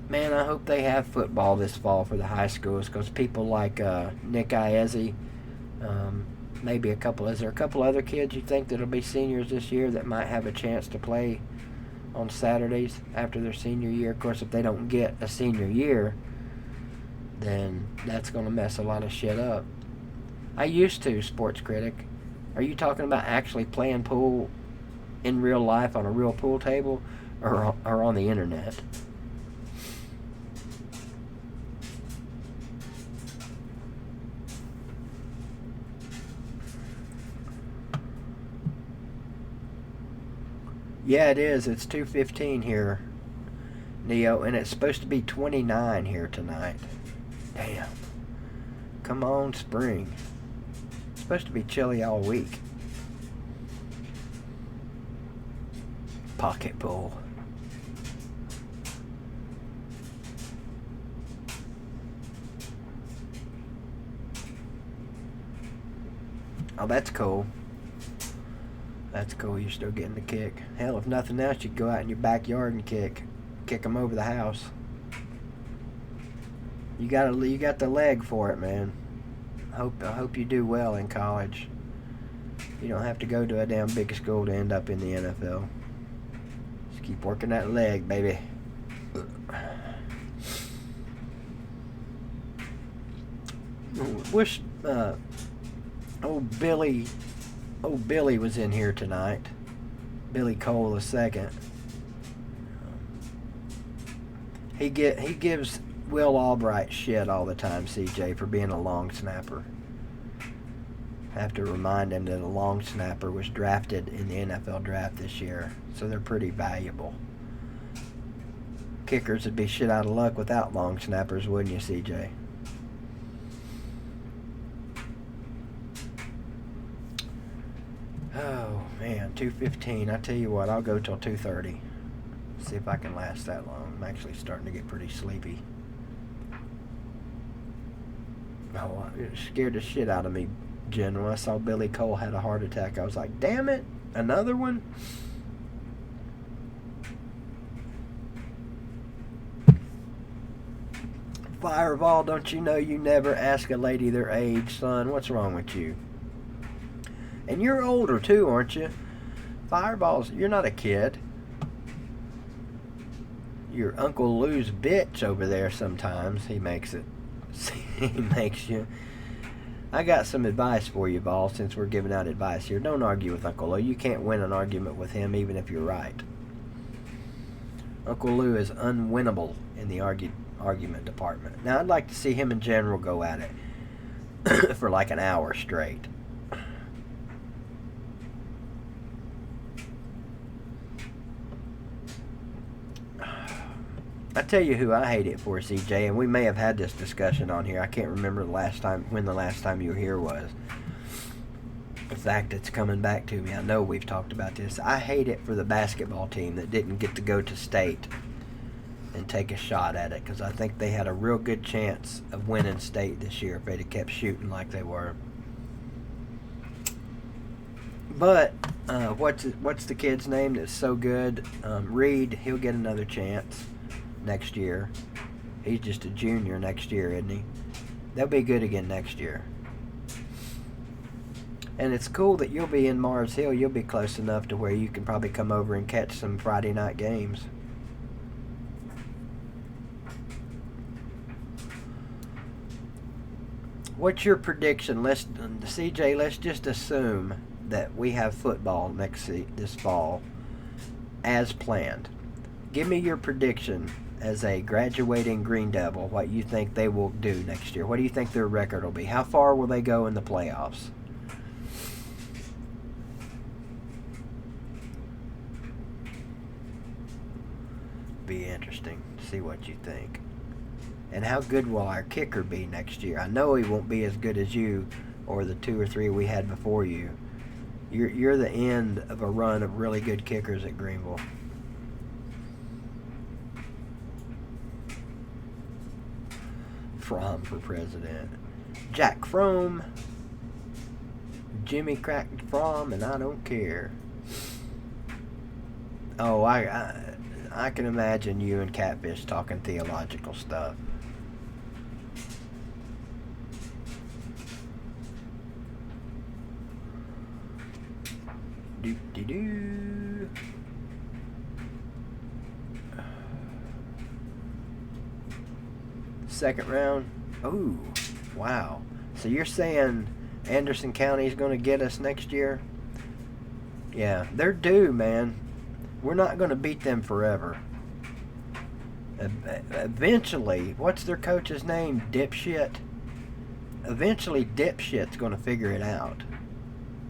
Man, I hope they have football this fall for the high schools, because people like Nick Iezzi, maybe is there a couple other kids you think that'll be seniors this year that might have a chance to play on Saturdays after their senior year? Of course, if they don't get a senior year, then that's going to mess a lot of shit up. I used to, Sports Critic. Are you talking about actually playing pool in real life on a real pool table, or on the internet? Yeah, it is. It's 2:15 here, Neo, and it's supposed to be 29 here tonight. Damn. Come on, spring. It's supposed to be chilly all week. Pocket pool. Oh, that's cool. That's cool. You're still getting the kick. Hell, if nothing else, you go out in your backyard and kick them over the house. You got the leg for it, man. I hope you do well in college. You don't have to go to a damn big school to end up in the NFL. Just keep working that leg, baby. Wish old Billy was in here tonight. Billy Cole II. He gives Will Albright shit all the time, CJ, for being a long snapper. I have to remind him that a long snapper was drafted in the NFL draft this year, so they're pretty valuable. Kickers would be shit out of luck without long snappers, wouldn't you, CJ? Oh, man, 2:15. I tell you what, I'll go till 2:30. See if I can last that long. I'm actually starting to get pretty sleepy. Oh, it scared the shit out of me, Jen. When I saw Billy Cole had a heart attack, I was like, damn it, another one? Fireball, don't you know you never ask a lady their age, son? What's wrong with you? And you're older too, aren't you? Fireballs, you're not a kid. Your Uncle Lou's bitch over there sometimes. He makes it. He makes you. I got some advice for you, Ball, since we're giving out advice here. Don't argue with Uncle Lou. You can't win an argument with him even if you're right. Uncle Lou is unwinnable in the argument department. Now, I'd like to see him and General go at it for like an hour straight. I tell you who I hate it for, CJ, and we may have had this discussion on here. I can't remember when the last time you were here was. In fact, it's coming back to me. I know we've talked about this. I hate it for the basketball team that didn't get to go to state and take a shot at it, because I think they had a real good chance of winning state this year if they'd have kept shooting like they were. But what's the kid's name that's so good? Reed. He'll get another chance next year. He's just a junior next year, isn't he? They'll be good again next year. And it's cool that you'll be in Mars Hill. You'll be close enough to where you can probably come over and catch some Friday night games. What's your prediction? CJ, let's just assume that we have football this fall as planned. Give me your prediction. as a graduating Green Devil, what you think they will do next year. What do you think their record will be? How far will they go in the playoffs? Be interesting to see what you think. And how good will our kicker be next year? I know he won't be as good as you or the 2 or 3 we had before you. You're the end of a run of really good kickers at Greenville. Fromm for president. Jack Fromm. Jimmy cracked Fromm, and I don't care. Oh, I can imagine you and Catfish talking theological stuff. Doop-de-doo. Second round. Oh, wow. So you're saying Anderson County is going to get us next year? Yeah, they're due, man. We're not going to beat them forever. Eventually, what's their coach's name? Dipshit? Eventually, Dipshit's going to figure it out.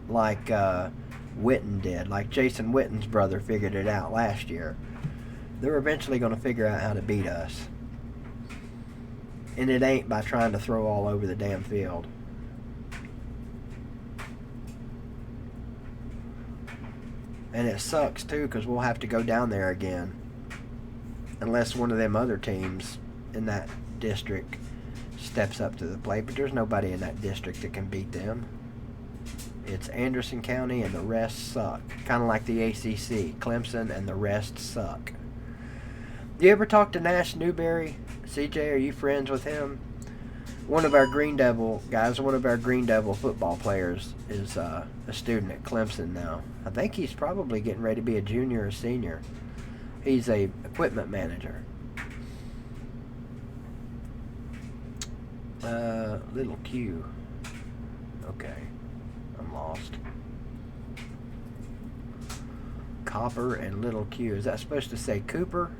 Like Witten did. Like Jason Witten's brother figured it out last year. They're eventually going to figure out how to beat us. And it ain't by trying to throw all over the damn field. And it sucks too, because we'll have to go down there again. Unless one of them other teams in that district steps up to the plate. But there's nobody in that district that can beat them. It's Anderson County and the rest suck. Kind of like the ACC. Clemson and the rest suck. You ever talk to Nash Newberry? CJ, are you friends with him? One of our Green Devil guys, one of our Green Devil football players is a student at Clemson now. I think he's probably getting ready to be a junior or senior. He's a equipment manager. Little Q. Okay, I'm lost. Copper and Little Q. Is that supposed to say Cooper?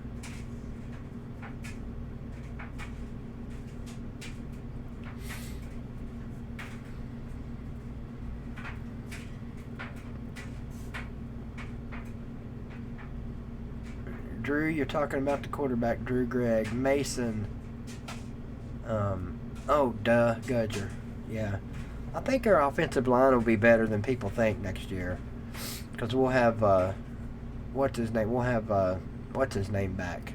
Drew, you're talking about the quarterback, Drew Gregg. Mason. Gudger. Yeah. I think our offensive line will be better than people think next year. Because we'll have, what's his name? We'll have, what's his name back?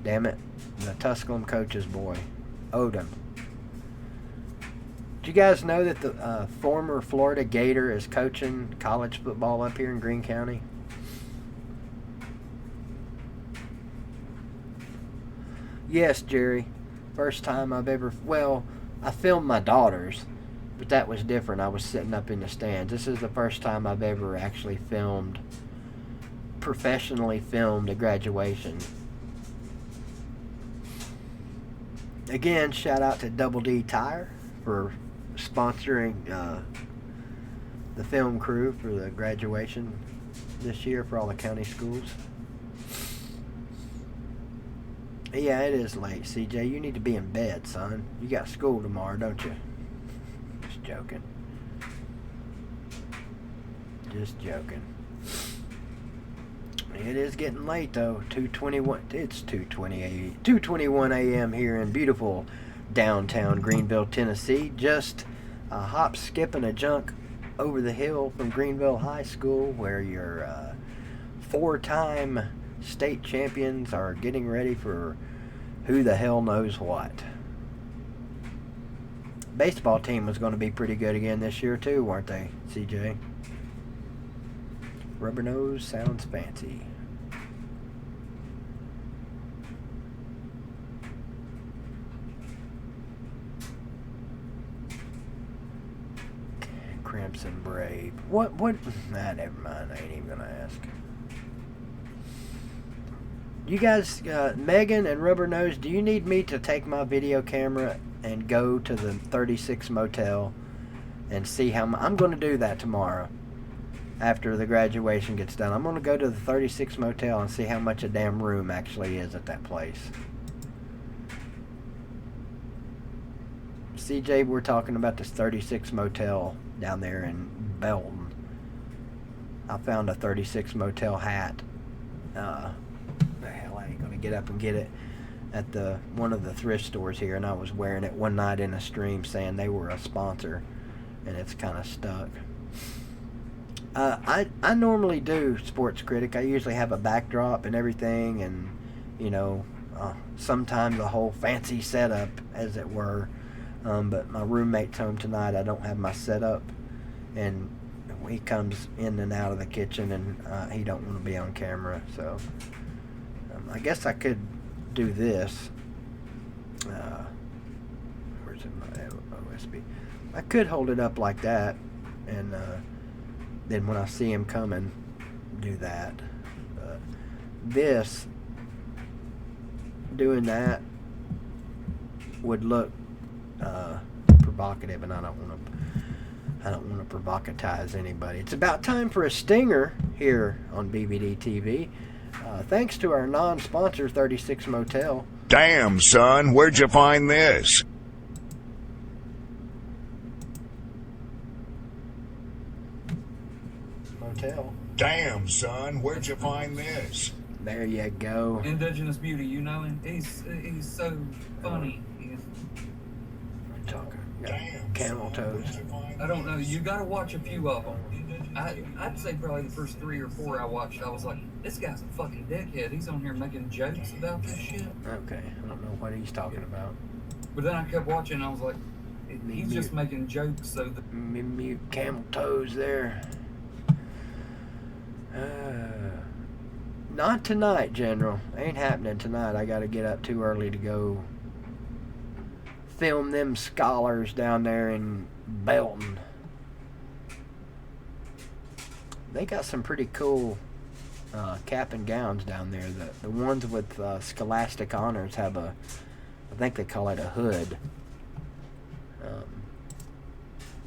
Damn it. The Tusculum coach's boy. Odom. Do you guys know that the former Florida Gator is coaching college football up here in Greene County? Yes, Jerry. First time I've ever... Well, I filmed my daughters, but that was different. I was sitting up in the stands. This is the first time I've ever actually professionally filmed a graduation. Again, shout out to Double D Tire for sponsoring the film crew for the graduation this year for all the county schools. Yeah, it is late, CJ. You need to be in bed, son. You got school tomorrow, don't you? Just joking. Just joking. It is getting late, though. 2:21. It's 2:21 a.m. here in beautiful downtown Greenville, Tennessee. Just a hop, skip, and a junk over the hill from Greenville High School, where your 4-time state champions are getting ready for who the hell knows what. Baseball team was going to be pretty good again this year too, weren't they, CJ? Rubber nose sounds fancy. Crimson Brave. What? Nah, never mind. I ain't even going to ask. You guys, Megan and Rubber Nose, do you need me to take my video camera and go to the 36 motel and see how I'm going to do that tomorrow. after the graduation gets done. I'm going to go to the 36 Motel and see how much a damn room actually is at that place. CJ, we're talking about this 36 Motel down there in Belton. I found a 36 Motel hat. The hell, I ain't going to get up and get it at one of the thrift stores here, and I was wearing it one night in a stream saying they were a sponsor, and it's kind of stuck. I normally do Sports Critic. I usually have a backdrop and everything, and sometimes a whole fancy setup, as it were. But my roommate's home tonight. I don't have my setup, and he comes in and out of the kitchen, and he don't want to be on camera. So I guess I could do this. Where's it, my OSB? I could hold it up like that, and then when I see him coming, do that. This, doing that would look provocative, and I don't want to provocatize anybody. It's about time for a stinger here on BVDTV. Thanks to our non-sponsor 36 Motel. Damn, son, where'd you find this? Motel. Damn, son, where'd you find this? There you go. Indigenous Beauty, you know him? He's so funny. We're talking. Damn, Camel son, toes. where'd you find I don't know. this? You got to watch a few of them. I'd say probably the first 3 or 4 I watched, I was like, this guy's a fucking dickhead. He's on here making jokes about this shit. Okay, I don't know what he's talking about. But then I kept watching, and I was like, he's just making jokes so that... Mute camel toes there. Not tonight, General. Ain't happening tonight. I gotta get up too early to go film them scholars down there in Belton. They got some pretty cool cap and gowns down there. The ones with scholastic honors have I think they call it a hood.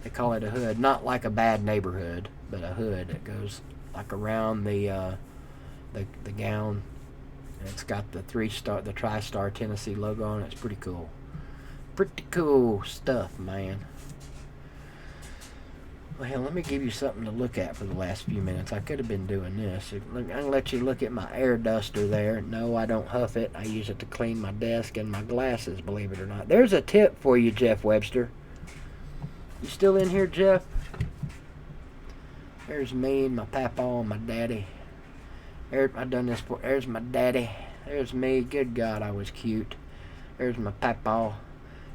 They call it a hood, not like a bad neighborhood, but a hood that goes like around the gown. And it's got the TriStar Tennessee logo on it. It's pretty cool. Pretty cool stuff, man. Well, hell, let me give you something to look at for the last few minutes. I could have been doing this. I'm going to let you look at my air duster there. No, I don't huff it. I use it to clean my desk and my glasses, believe it or not. There's a tip for you, Jeff Webster. You still in here, Jeff? There's me and my papa and my daddy. I done this for. There's my daddy. There's me. Good God, I was cute. There's my papa.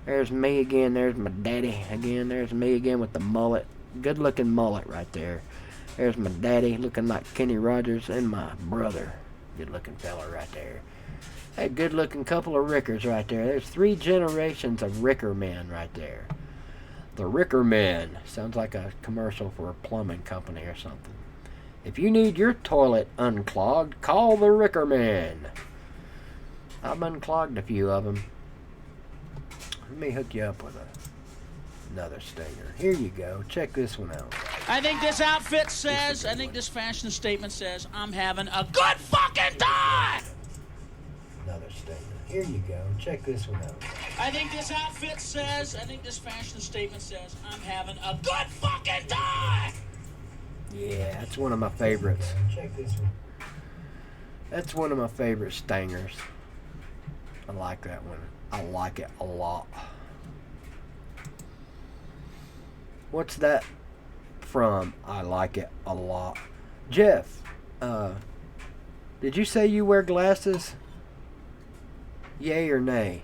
There's me again. There's my daddy again. There's me again with the mullet. Good looking mullet right there. There's my daddy looking like Kenny Rogers, and my brother. Good looking fella right there. That good looking couple of Rickers right there. There's 3 generations of Ricker men right there. The Ricker men. Sounds like a commercial for a plumbing company or something. If you need your toilet unclogged, call the Ricker men. I've unclogged a few of them. Let me hook you up with another stinger. Here you go. Check this one out. I think this outfit says, I think this fashion statement says, I'm having a good fucking time! Another stinger. Here you go. Check this one out. I think this outfit says, I think this fashion statement says, I'm having a good fucking time! Yeah, that's one of my favorites. Check this one. That's one of my favorite stingers. I like that one. I like it a lot. What's that from? I like it a lot. Jeff, did you say you wear glasses? Yay or nay?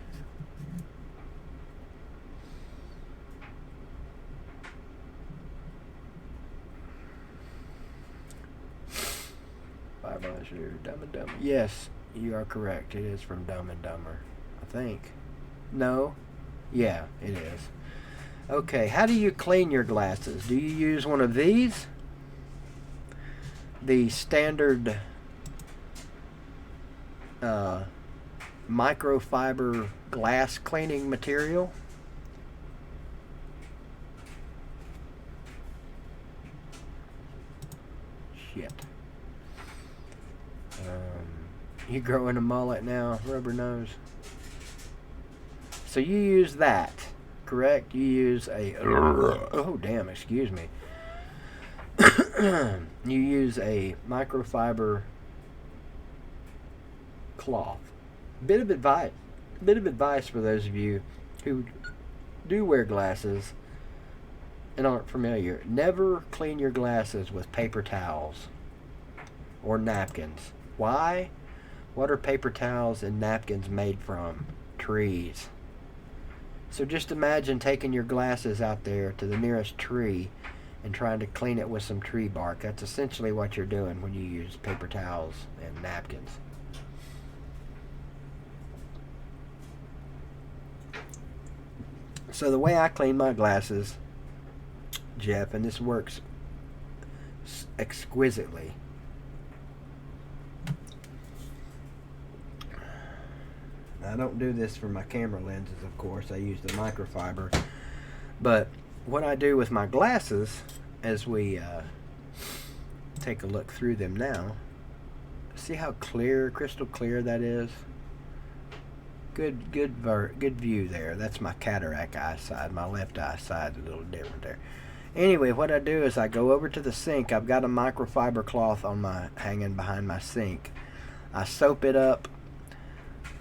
Dumb and Dumber. Yes, you are correct. It is from Dumb and Dumber. I think. No? Yeah, it is. Okay, how do you clean your glasses? Do you use one of these? The standard microfiber glass cleaning material? shit. You growing a mullet now, rubber nose? So you use that, correct? You use a... Oh, damn, excuse me. You use a microfiber cloth. Bit of advice for those of you who do wear glasses and aren't familiar. Never clean your glasses with paper towels or napkins. Why? What are paper towels and napkins made from? Trees. So just imagine taking your glasses out there to the nearest tree and trying to clean it with some tree bark. That's essentially what you're doing when you use paper towels and napkins. So the way I clean my glasses, Jeff, and this works exquisitely. I don't do this for my camera lenses, of course. I use the microfiber. But what I do with my glasses, as we take a look through them now, see how clear, crystal clear that is? Good view there. That's my cataract eye side. My left eye side is a little different there. Anyway, what I do is I go over to the sink. I've got a microfiber cloth on my hanging behind my sink. I soap it up,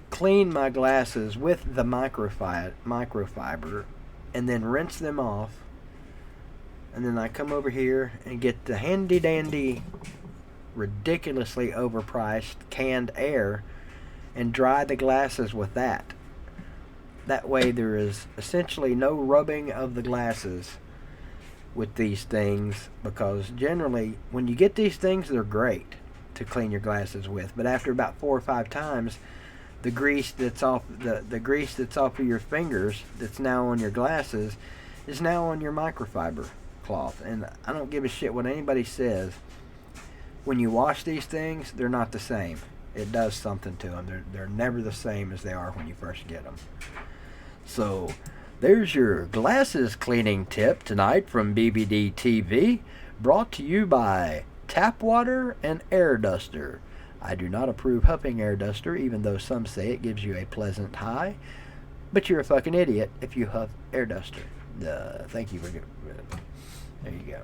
clean my glasses with the microfiber, and then rinse them off. And then I come over here and get the handy dandy, ridiculously overpriced canned air and dry the glasses with that. That way there is essentially no rubbing of the glasses with these things, because generally when you get these things, they're great to clean your glasses with, but after about 4 or 5 times, the grease that's off the grease that's off of your fingers that's now on your glasses is now on your microfiber cloth. And I don't give a shit what anybody says. When you wash these things, they're not the same. It does something to them. They're never the same as they are when you first get them. So there's your glasses cleaning tip tonight from BVDTV, brought to you by Tap Water and Air Duster. I do not approve huffing air duster, even though some say it gives you a pleasant high. But you're a fucking idiot if you huff air duster. Thank you for there you go.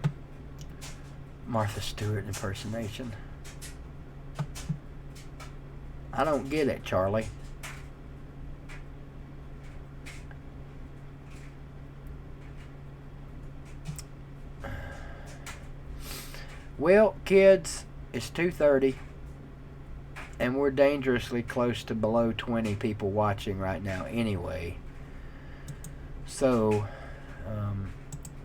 Martha Stewart impersonation. I don't get it, Charlie. Well, kids, it's 2:30. And we're dangerously close to below 20 people watching right now anyway. So,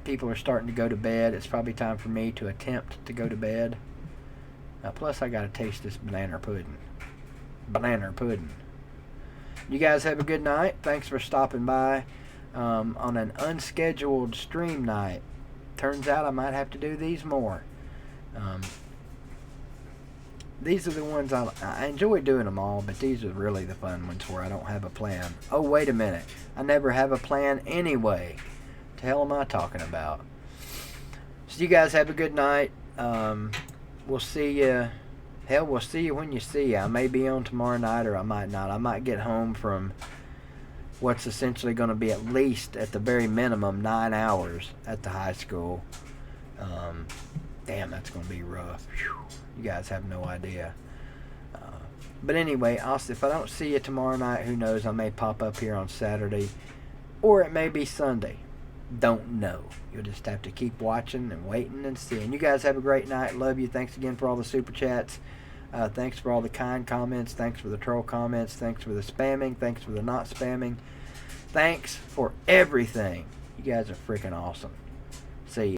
people are starting to go to bed. It's probably time for me to attempt to go to bed. Plus, I got to taste this banana pudding. You guys have a good night. Thanks for stopping by on an unscheduled stream night. Turns out I might have to do these more. These are the ones I enjoy doing them all, but these are really the fun ones where I don't have a plan. Oh, wait a minute. I never have a plan anyway. What the hell am I talking about? So you guys have a good night. We'll see you. Hell, we'll see you when you see you. I may be on tomorrow night or I might not. I might get home from what's essentially going to be at least, at the very minimum, 9 hours at the high school. Damn, that's going to be rough. Whew. You guys have no idea. But anyway, if I don't see you tomorrow night, who knows? I may pop up here on Saturday. Or it may be Sunday. Don't know. You'll just have to keep watching and waiting and seeing. You guys have a great night. Love you. Thanks again for all the super chats. Thanks for all the kind comments. Thanks for the troll comments. Thanks for the spamming. Thanks for the not spamming. Thanks for everything. You guys are freaking awesome. See you.